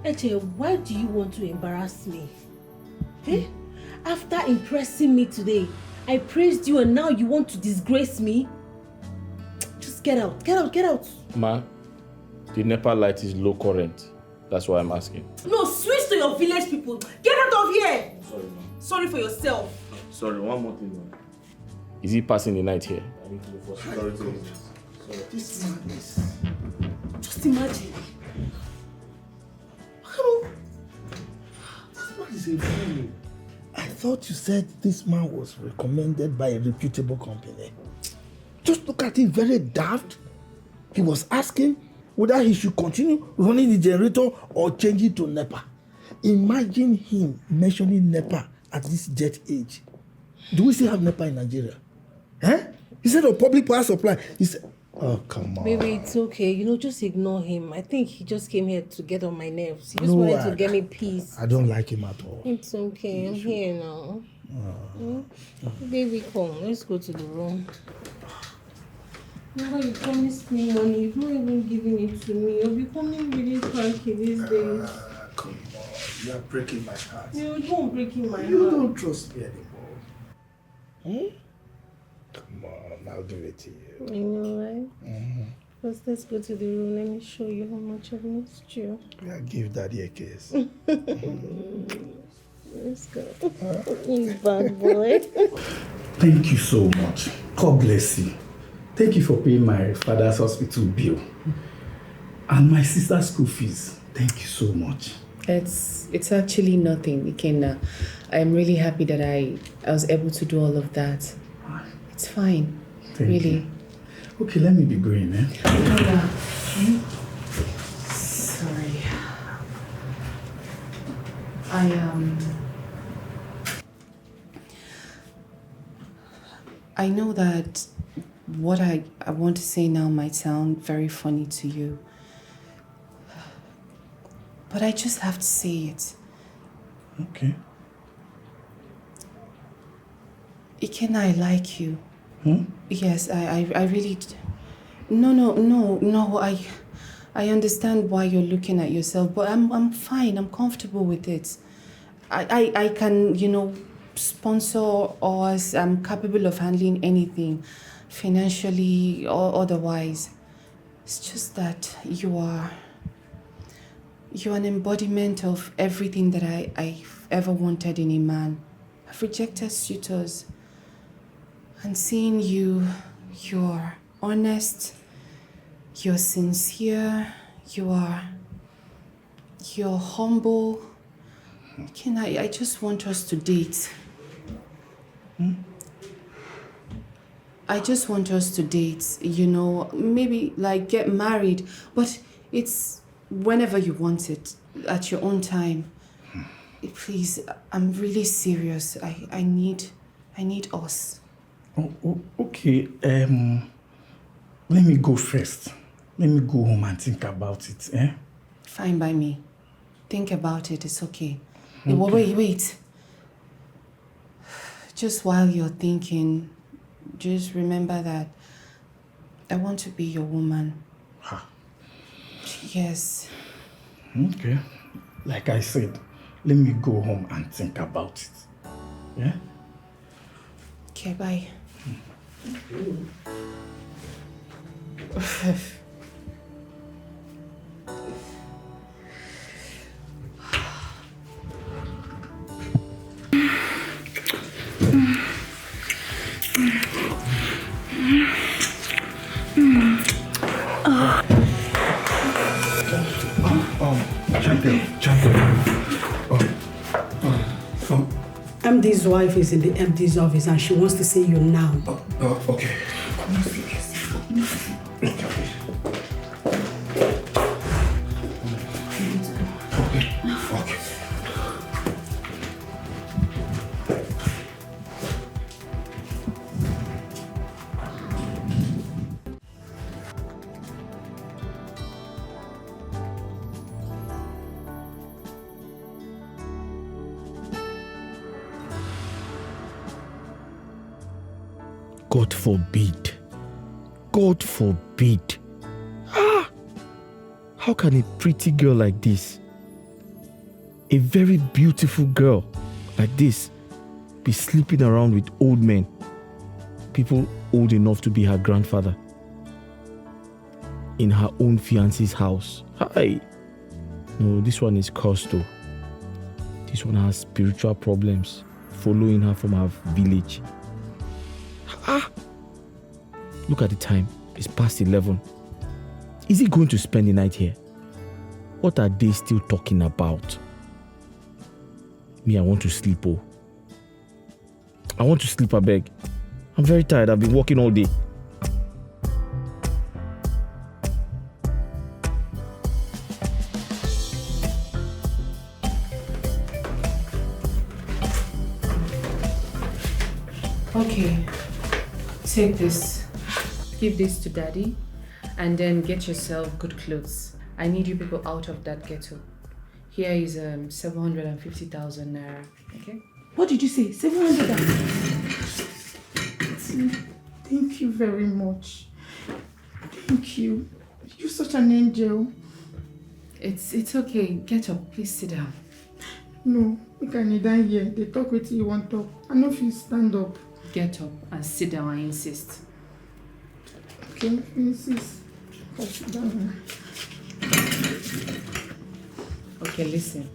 Eche, why do you want to embarrass me? After impressing me today, I praised you and now you want to disgrace me? Just get out. Ma, the NEPA light is low current. That's why I'm asking. No, switch to your village people. Get out of here. Sorry, ma. Sorry for yourself. Sorry, one more thing, ma. Is he passing the night here? I need to go for security reasons. Sorry. This man is... Just imagine. This man is a fool. I thought you said this man was recommended by a reputable company. Just look at him, very daft. He was asking whether he should continue running the generator or change it to NEPA. Imagine him mentioning NEPA at this jet age. Do we still have NEPA in Nigeria? Instead of public power supply, he said, Oh, come on. Baby, it's okay. You know, just ignore him. I think he just came here to get on my nerves. He just No, wanted to get me peace. I don't like him at all. It's okay. I'm here now. Baby, come. Let's go to the room. Remember, you promised me money. You've not even given it to me. You're becoming really cranky these days. Come on. You are breaking my heart. You don't breaking my You heart. don't trust me anymore. Come on, I'll give it to you. I know, right? First, let's go to the room. Let me show you how much I've missed you. Yeah, give Daddy a kiss. Let's go. You bad boy. Thank you so much. God bless you. Thank you for paying my father's hospital bill and my sister's school fees. Thank you so much. It's actually nothing, Ikenna. I'm really happy that I was able to do all of that. It's fine. Thank really. you. Okay, let me be going, eh? Sorry. I know that what I want to say now might sound very funny to you. But I just have to say it. Okay. Ikenna, I like you. Yes, I really... No, I understand why you're looking at yourself, but I'm fine, I'm comfortable with it. I can, sponsor us, I'm capable of handling anything, financially or otherwise. It's just that you're an embodiment of everything that I've ever wanted in a man. I've rejected suitors. And seeing you're honest, you're sincere, you're humble. I just want us to date. I just want us to date, maybe like get married, but it's whenever you want it, at your own time. Please, I'm really serious. I need us. Oh, okay. Let me go first. Let me go home and think about it, eh? Fine by me. Think about it, it's okay. Okay. Wait. Just while you're thinking, just remember that I want to be your woman. Yes. Okay. Like I said, let me go home and think about it. Yeah? Okay, bye. MD's wife is in the MD's office and she wants to see you now. Okay. God forbid. God forbid. How can a pretty girl like this, a very beautiful girl like this, be sleeping around with old men, people old enough to be her grandfather, in her own fiance's house? Hi. No, this one is cursed though. This one has spiritual problems following her from her village. Look at the time. It's past 11. Is he going to spend the night here? What are they still talking about? Me, I want to sleep, oh. I want to sleep, I beg. I'm very tired. I've been working all day. Okay. Take this. Give this to Daddy. And then get yourself good clothes. I need you people out of that ghetto. Here is 750,000 naira. Okay? What did you say? 700? Thank you very much. Thank you. You're such an angel. It's okay. Get up. Please sit down. No, we can kneel down here. They talk with you want talk. I know if you stand up. Get up and sit down, I insist. Okay, insist. Sit down. Okay, listen.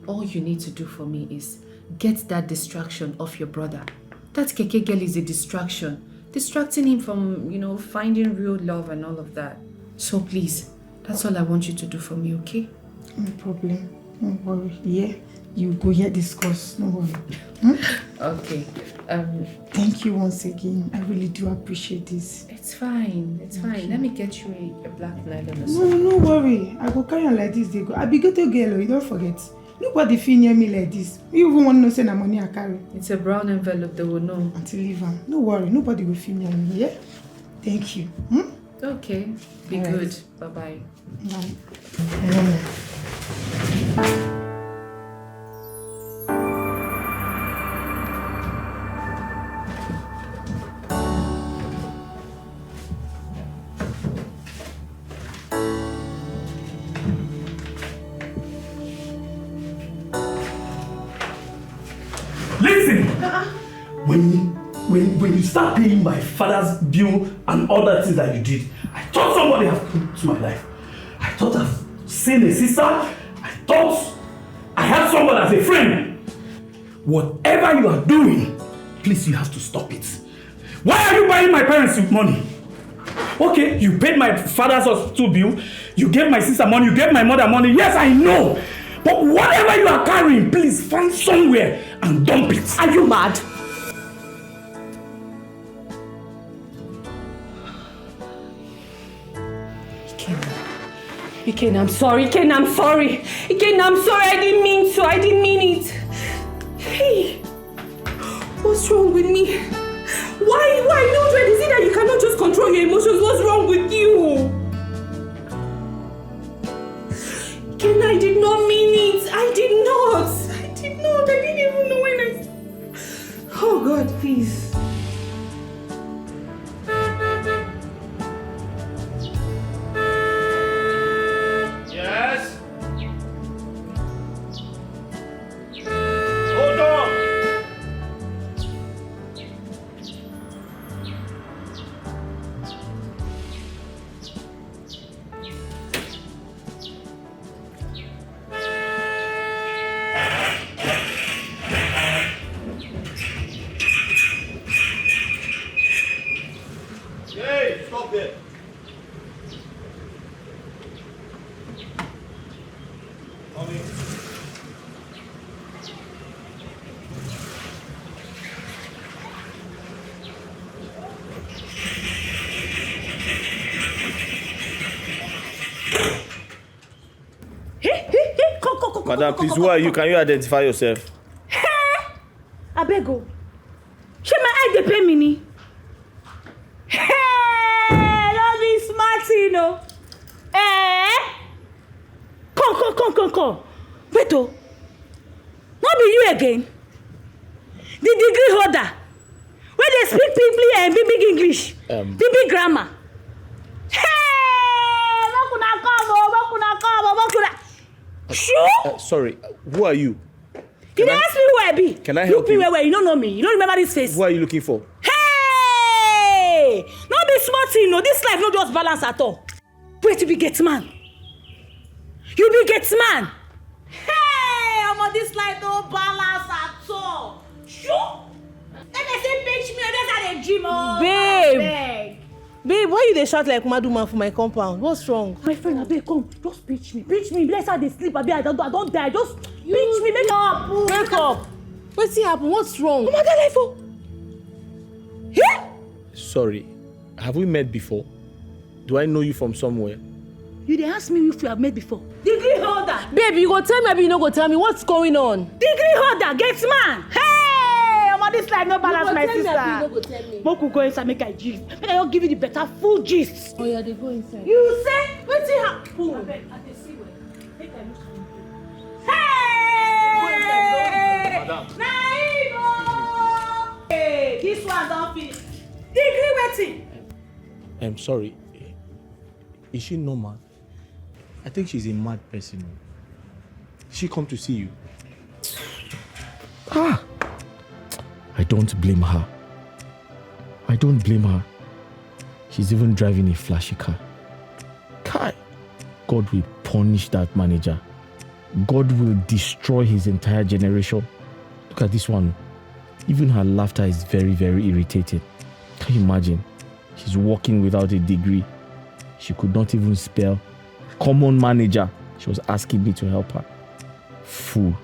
All you need to do for me is get that distraction off your brother. That Keke girl is a distraction. Distracting him from, finding real love and all of that. So please, that's all I want you to do for me, okay? No problem. Don't worry. Yeah, you go here discuss. No worry. Okay. Thank you once again. I really do appreciate this. It's fine. It's fine. Let me get you a black nylon or No, something. no worry. I go carry on like this. They go. I be ghetto girl. You don't forget. Nobody feel near me like this. You even want to know say na money I carry. It's a brown envelope. They will know. Until leave am. No worry. Nobody will feel near me. Yeah. Thank you. Okay. Be All right. good. Bye-bye. Bye. Listen! When you start paying my father's bill and all that things that you did, I thought somebody have come to my life. I thought I've seen a sister. I thought I had someone as a friend. Whatever you are doing, please, you have to stop it. Why are you buying my parents with money? Okay, you paid my father's hospital bill, you gave my sister money, you gave my mother money. Yes, I know. But whatever you are carrying, please find somewhere and dump it. Are you mad? Iken, I'm sorry. Iken, I'm sorry. Iken, I'm sorry. I didn't mean to. I didn't mean it. Hey, what's wrong with me? Why, Mildred? Is it that you cannot just control your emotions? What's wrong with you? Iken, I did not mean it. I did not. I didn't even know when I... Oh, God, please. Yes? Hold on! Hey, stop there! Come in. Come. Madam, please, who are you? Can you identify yourself? Abego. She my eye dey pain me ni. Hey, don't be smart, you know. Come. Wait, oh. Not be you again. The degree holder. Where they speak simply and big English. Big grammar. Hey, bakuna come. Sure? Sorry, who are you? You ask me who I be. Can I help you? you? Where you don't know me. You don't remember this face. Who are you looking for? Hey! Not be smart, you know. This life not just balance at all. Wait to be get man. You be get man. Hey! I'm this life don't balance at all. Sure? Then they say bitch me, that's how they dream. Oh, Babe, why you dey shout like Maduma for my compound? What's wrong? My friend, Abeg, come. Just pitch me. Pitch me. That's how they sleep. Abeg, I don't die. Just pitch me. Make up. Wake up. What's happen? What's wrong? Oh my God, life. Oh. Yeah? Sorry, have we met before? Do I know you from somewhere? You dey ask me if we have met before. Degree holder. Babe, you go tell me, maybe you no go tell me. What's going on? Degree holder, get man. Hey! this life no balance, my You sister. go tell me. Moku go inside, make I gist. Make I just give you the better full gist. Oh yeah, they go inside. You say, wetin happen? Hey! Naibo! Hey, this one don finish. Degree wetin? I'm sorry. Is she normal? I think she's a mad person. She come to see you. I don't blame her. I don't blame her. She's even driving a flashy car. Kai, God will punish that manager. God will destroy his entire generation. Look at this one. Even her laughter is very, very irritating. Can you imagine? She's working without a degree. She could not even spell common manager. She was asking me to help her. Fool.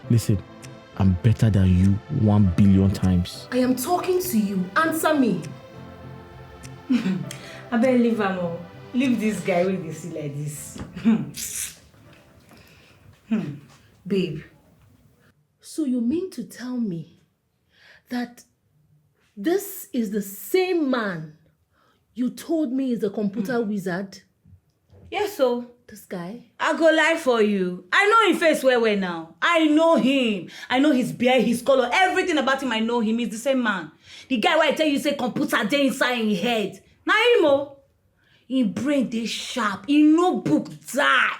Listen, I'm better than you 1 billion times. I am talking to you. Answer me. I better leave am o. Leave this guy wey dey see like this. Babe, so you mean to tell me that this is the same man you told me is a computer wizard? Yes, so. This guy? I go lie for you. I know him face well now. I know him. I know his beard, his color, everything about him. I know him. He's the same man. The guy where I tell you say computer dey inside his head. Na him o. Him brain dey sharp. He no book die.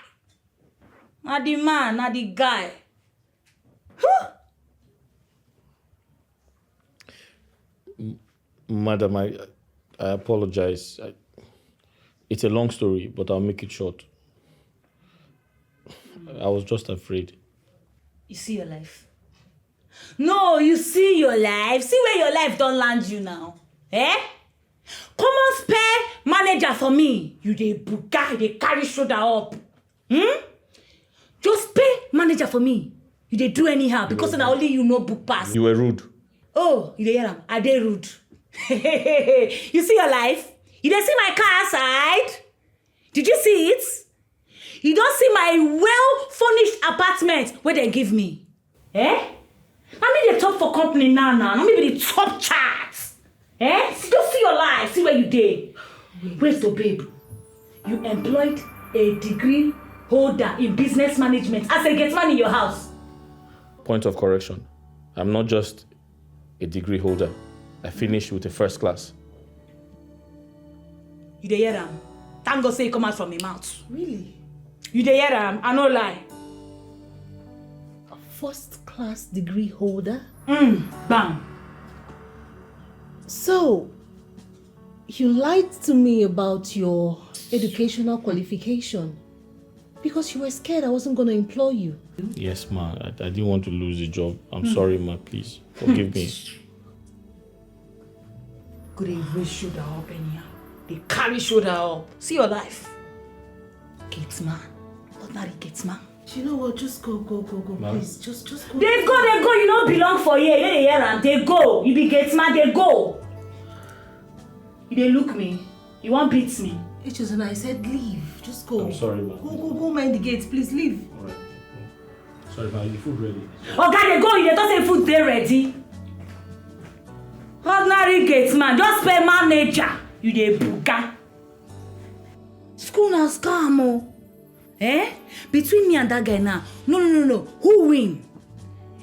Na the man, na the guy. Madam, I apologize. It's a long story, but I'll make it short. I was just afraid. You see your life? No, you see your life. See where your life don't land you now. Eh? Come on, spare manager for me. You dey buga, they carry shoulder up. Just pay manager for me. You dey do anyhow because na only you know book pass. You were rude. Oh, you dey hear am? I dey rude. You see your life? You dey see my car outside? Did you see it? You don't see my well-furnished apartment where they give me. Eh? I mean they talk for company now. Not maybe the top charts. Eh? Just see your life. See where you did. Wait, so babe. You employed a degree holder in business management as a get man in your house. Point of correction. I'm not just a degree holder. I finished with a first class. You dey hear am? Thank God say it come out from my mouth. Really? You dey hear am? I no lie. A first class degree holder? Bam. So, you lied to me about your educational qualification because you were scared I wasn't going to employ you. Yes, ma. I didn't want to lose the job. I'm sorry, ma. Please forgive me. Could they raise shoulder up anyhow? They carry shoulder up. See your life. Gates man. Ordinary gates man. You know what? Just go, please. Just go. They go. You don't belong for here. They hear am. They go. You be gates man. They go. You dey look me. You want beat me? It and I said leave. Just go. I'm sorry, ma. Go mind the gates, please leave. All right. Sorry, ma. Is the food ready? Oga, they go. You don't say food they ready. Ordinary gates man. Just pay manager. You dey buga. School na scam o. Eh? Between me and that guy now. No. Who win?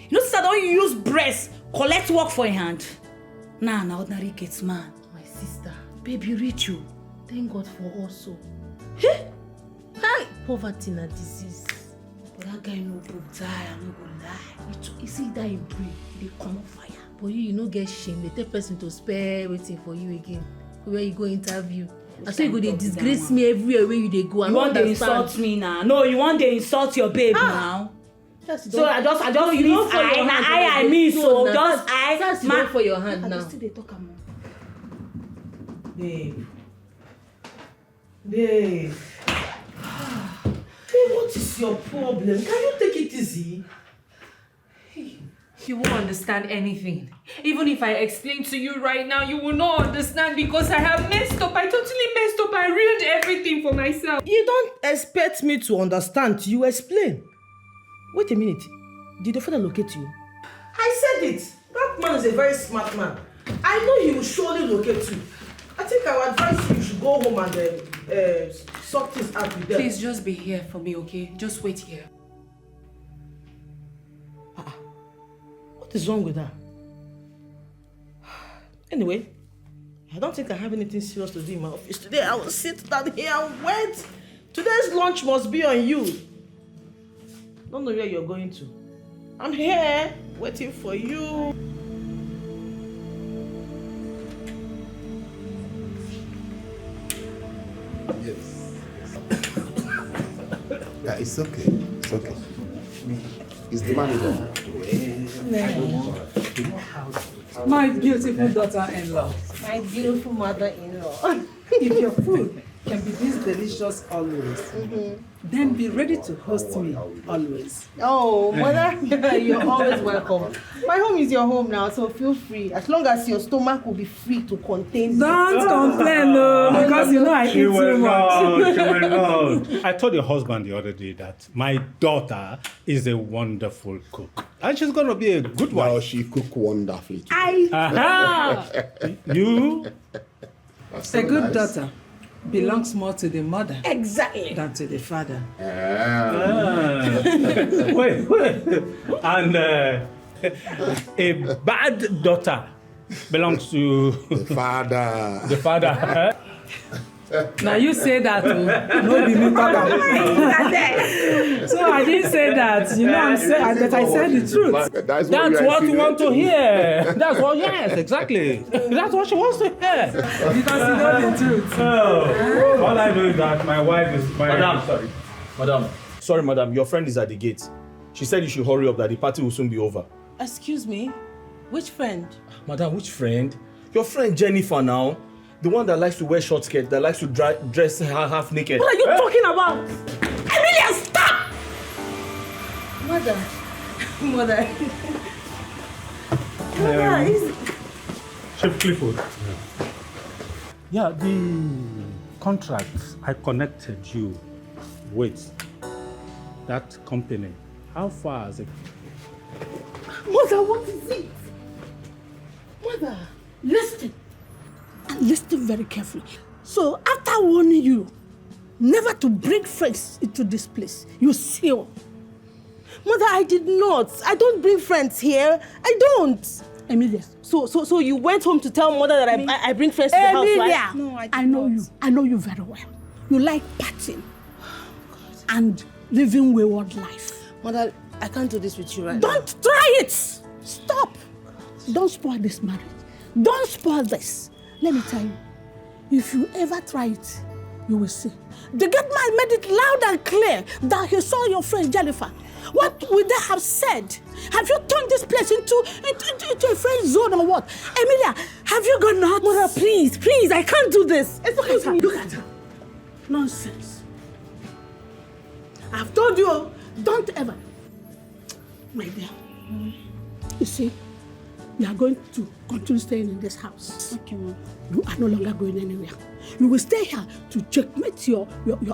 You know, sister, don't use breast collect work for a hand. Nah, ordinary gates man. My sister. Baby, reach you. Thank God for also. Hey! Hi! Poverty na disease. But that guy no book die, I no go lie. You see that in brain, they come on fire. But you no get shame. They tell person to spare waiting for you again. Where you go interview. I say you go, they disgrace me everywhere where you they go. You want to insult me now? No, you want to insult your babe now. So I just leave I mean so just I. That's not for your hand now. Still they talk am. Babe. Babe, what is your problem? Can you take it easy? You won't understand anything. Even if I explain to you right now, you will not understand because I have messed up. I totally messed up. I ruined everything for myself. You don't expect me to understand. You explain. Wait a minute. Did your father locate you? I said it. That man is a very smart man. I know he will surely locate you. I think I would advise you should go home and sort this out with them. Please just be here for me, okay? Just wait here. What is wrong with her? Anyway, I don't think I have anything serious to do in my office today. I will sit down here and wait. Today's lunch must be on you. Don't know where you're going to. I'm here, waiting for you. Yes. Yeah, it's okay. It's okay. It's the manager. My beautiful daughter-in-law. My beautiful mother-in-law. If your food can be this delicious always, then be ready to host me always. Oh, mother, you're always welcome. My home is your home now, so feel free. As long as your stomach will be free to contain. Don't complain, no, because you know I eat She will too not. much. She will not. I told your husband the other day that my daughter is a wonderful cook. And she's going to be a good wife. Well, she cook wonderfully. Aha! You? A good daughter belongs more to the mother than to the father. Wait. And a bad daughter belongs to the father. The father. Now you say that, no be me talk am. So I didn't say that. You know, I'm saying that I said the truth. That's what you want to hear. That's what, yes, exactly. That's what she wants to hear. Because you know the truth. Oh, all I know is that my wife is Madam, sorry, madam. Your friend is at the gate. She said you should hurry up, that the party will soon be over. Excuse me, which friend? Madam, which friend? Your friend Jennifer now. The one that likes to wear short skirt, that likes to dress half naked. What are you talking about? Emilia, stop! Mother. Chef Clifford. Yeah, the contract I connected you with, that company, how far is it? Mother, what is it? Mother, listen. And listen very carefully. So, after warning you never to bring friends into this place, you seal. Mother, I did not. I don't bring friends here. I don't. Emilia, so you went home to tell mother that I bring friends to the house, right? No, I know you. I know you very well. You like partying and living wayward life. Mother, I can't do this with you right now. Don't try it. Stop. Don't spoil this marriage. Don't spoil this. Let me tell you, if you ever try it, you will see. The good man made it loud and clear that he saw your friend Jennifer. What would they have said? Have you turned this place into a friend zone or what? Emilia, have you gone out? Mother, please, I can't do this. It's okay. Look at her. Nonsense. I've told you, don't ever. My dear, you see, you are going to continue staying in this house. Okay, Mom. You are no longer going anywhere. You will stay here to checkmate your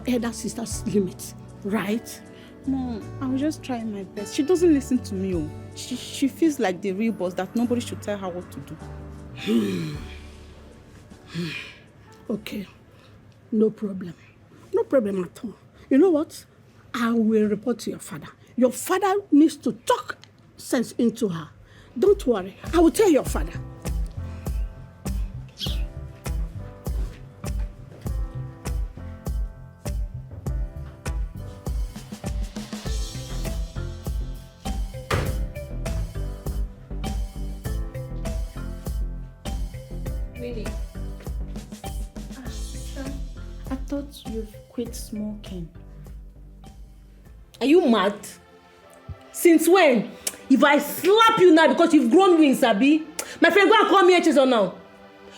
elder sister's limits, right? Mom, I was just trying my best. She doesn't listen to me. Oh. She feels like the real boss, that nobody should tell her what to do. Okay, no problem. No problem at all. You know what? I will report to your father. Your father needs to talk sense into her. Don't worry. I will tell your father. Winnie. I thought you've quit smoking. Are you mad? Since when? If I slap you now because you've grown wings, Abi. My friend, go and call me Echeso now.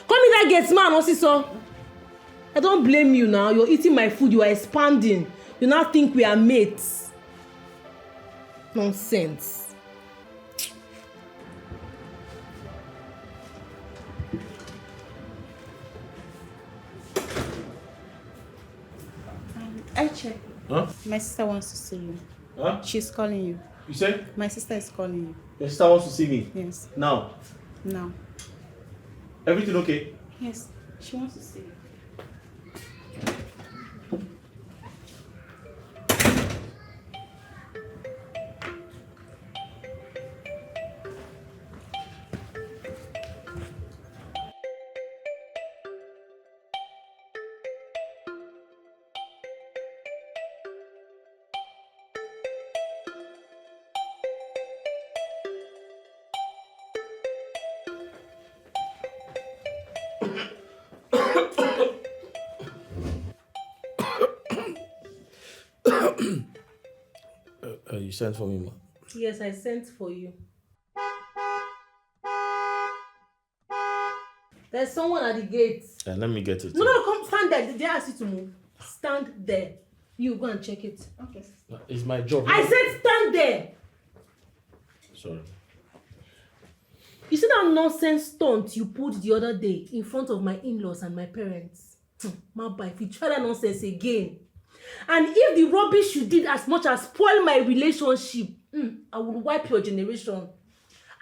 Call me that gets man, also. I don't blame you now. You're eating my food, you are expanding. You now think we are mates. Nonsense. Eche, Huh? my sister wants to see you. Huh? She's calling you. You say? My sister is calling you. Your sister wants to see me? Yes. Now? Now. Everything okay? Yes. She wants to see you. You sent for me, ma. Yes, I sent for you. There's someone at the gate. Let me get it. No, come stand there. Did they ask you to move? Stand there. You go and check it. Okay. It's my job. I said stand there. Sorry. You see that nonsense stunt you pulled the other day in front of my in-laws and my parents? Maba, if you try that nonsense again, and if the rubbish you did as much as spoil my relationship, I will wipe your generation.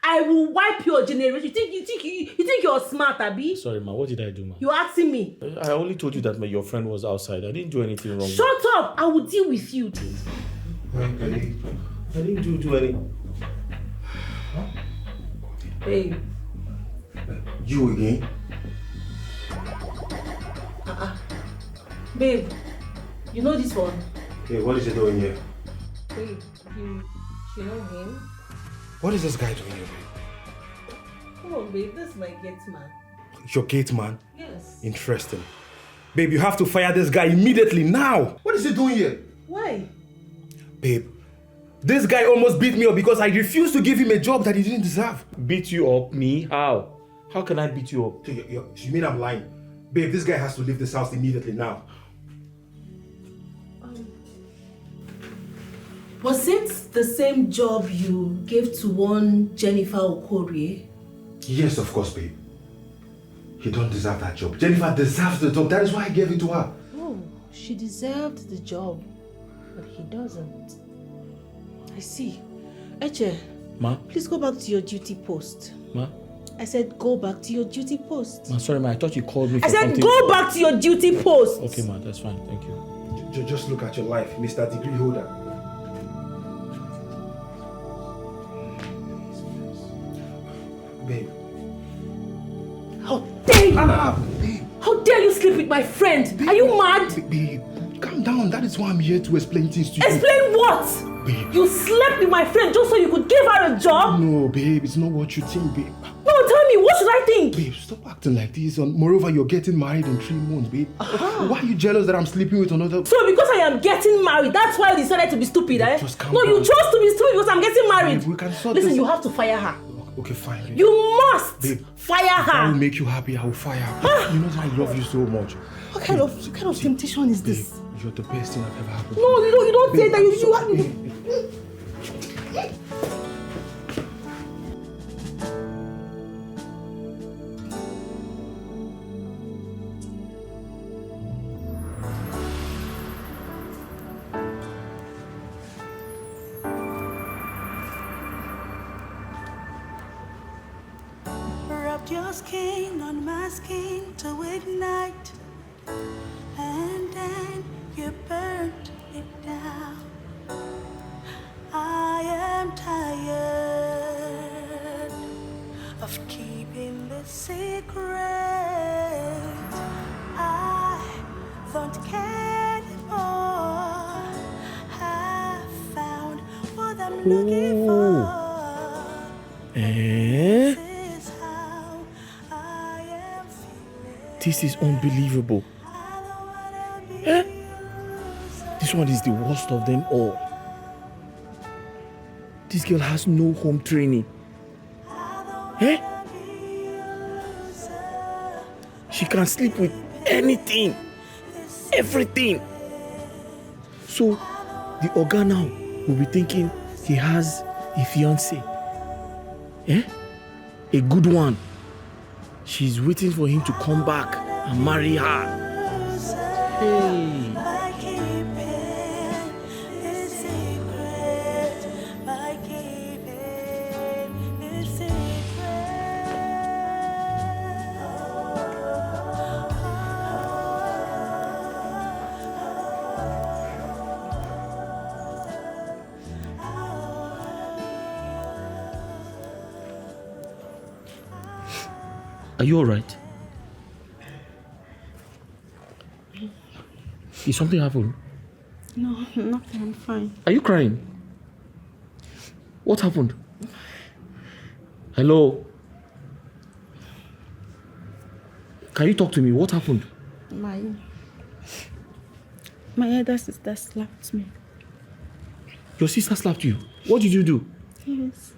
I will wipe your generation. You think you're smart, Abi? Sorry, ma. What did I do, ma? You're asking me. I only told you that your friend was outside. I didn't do anything wrong. Shut up! I will deal with you. I didn't do any. Huh? Hey. You again? Babe, you know this one? Hey, what is he doing here? Babe, you know him? What is this guy doing here, babe? Come on, babe, this is my gate man. Your gate man? Yes. Interesting. Babe, you have to fire this guy immediately, now! What is he doing here? Why? Babe, this guy almost beat me up because I refused to give him a job that he didn't deserve. Beat you up? Me? How? How can I beat you up? You mean I'm lying? Babe, this guy has to leave this house immediately now. Was it the same job you gave to one Jennifer Okorie? Yes, of course, babe. He don't deserve that job. Jennifer deserves the job. That is why I gave it to her. Oh, she deserved the job, but he doesn't. I see. Eche, Ma? Please go back to your duty post. Ma? I said go back to your duty post. Ma, sorry, ma. I thought you called me for I said something. go back to your duty post. Okay, ma. That's fine. Thank you. Just look at your life, Mr. Degree Holder. Babe. How dare you? Babe. How dare you sleep with my friend? Babe. Are you mad? Babe, calm down. That is why I'm here to explain things to you. Explain what? Babe. You slept with my friend just so you could give her a job? No, babe. It's not what you think, babe. No, tell me. What should I think? Babe, stop acting like this. Moreover, you're getting married in 3 months, babe. Why are you jealous that I'm sleeping with another? So because I am getting married, that's why you decided to be stupid, eh? Just calm No, down. you chose to be stupid because I'm getting married. Babe, we can sort Listen, this. you have to fire her. Okay, fine. Babe. You must fire I will her. make you happy. I will fire her. You know that I love you so much. What kind of temptation is this? Babe, you're the best thing I've ever happened. No, you don't say Babe, that. I'm You sorry. have. Rubbed your skin on my skin to ignite, and then you burnt it down. I am tired of keeping the secret. I don't care anymore. I found what I'm looking for. Eh? This is unbelievable. Eh? This one is the worst of them all. This girl has no home training. Eh? She can sleep with anything. Everything. So, the Oga now will be thinking he has a fiancé. Eh? A good one. She's waiting for him to come back and marry her. Hey. By keeping it secret, by Are you alright? Is something happened? No, nothing. I'm fine. Are you crying? What happened? Hello? Can you talk to me? What happened? My elder sister slapped me. Your sister slapped you? What did you do? Yes.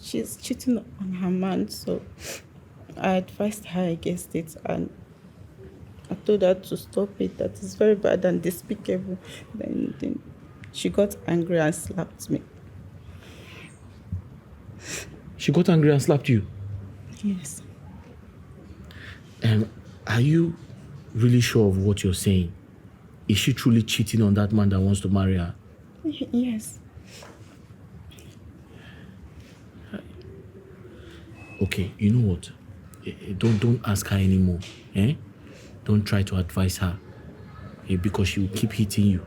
She's cheating on her man, so I advised her against it and I told her to stop it, that it's very bad and despicable. Then she got angry and slapped me. She got angry and slapped you? Yes. Are you really sure of what you're saying? Is she truly cheating on that man that wants to marry her? Yes. Okay, you know what? Don't ask her anymore. Don't try to advise her. Because she will keep hitting you.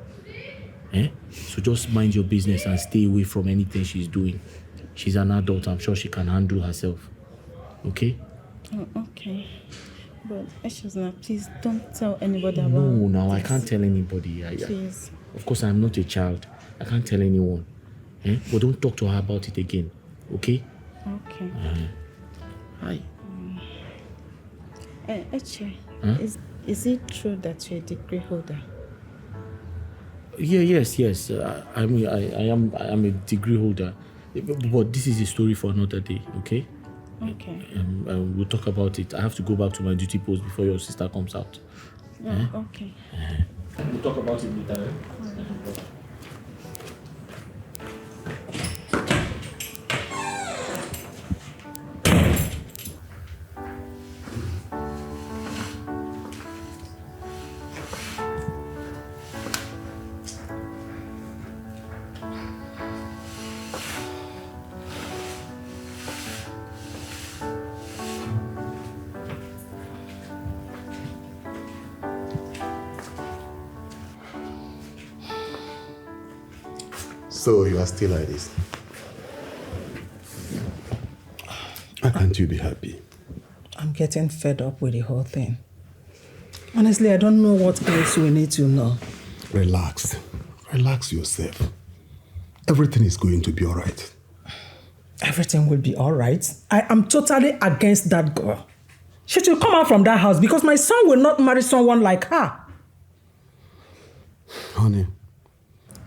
So just mind your business and stay away from anything she's doing. She's an adult. I'm sure she can handle herself. Okay? Oh, okay. But Eshozna, please don't tell anybody about No, this. I can't tell anybody. Please. Of course, I'm not a child. I can't tell anyone. But don't talk to her about it again. Okay? Okay. Hi. Eche, Huh? is it true that you're a degree holder? Yes. I'm a degree holder. But this is a story for another day, okay? Okay. We'll talk about it. I have to go back to my duty post before your sister comes out. Okay. We'll talk about it later. So you are still like this? How can't you be happy? I'm getting fed up with the whole thing. Honestly, I don't know what else we need to know. Relax. Relax yourself. Everything is going to be all right. Everything will be all right. I am totally against that girl. She should come out from that house because my son will not marry someone like her. Honey,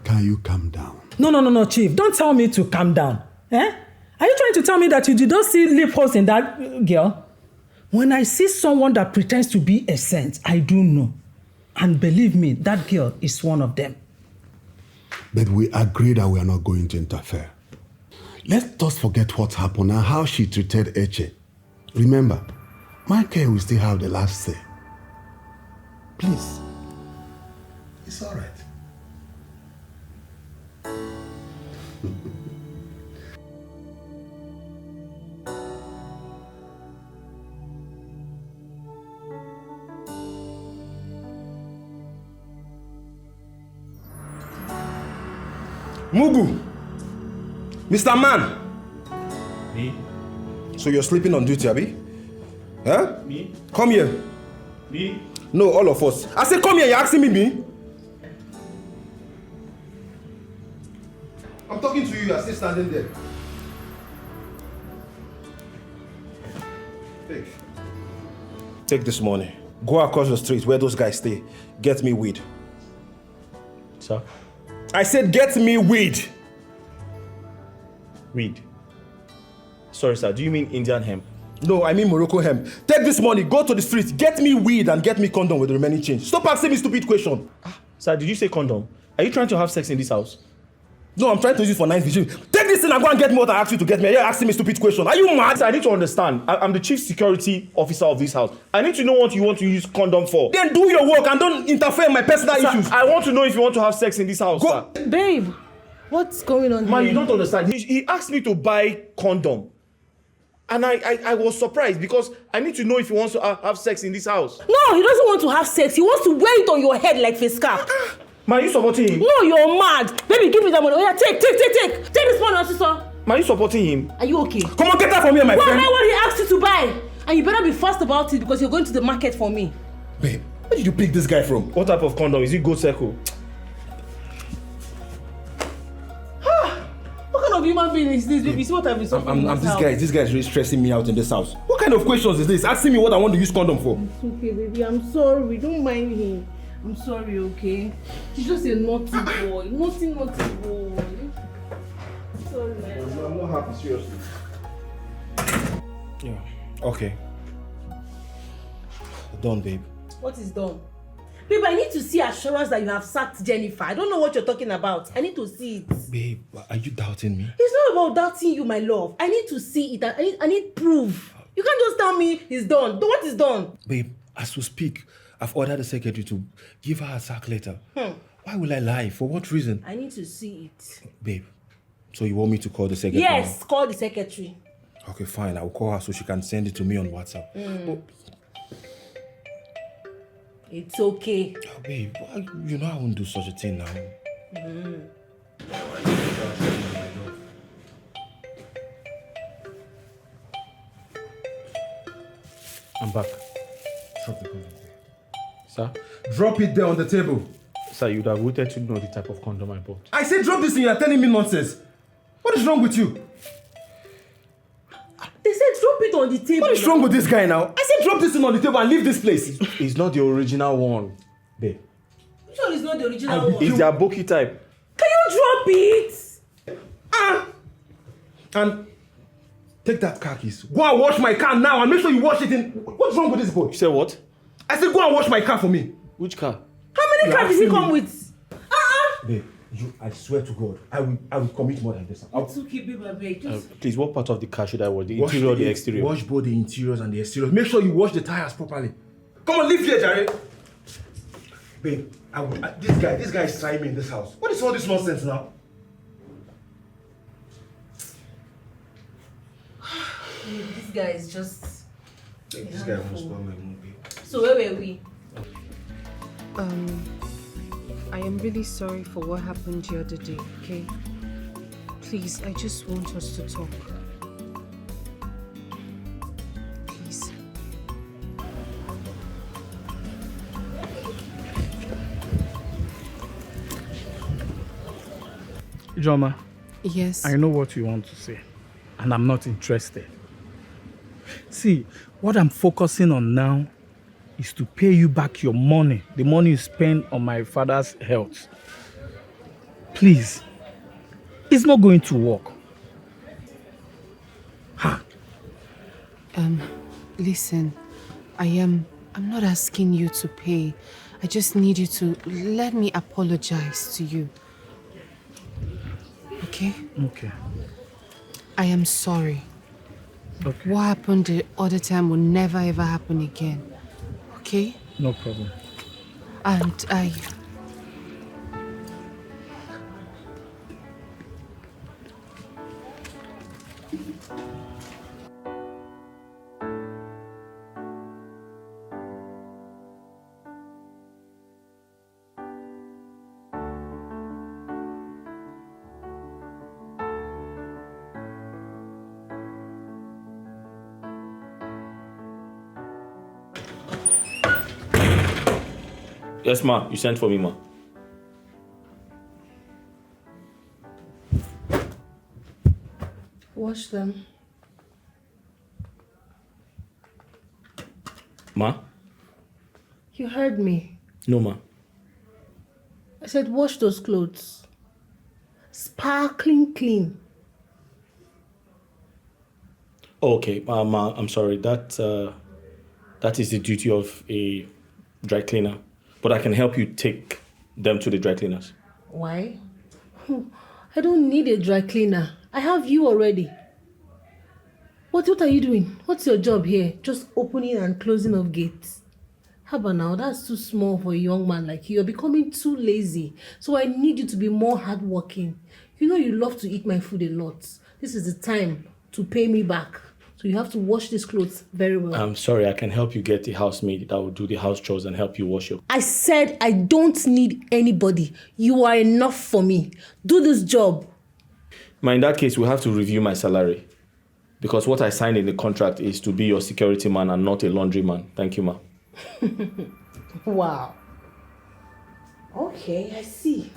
can you calm down? No, Chief. Don't tell me to calm down. Are you trying to tell me that you did not see loopholes in that girl? When I see someone that pretends to be a saint, I do know. And believe me, that girl is one of them. But we agree that we are not going to interfere. Let us forget what happened and how she treated Eche. Remember, Michael will still have the last say. Please. It's all right. Mugu! Mr. Man! Me? So you're sleeping on duty, Abi? Huh? Me? Come here. Me? No, all of us. I said come here, you're asking me? I'm talking to you, you're still standing there. Take this money. Go across the street where those guys stay. Get me weed. Sir? I said get me weed. Weed? Sorry, sir. Do you mean Indian hemp? No, I mean Morocco hemp. Take this money, go to the street, get me weed and get me condom with the remaining change. Stop asking me stupid question. Sir, did you say condom? Are you trying to have sex in this house? No, I'm trying to use it for nice vision. Take this thing and go and get me what I asked you to get me. You're asking me stupid question. Are you mad? Sir, I need to understand. I'm the chief security officer of this house. I need to know what you want to use condom for. Then do your work and don't interfere in my personal issues. I want to know if you want to have sex in this house, sir. Babe, what's going on Man, here? you don't understand. He asked me to buy condom. And I was surprised because I need to know if he wants to have sex in this house. No, he doesn't want to have sex. He wants to wear it on your head like face cap. Man, you supporting him? No, you're mad. Baby, give me that money. Oh yeah, take. Take this money, sister. Are you supporting him? Are you okay? Come on, get that from here, my Well, friend. buy what he asked you to buy. And you better be fast about it because you're going to the market for me. Babe, where did you pick this guy from? What type of condom? Is it Goat Circle? What kind of human being is this, baby? See what I've been suffering in this house. This guy is really stressing me out in this house. What kind of questions is this? Asking me what I want to use condom for. It's okay, baby. I'm sorry. Don't mind him. I'm sorry, okay? He's just a naughty boy. Naughty boy. Sorry, man. I'm not happy, seriously. Yeah. Okay. Done, babe. What is done? Babe, I need to see assurance that you have sacked Jennifer. I don't know what you're talking about. I need to see it. Babe, are you doubting me? It's not about doubting you, my love. I need to see it. I need proof. You can't just tell me it's done. What is done? Babe, as we speak, I've ordered the secretary to give her a sack letter. Why will I lie? For what reason? I need to see it. Babe, so you want me to call the secretary? Yes, call the secretary. Okay, fine. I'll call her so she can send it to me on WhatsApp. It's okay. Oh, babe, you know I won't do such a thing now. I'm back. Drop the condom. Sir? Drop it there on the table. Sir, you'd have waited to know the type of condom I bought. I said drop this and you're telling me nonsense. What is wrong with you? They said drop it on the table. What is wrong with this guy now? I said drop this thing on the table and leave this place. It's not the original one, babe. Which one is not the original one? It's the Aboki type. Can you drop it? And take that car keys. Go and wash my car now and make sure you wash it in. What's wrong with this boy? You said what? I said go and wash my car for me. Which car? How many cars did he come with? Babe, I swear to God, I will commit more than this. It's okay, babe, I beg. Please, what part of the car should I wash? The interior or the exterior? Wash both the interiors and the exteriors. Make sure you wash the tires properly. Come on, leave here, Jared. Babe, this guy is trying me in this house. What is all this nonsense now? This guy is just... This guy won't spoil my mood, babe. So where were we? I am really sorry for what happened the other day, okay? Please, I just want us to talk. Please. Ijoma. Yes. I know what you want to say, and I'm not interested. See, what I'm focusing on now is to pay you back your money, the money you spent on my father's health. Please, it's not going to work. Listen, I'm not asking you to pay. I just need you to let me apologize to you. Okay? Okay. I am sorry. Okay. What happened the other time will never ever happen again. Okay? No problem. And I... Yes, ma. You sent for me, ma. Wash them. Ma? You heard me. No, ma. I said wash those clothes. Sparkling clean. Okay, ma, I'm sorry. That is the duty of a dry cleaner. But I can help you take them to the dry cleaners. Why? I don't need a dry cleaner. I have you already. What are you doing? What's your job here? Just opening and closing of gates. How about now? That's too small for a young man like you. You're becoming too lazy. So I need you to be more hardworking. You know you love to eat my food a lot. This is the time to pay me back. So you have to wash these clothes very well. I'm sorry, I can help you get a housemaid that will do the house chores and help you wash your... I said I don't need anybody. You are enough for me. Do this job. Ma, in that case, we'll have to review my salary. Because what I signed in the contract is to be your security man and not a laundry man. Thank you, ma. Wow. Okay, I see.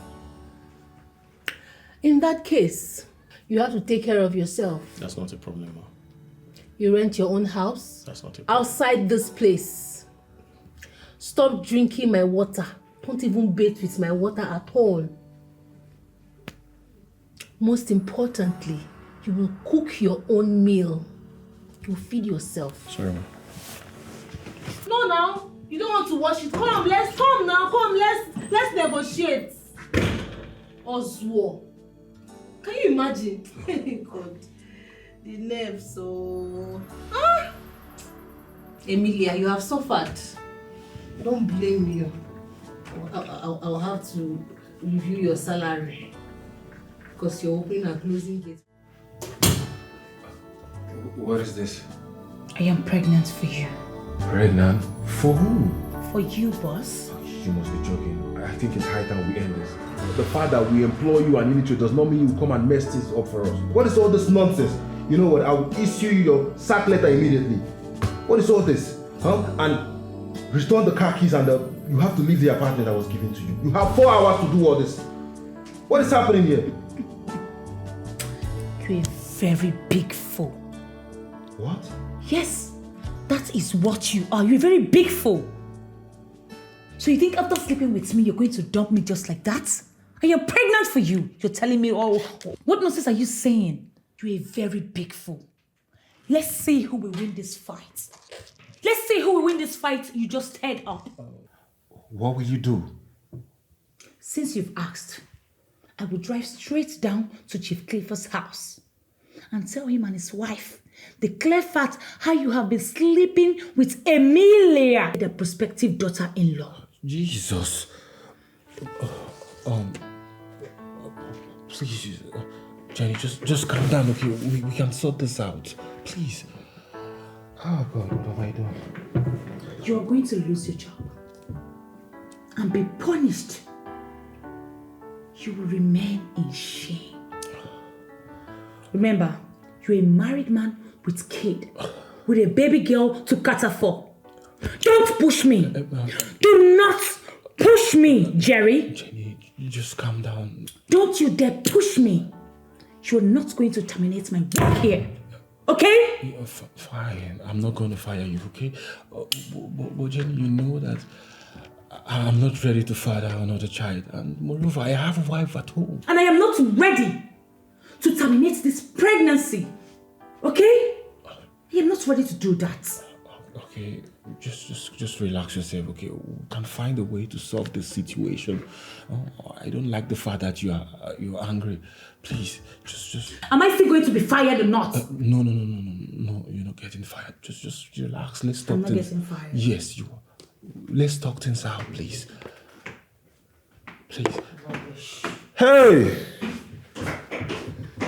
In that case, you have to take care of yourself. That's not a problem, ma. You rent your own house. That's not a problem. Outside this place. Stop drinking my water. Don't even bathe with my water at all. Most importantly, you will cook your own meal. You will feed yourself. Sorry, ma. No, now. You don't want to wash it. Come, let's negotiate. Oswald. Can you imagine? God. The nerves, so... Emilia, you have suffered. Don't blame you. I'll have to review your salary. Because you're opening and closing it. What is this? I am pregnant for you. Pregnant? For who? For you, boss. You must be joking. I think it's high time we end this. The fact that we employ you and Inicho does not mean you come and mess this up for us. What is all this nonsense? You know what? I will issue you your sack letter immediately. What is all this? Huh? And return the car keys and you have to leave the apartment that was given to you. You have 4 hours to do all this. What is happening here? You're a very big fool. What? Yes, that is what you are. You're a very big fool. So you think after sleeping with me, you're going to dump me just like that? I am pregnant for you. You're telling me, oh, what nonsense are you saying? You're a very big fool. Let's see who will win this fight. Let's see who will win this fight you just head up. What will you do? Since you've asked, I will drive straight down to Chief Clifford's house and tell him and his wife the clear fact how you have been sleeping with Emilia, the prospective daughter-in-law. Jesus. Please, Jenny, just calm down, okay? We can sort this out. Please. Oh, God, what have I done? You are going to lose your job and be punished. You will remain in shame. Remember, you're a married man with kid, with a baby girl to cater for. Don't push me. Do not push me, Jerry. Jenny, you just calm down. Don't you dare push me. You're not going to terminate my work here. Okay? Yeah, fine. I'm not going to fire you, okay? But Jenny, you know that I'm not ready to father another child. And moreover, I have a wife at home. And I am not ready to terminate this pregnancy. Okay? I am not ready to do that. Okay, just relax yourself, okay? We can find a way to solve this situation. I don't like the fact that you're angry. Please, just... Am I still going to be fired or not? No, you're not getting fired. Just relax. Let's talk. I'm not getting fired. Yes, you are. Let's talk things out, please. Please. Hey!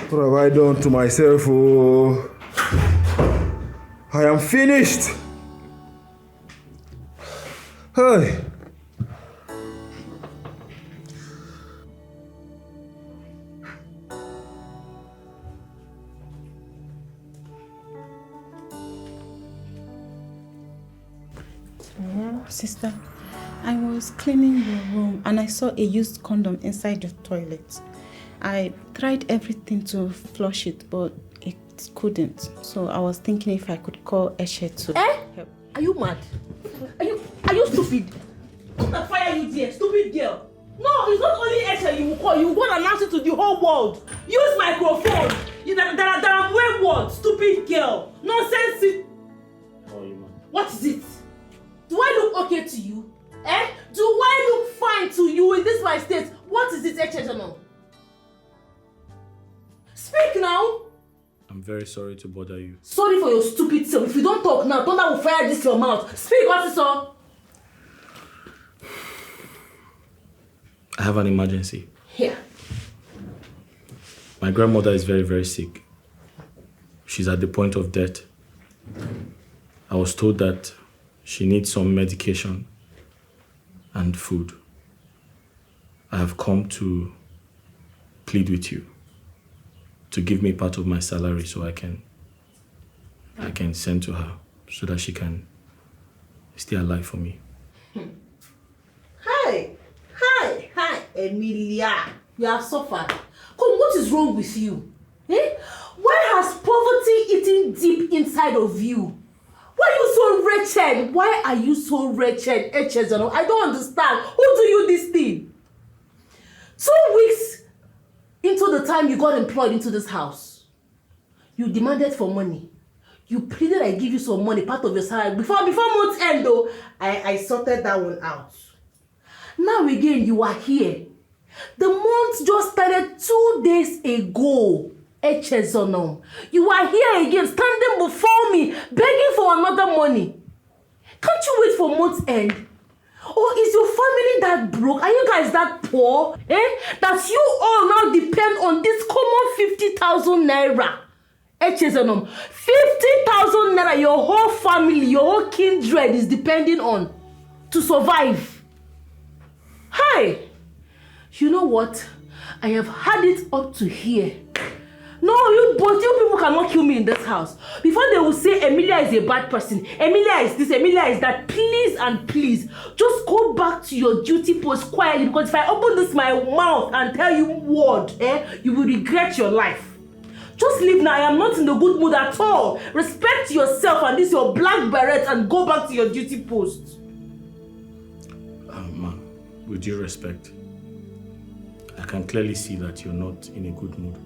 What have I done to myself? Oh, I am finished. Hey! Sister, I was cleaning your room and I saw a used condom inside the toilet. I tried everything to flush it, but it couldn't. So I was thinking if I could call Eshe to help. Are you mad? Are you stupid? Who can fire you there, stupid girl? No, it's not only Eshe you will call. You will go and announce it to the whole world. Use microphone. That I'm wayward, stupid girl. Nonsense. What is it? Do I look okay to you? Eh? Do I look fine to you in this my state? What is it, Echejano? Speak now. I'm very sorry to bother you. Sorry for your stupid self. If you don't talk now, Thunder will fire this your mouth. Speak, officer. I have an emergency. Here. My grandmother is very, very sick. She's at the point of death. I was told that she needs some medication and food. I have come to plead with you to give me part of my salary so I can send to her so that she can stay alive for me. Hi, Emilia. You have suffered. Come, what is wrong with you? Eh? Why has poverty eaten deep inside of you? Why are you so wretched? Why are you so wretched, Echezano? I don't understand. Who do you this thing? 2 weeks into the time you got employed into this house, you demanded for money. You pleaded I give you some money, part of your salary. Before month's end though, I sorted that one out. Now again, you are here. The month just started 2 days ago. Echezono. You are here again, standing before me, begging for another money. Can't you wait for month's end? Or is your family that broke? Are you guys that poor? That you all now depend on this common 50,000 naira? Echezono. 50,000 naira your whole family, your whole kindred is depending on to survive. Hi! You know what? I have had it up to here. No, you people cannot kill me in this house. Before they will say Emilia is a bad person, Emilia is this, Emilia is that, please and please, just go back to your duty post quietly, because if I open this my mouth and tell you word, you will regret your life. Just leave now. I am not in the good mood at all. Respect yourself and this your black beret and go back to your duty post. Ma, with due respect, I can clearly see that you're not in a good mood.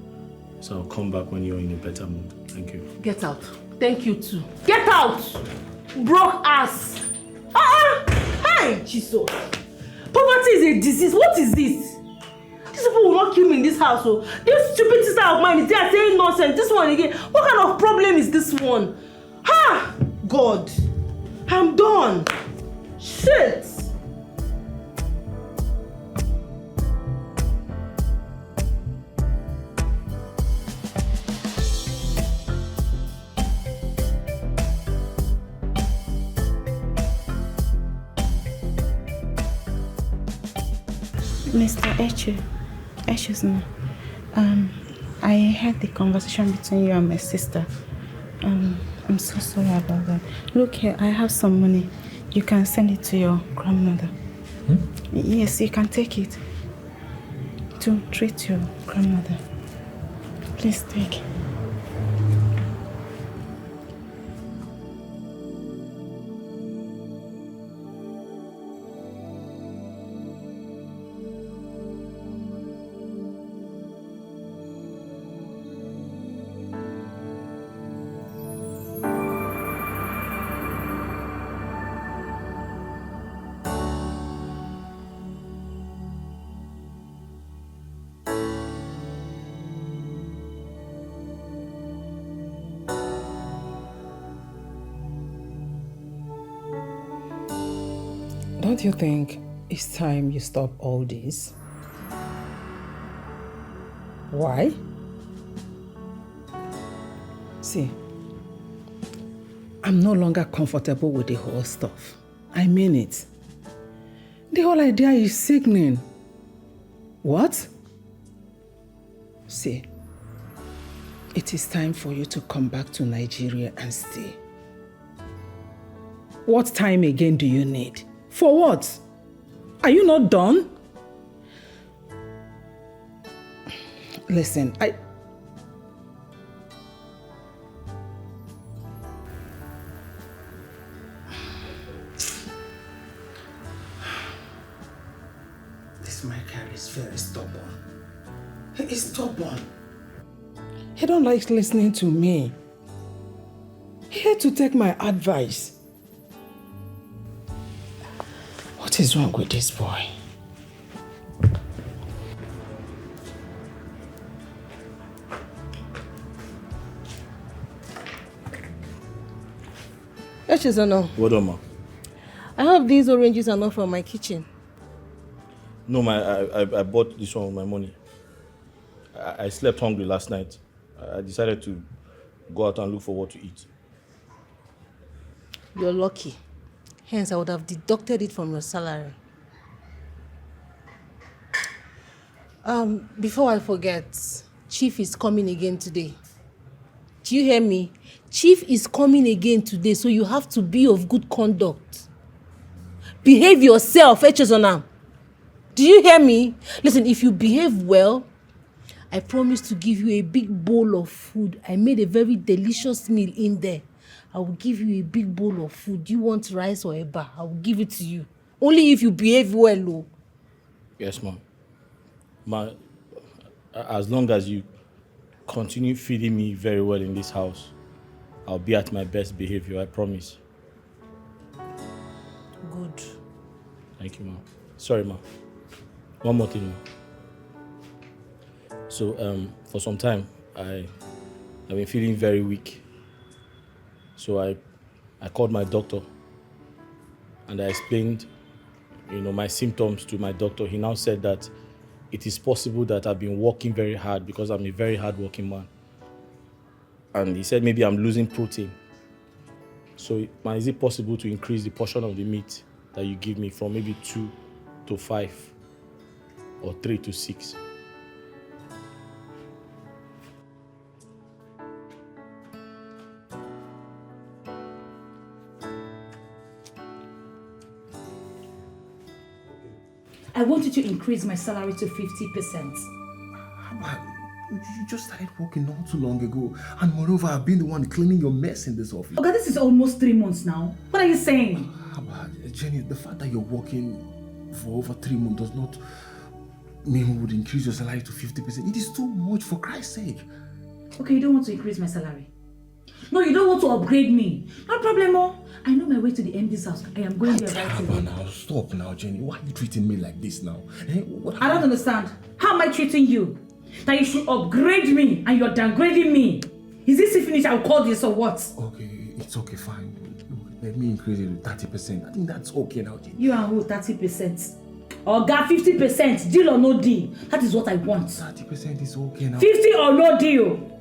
So I'll come back when you're in a better mood. Thank you. Get out. Thank you too. Get out! Broke ass. Hi, Jesus. Poverty is a disease. What is this? These people will not kill me in this house. Oh. This stupid sister of mine is there saying nonsense. This one again. What kind of problem is this one? Ha! God. I'm done. Shit. Mr. Echezona, I heard the conversation between you and my sister. I'm so sorry about that. Look here, I have some money. You can send it to your grandmother. Yes, you can take it to treat your grandmother. Please take. Don't you think it's time you stop all this? Why? See, I'm no longer comfortable with the whole stuff. I mean it. The whole idea is sickening. What? See, it is time for you to come back to Nigeria and stay. What time again do you need? For what? Are you not done? Listen, This Michael is very stubborn. He is stubborn. He don't like listening to me. He had to take my advice. What is wrong with this boy? Echezona. What on, ma? I hope these oranges are not from my kitchen. No, I bought this one with my money. I slept hungry last night. I decided to go out and look for what to eat. You're lucky. Hence, I would have deducted it from your salary. Before I forget, Chief is coming again today. Do you hear me? Chief is coming again today, so you have to be of good conduct. Behave yourself, Echezona. Do you hear me? Listen, if you behave well, I promise to give you a big bowl of food. I made a very delicious meal in there. I will give you a big bowl of food. Do you want rice or eba? I will give it to you. Only if you behave well, oh. Yes, ma'am. Ma, as long as you continue feeding me very well in this house, I'll be at my best behavior, I promise. Good. Thank you, ma'am. Sorry, ma'am. One more thing, ma'am. So, for some time, I've been feeling very weak. So I called my doctor and I explained, my symptoms to my doctor. He now said that it is possible that I've been working very hard because I'm a very hard-working man. And he said maybe I'm losing protein. So, is it possible to increase the portion of the meat that you give me from maybe 2 to 5 or 3 to 6? I want you to increase my salary to 50%. You just started working not too long ago. And moreover, I've been the one cleaning your mess in this office. Okay, this is almost 3 months now. What are you saying? Jenny, the fact that you're working for over 3 months does not mean we would increase your salary to 50%. It is too much, for Christ's sake. Okay, you don't want to increase my salary. No, you don't want to upgrade me. No problem, I know my way to the MD's house. I am going there right away. Now, stop now, Jenny. Why are you treating me like this now? I don't understand. How am I treating you? That you should upgrade me and you're downgrading me. Is this a finish? I'll call this or what? Okay, it's okay, fine. Let me increase it to 30%. I think that's okay now, Jenny. You and who? 30%? Or got 50%? Deal or no deal? That is what I want. 30% is okay now. 50 or no deal?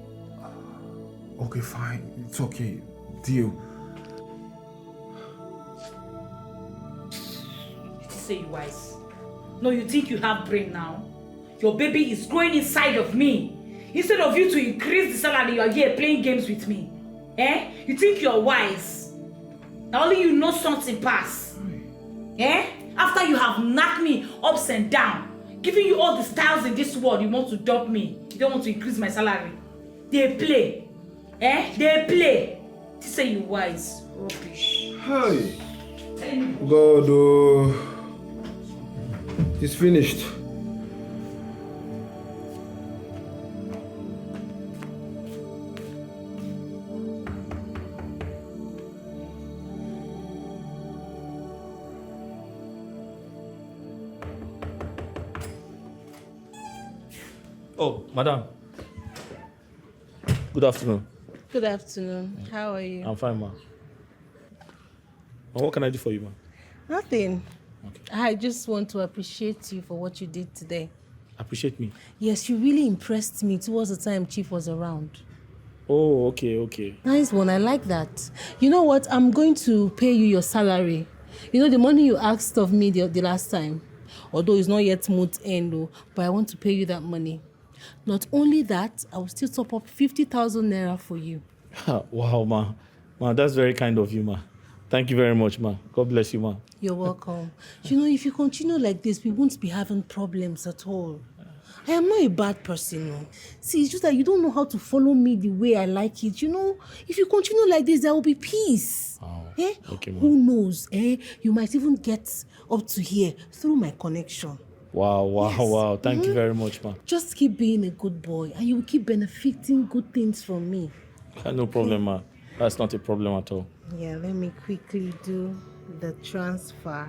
Okay, fine. It's okay. Deal. Say you wise. No, you think you have brain now? Your baby is growing inside of me. Instead of you to increase the salary, you are here playing games with me. You think you're wise? Now only you know something pass. After you have knocked me ups and down, giving you all the styles in this world, you want to dump me. You don't want to increase my salary. They play. They play. To say you wise. Rubbish. Hey. God, oh. It's finished. Oh, madam. Good afternoon. Good afternoon. How are you? I'm fine, ma. What can I do for you, ma? Nothing. Okay. I just want to appreciate you for what you did today. Appreciate me? Yes, you really impressed me towards the time Chief was around. Oh, okay. Nice one. I like that. You know what? I'm going to pay you your salary. You know the money you asked of me the last time? Although it's not yet month end, but I want to pay you that money. Not only that, I will still top up 50,000 naira for you. Wow, ma. Ma, that's very kind of you, ma. Thank you very much, ma. God bless you, ma. You're welcome. You know, if you continue like this, we won't be having problems at all. I am not a bad person, no. See, it's just that you don't know how to follow me the way I like it. You know, if you continue like this, there will be peace. Oh, okay, ma. Who knows? You might even get up to here through my connection. Wow. Yes. Thank you very much, ma. Just keep being a good boy and you will keep benefiting good things from me. No problem, ma. That's not a problem at all. Yeah, let me quickly do the transfer.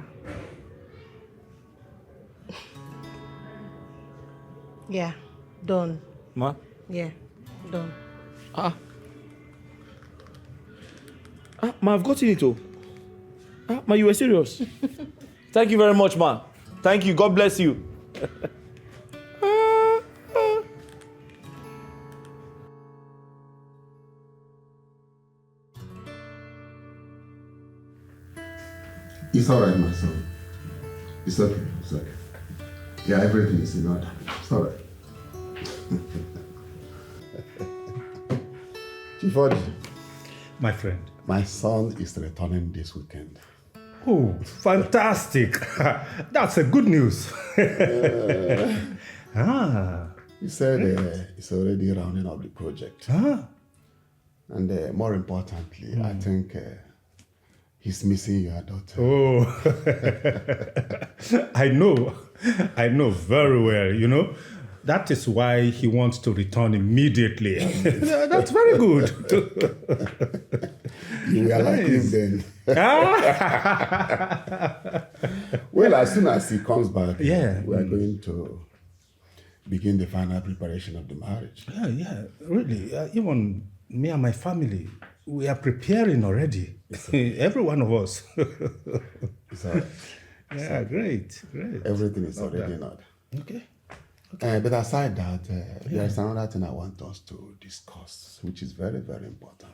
Yeah, done. Ma? Yeah, done. Ma, I've gotten it all. Ma, you were serious? Thank you very much, ma. Thank you. God bless you. It's all right, my son. It's okay. Yeah, everything is in order. It's all right. Chifoji. My friend. My son is returning this weekend. Oh, fantastic. That's a good news. He said he's already rounding up the project. And more importantly, I think he's missing your daughter. Oh, I know very well, you know. That is why he wants to return immediately. Yeah, that's very good. You were like him then. Well, as soon as he comes back, we are going to begin the final preparation of the marriage. Yeah, really. Even me and my family, we are preparing already. Every one of us. Yeah, great. Everything is already in order. Okay. But aside that, there is another thing I want us to discuss, which is very, very important.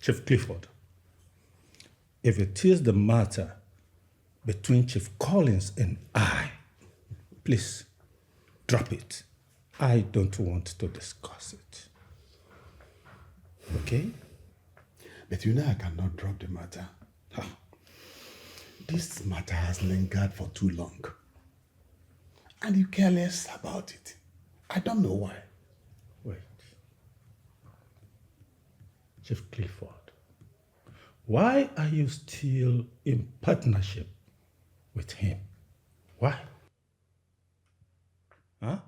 Chief Clifford, if it is the matter between Chief Collins and I, please drop it. I don't want to discuss it. Okay? But you know I cannot drop the matter. This matter has lingered for too long. And you care less about it. I don't know why. Wait. Chief Clifford, why are you still in partnership with him? Why? Huh?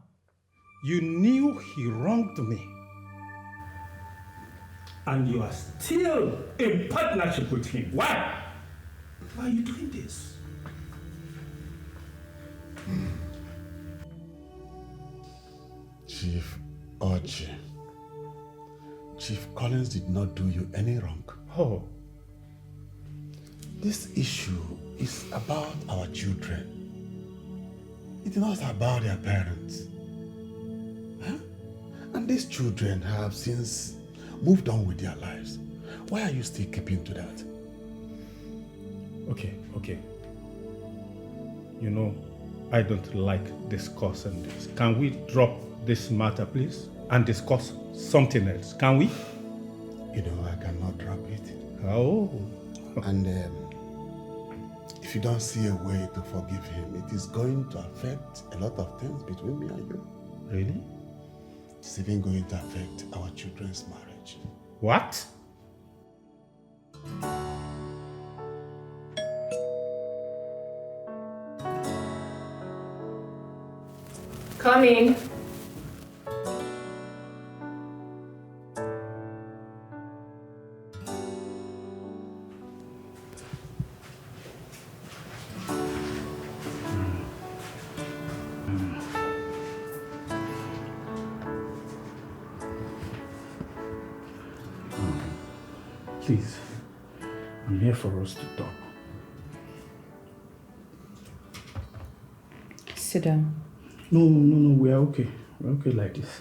You knew he wronged me. And you are still in partnership with him. Why? Why are you doing this? Chief Oji, Chief Collins did not do you any wrong. Oh. This issue is about our children. It is not about their parents. And these children have since moved on with their lives. Why are you still keeping to that? Okay. You know, I don't like discussing this. Can we drop this matter, please, and discuss something else? Can we? You know, I cannot drop it. Oh. And if you don't see a way to forgive him, it is going to affect a lot of things between me and you. Really? It's even going to affect our children's marriage. What? Come in. Please, I'm here for us to talk. Sit down. No, we are okay. We're okay like this.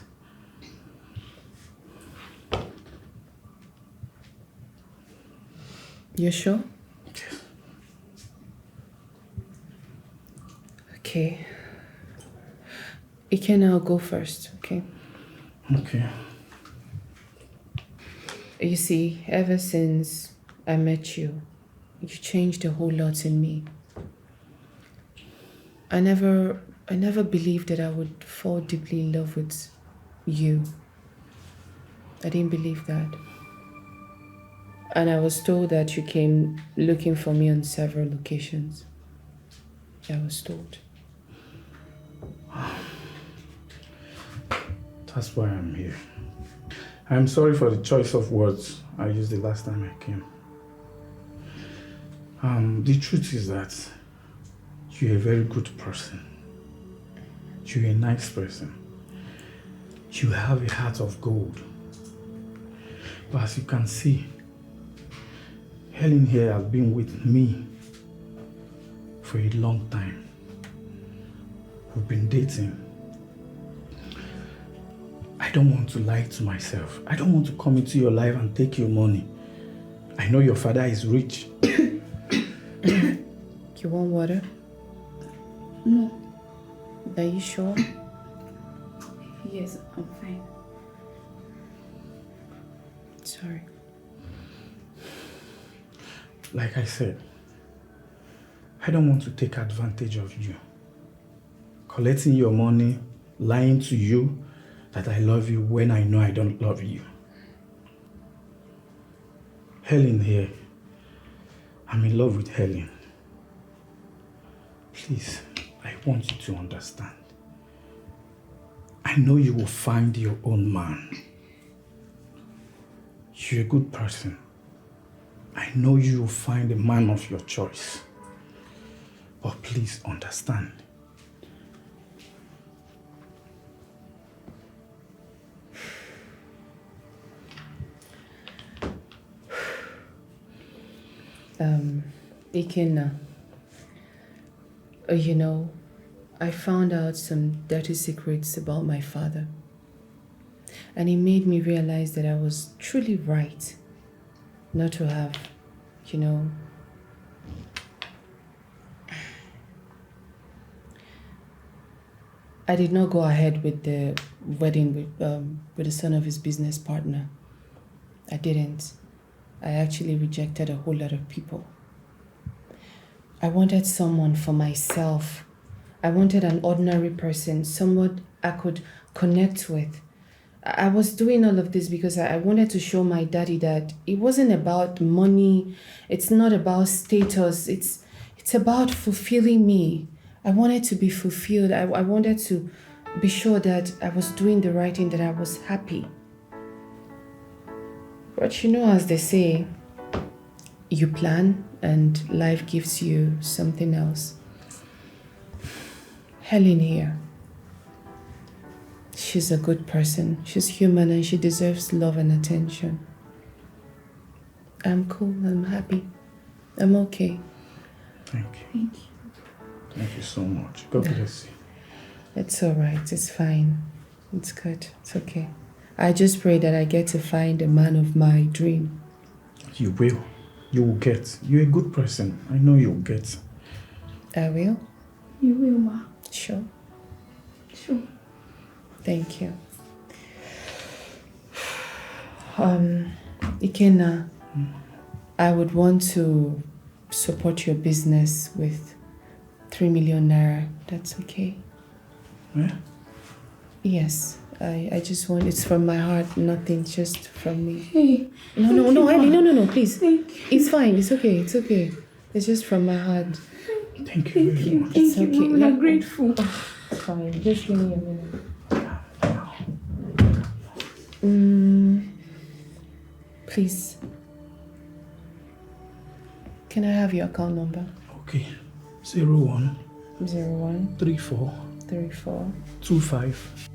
You sure? Okay. Ikenna, I'll go first, okay? Okay. You see, ever since I met you, you changed a whole lot in me. I never believed that I would fall deeply in love with you. I didn't believe that. And I was told that you came looking for me on several occasions. I was told. That's why I'm here. I'm sorry for the choice of words I used the last time I came. The truth is that you're a very good person. You're a nice person. You have a heart of gold. But as you can see, Helen here has been with me for a long time. We've been dating. I don't want to lie to myself. I don't want to come into your life and take your money. I know your father is rich. You want water? No. Are you sure? Yes, I'm fine. Sorry. Like I said, I don't want to take advantage of you. Collecting your money, lying to you that I love you when I know I don't love you. Helen here. I'm in love with Helen. Please, I want you to understand. I know you will find your own man. You're a good person. I know you will find a man of your choice. But please understand. Ikenna, you know, I found out some dirty secrets about my father. And it made me realize that I was truly right not to have, you know, I did not go ahead with the wedding with the son of his business partner. I didn't. I actually rejected a whole lot of people. I wanted someone for myself. I wanted an ordinary person, someone I could connect with. I was doing all of this because I wanted to show my daddy that it wasn't about money. It's not about status. It's about fulfilling me. I wanted to be fulfilled. I wanted to be sure that I was doing the right thing, that I was happy. But you know, as they say, you plan and life gives you something else. Helen here. She's a good person. She's human and she deserves love and attention. I'm cool. I'm happy. I'm okay. Thank you. Thank you so much. God bless you. It's all right. It's fine. It's good. It's okay. I just pray that I get to find a man of my dream. You will. You will get. You're a good person. I know you'll get. I will? You will, Ma. Sure. Sure. Thank you. Ikenna, I would want to support your business with 3 million naira. That's okay? Yeah? Yes. I just want, it's from my heart, nothing, just from me. Hey. No, Ellie, no, please. It's fine, it's okay. It's just from my heart. Thank you very much. It's Thank okay. you, Mama. I'm grateful. It's fine, just give me a minute. Please. Can I have your account number? Okay. 01 01 34 34 25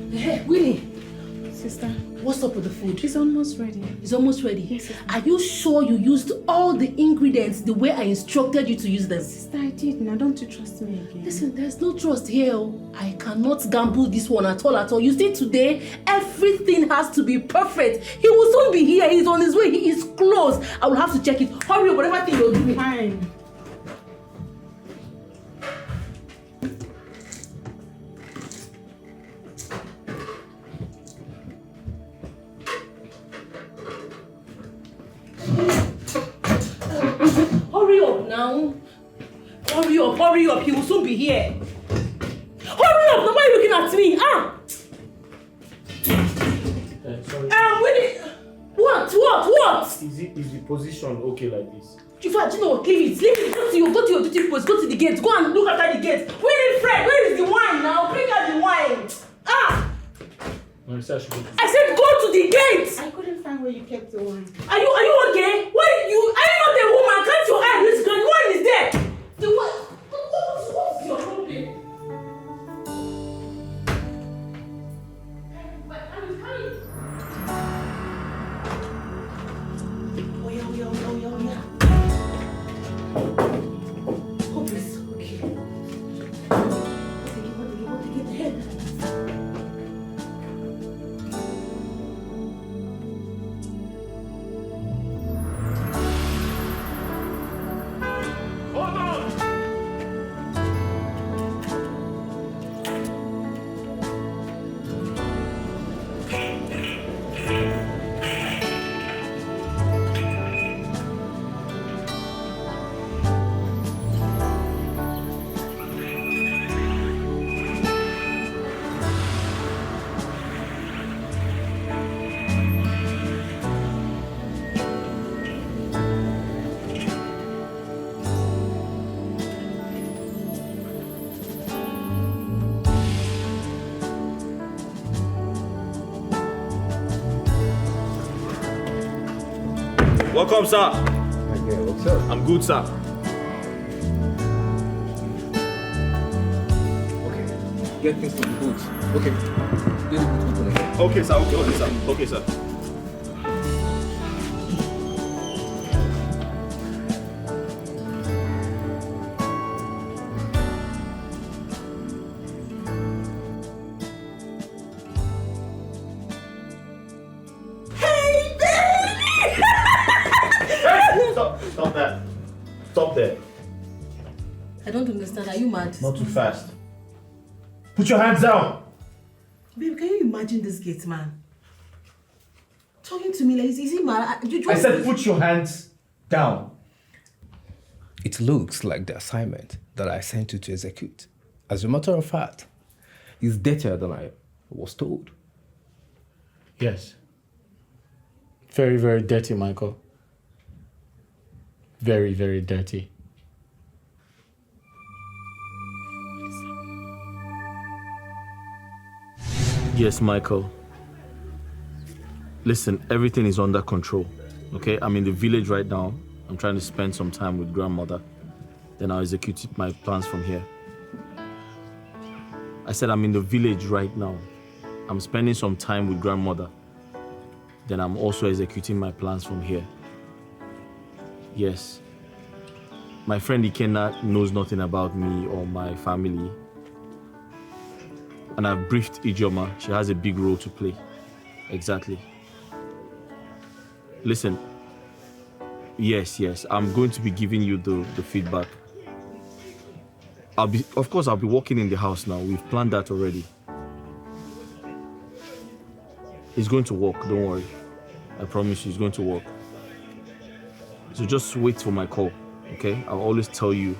Hey, Winnie. Sister. What's up with the food? It's almost ready. It's almost ready? Yes, sister. Are you sure you used all the ingredients the way I instructed you to use them? Sister, I did. Now don't you trust me again? Listen, there's no trust here. I cannot gamble this one at all. You see, today, everything has to be perfect. He will soon be here. He's on his way. He is close. I will have to check it. Hurry, whatever thing you're doing. Fine. Hurry up now. Hurry up. He will soon be here. Hurry up. Now why are you looking at me? Sorry. Winnie. What? Is the position okay like this? You know what? Leave it. Go to your duty post. Go to the gate. Go and look after the gate. Winnie, Fred, where is the wine now? Bring out the wine. No, I said I should go. I said go to the gate. I couldn't find where you kept the wine. Are you okay? Are you not a woman? Can't your eye reach? The wine is there. The wine. What's your problem? Oh yeah. Oh please. Okay. What again? Welcome, sir. What's up? I'm good, sir. Okay, get things from the boots. Okay, get the boots open again. Okay, sir. Okay, sir. Okay, sir. Stop that. Stop there. I don't understand. Are you mad? Not too fast. Put your hands down. Babe, can you imagine this gate man? Talking to me like, is he mad? I said put your hands down. It looks like the assignment that I sent you to execute. As a matter of fact, is dirtier than I was told. Yes. Very, very dirty, Michael. Very, very dirty. Yes, Michael. Listen, everything is under control, okay? I'm in the village right now. I'm trying to spend some time with grandmother. Then I'll execute my plans from here. I said I'm in the village right now. I'm spending some time with grandmother. Then I'm also executing my plans from here. Yes. My friend Ikenna knows nothing about me or my family. And I've briefed Ijoma. She has a big role to play. Exactly. Listen. Yes. I'm going to be giving you the feedback. Of course, I'll be working in the house now. We've planned that already. It's going to work, don't worry. I promise you, it's going to work. So just wait for my call, okay? I'll always tell you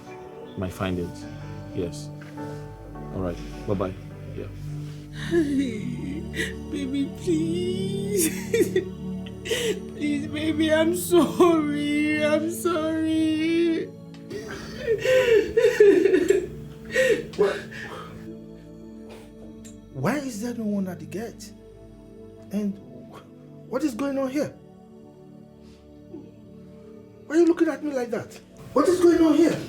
my findings. Yes. All right. Bye-bye. Yeah. Baby, please. Please, baby, I'm sorry. I'm sorry. Why is there no one at the gate? And what is going on here? Why are you looking at me like that? What is going on here?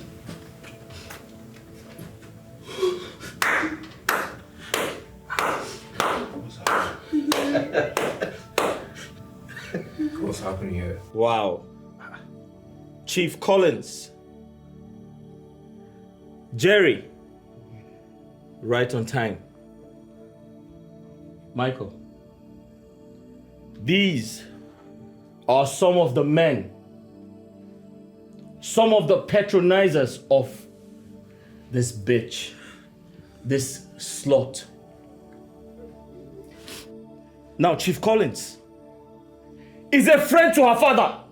What's happening here? Wow. Chief Collins. Jerry. Right on time. Michael. These are some of the men, some of the patronizers of this bitch, this slut. Now, Chief Collins is a friend to her father.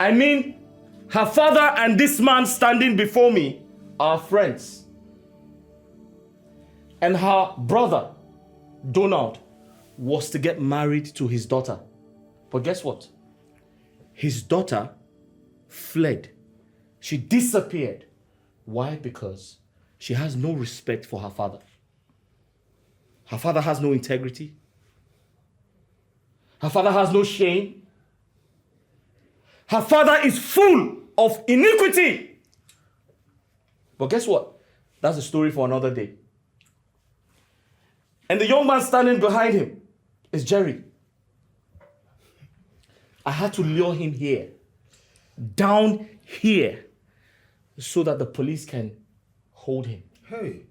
I mean, her father and this man standing before me are friends. And her brother, Donald, was to get married to his daughter. But guess what? His daughter fled. She disappeared. Why? Because she has no respect for her father. Her father has no integrity. Her father has no shame. Her father is full of iniquity. But guess what? That's a story for another day. And the young man standing behind him is Jerry. I had to lure him here, down here, so that the police can hold him. Hey.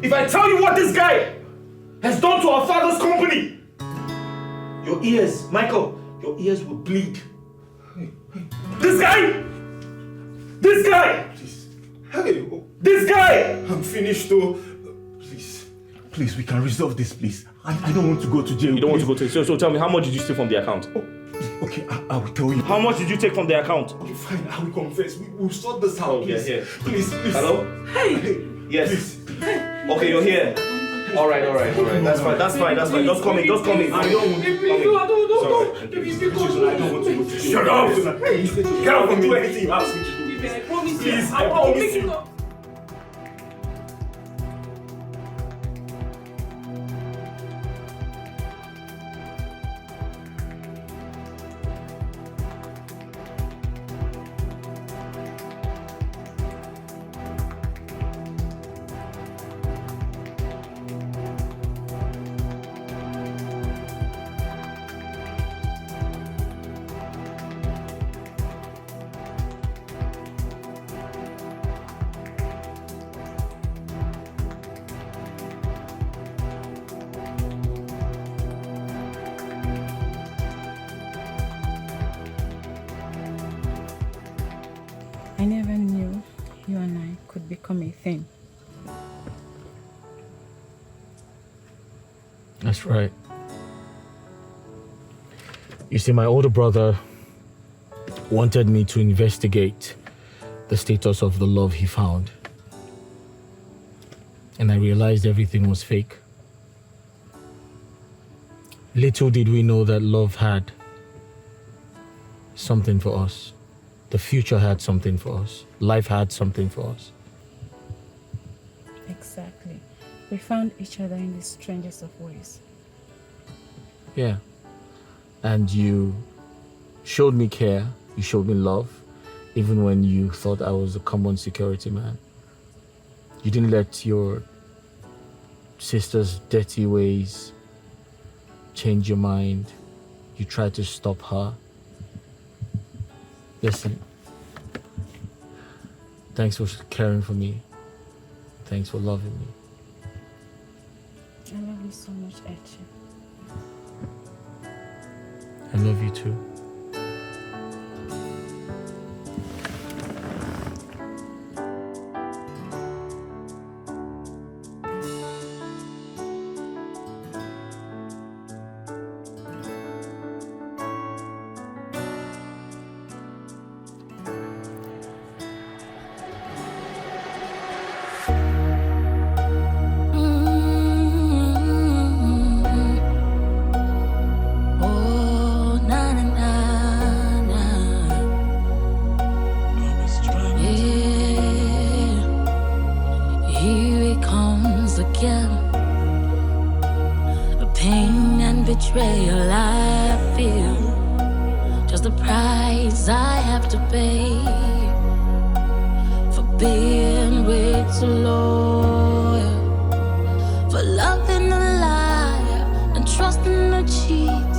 If I tell you what this guy has done to our father's company, your ears, Michael, your ears will bleed. This guy! This guy! Please. Hey. This guy! I'm finished though. Please, we can resolve this, please. I don't want to go to jail. You don't want to go to jail. So tell me, how much did you steal from the account? Okay, I will tell you. How much did you take from the account? Okay, fine, I will confess. We'll sort this out, please. Yeah. Please. Hello? Hey. Yes. Please. Okay, you're here. All right. That's fine. Just come in. I don't want to. I don't want to go to jail. Shut up! Hey, get out from me. Do anything you ask me to do. I promise Please, you. I promise you. become a thing. That's right. You see, my older brother wanted me to investigate the status of the love he found. And I realized everything was fake. Little did we know that love had something for us. The future had something for us. Life had something for us. Exactly. We found each other in the strangest of ways. Yeah. And you showed me care. You showed me love. Even when you thought I was a common security man. You didn't let your sister's dirty ways change your mind. You tried to stop her. Listen. Thanks for caring for me. Thanks for loving me. I love you so much, Echi. I love you too. Betrayal I feel, just the price I have to pay for being way too loyal, for loving a liar and trusting a cheat.